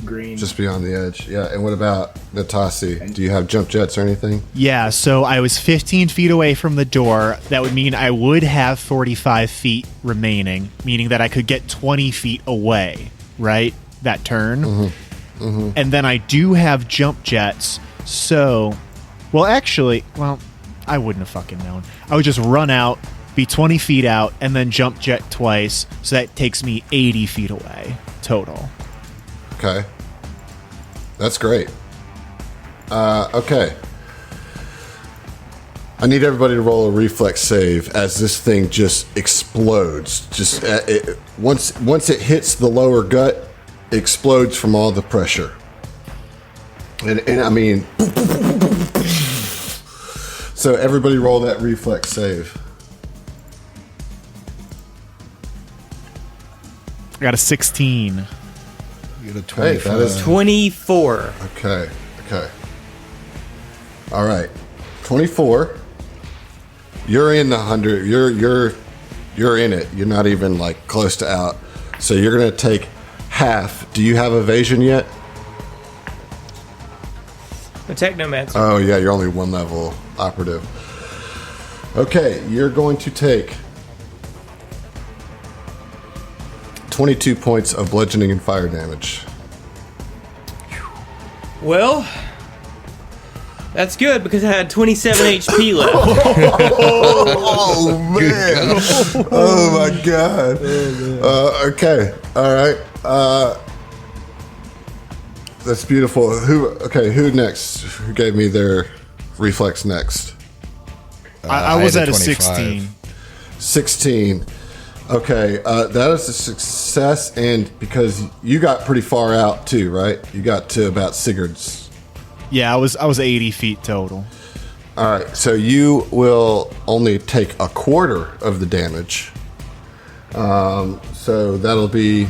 green. Just beyond the edge. Yeah. And what about Natasi? Do you have jump jets or anything? Yeah, so I was 15 feet away from the door. That would mean I would have 45 feet remaining, meaning that I could get 20 feet away, right? That turn. And then I do have jump jets, so... I wouldn't have fucking known. I would just run out, be 20 feet out, and then jump jet twice, so that takes me 80 feet away total. Okay. That's great. Okay. I need everybody to roll a reflex save as this thing just explodes. Just once it hits the lower gut, it explodes from all the pressure. And I mean... So everybody roll that reflex save. I got a 16. You get a Hey, 25. that is 24. Okay. All right. 24. You're in the 100. You're in it. You're not even like close to out. So you're going to take half. Do you have evasion yet? The technomancer. Oh yeah, you're only 1 level operative. Okay, you're going to take 22 points of bludgeoning and fire damage. Well, That's good because I had 27 HP left. Oh man! Oh my god! Okay, all right. That's beautiful. Who next? Who gave me their reflex next? I was had at a 25. 16. 16. Okay, that is a success, and because you got pretty far out too, right? You got to about Sigurd's. Yeah, I was 80 feet total. All right, so you will only take a quarter of the damage. So that'll be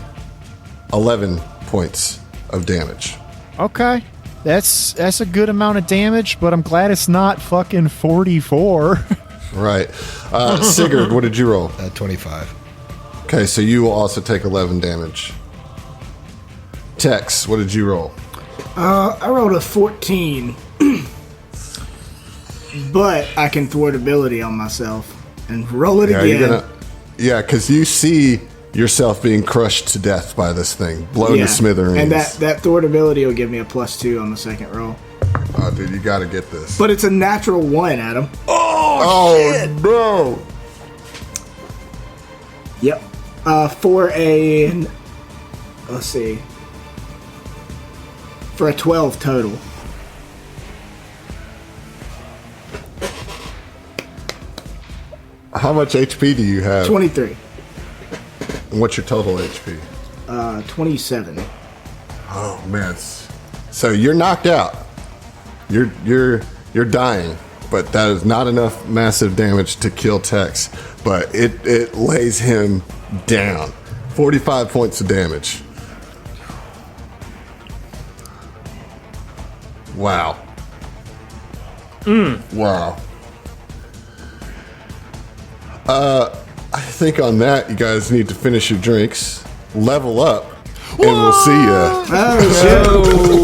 11 points of damage. Okay. That's a good amount of damage, but I'm glad it's not fucking 44. Right. Sigurd, what did you roll? 25. Okay, so you will also take 11 damage. Tex, what did you roll? I rolled a 14. But I can thwart ability on myself and roll it again. Yeah, because you see yourself being crushed to death by this thing, blown to smithereens. And that thwart ability will give me a +2 on the second roll. Oh, dude, you got to get this. But it's a natural 1, Adam. Oh, no. Yep. For a... Let's see. For a 12 total. How much HP do you have? 23. And what's your total HP? 27. Oh, man. So you're knocked out. You're dying, but that is not enough massive damage to kill Tex. But it lays him down. 45 points of damage. Wow. Wow. I think on that, you guys need to finish your drinks, level up, and we'll see ya.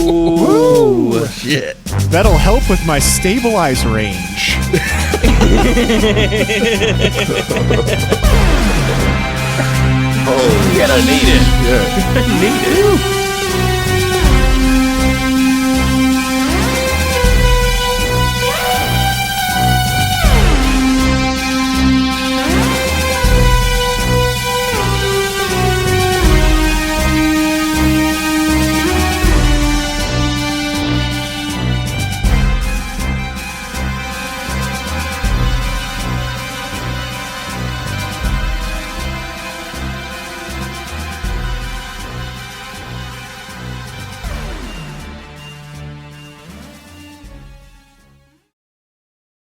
Oh, Shit. That'll help with my stabilize range. you're gonna need it. Yeah.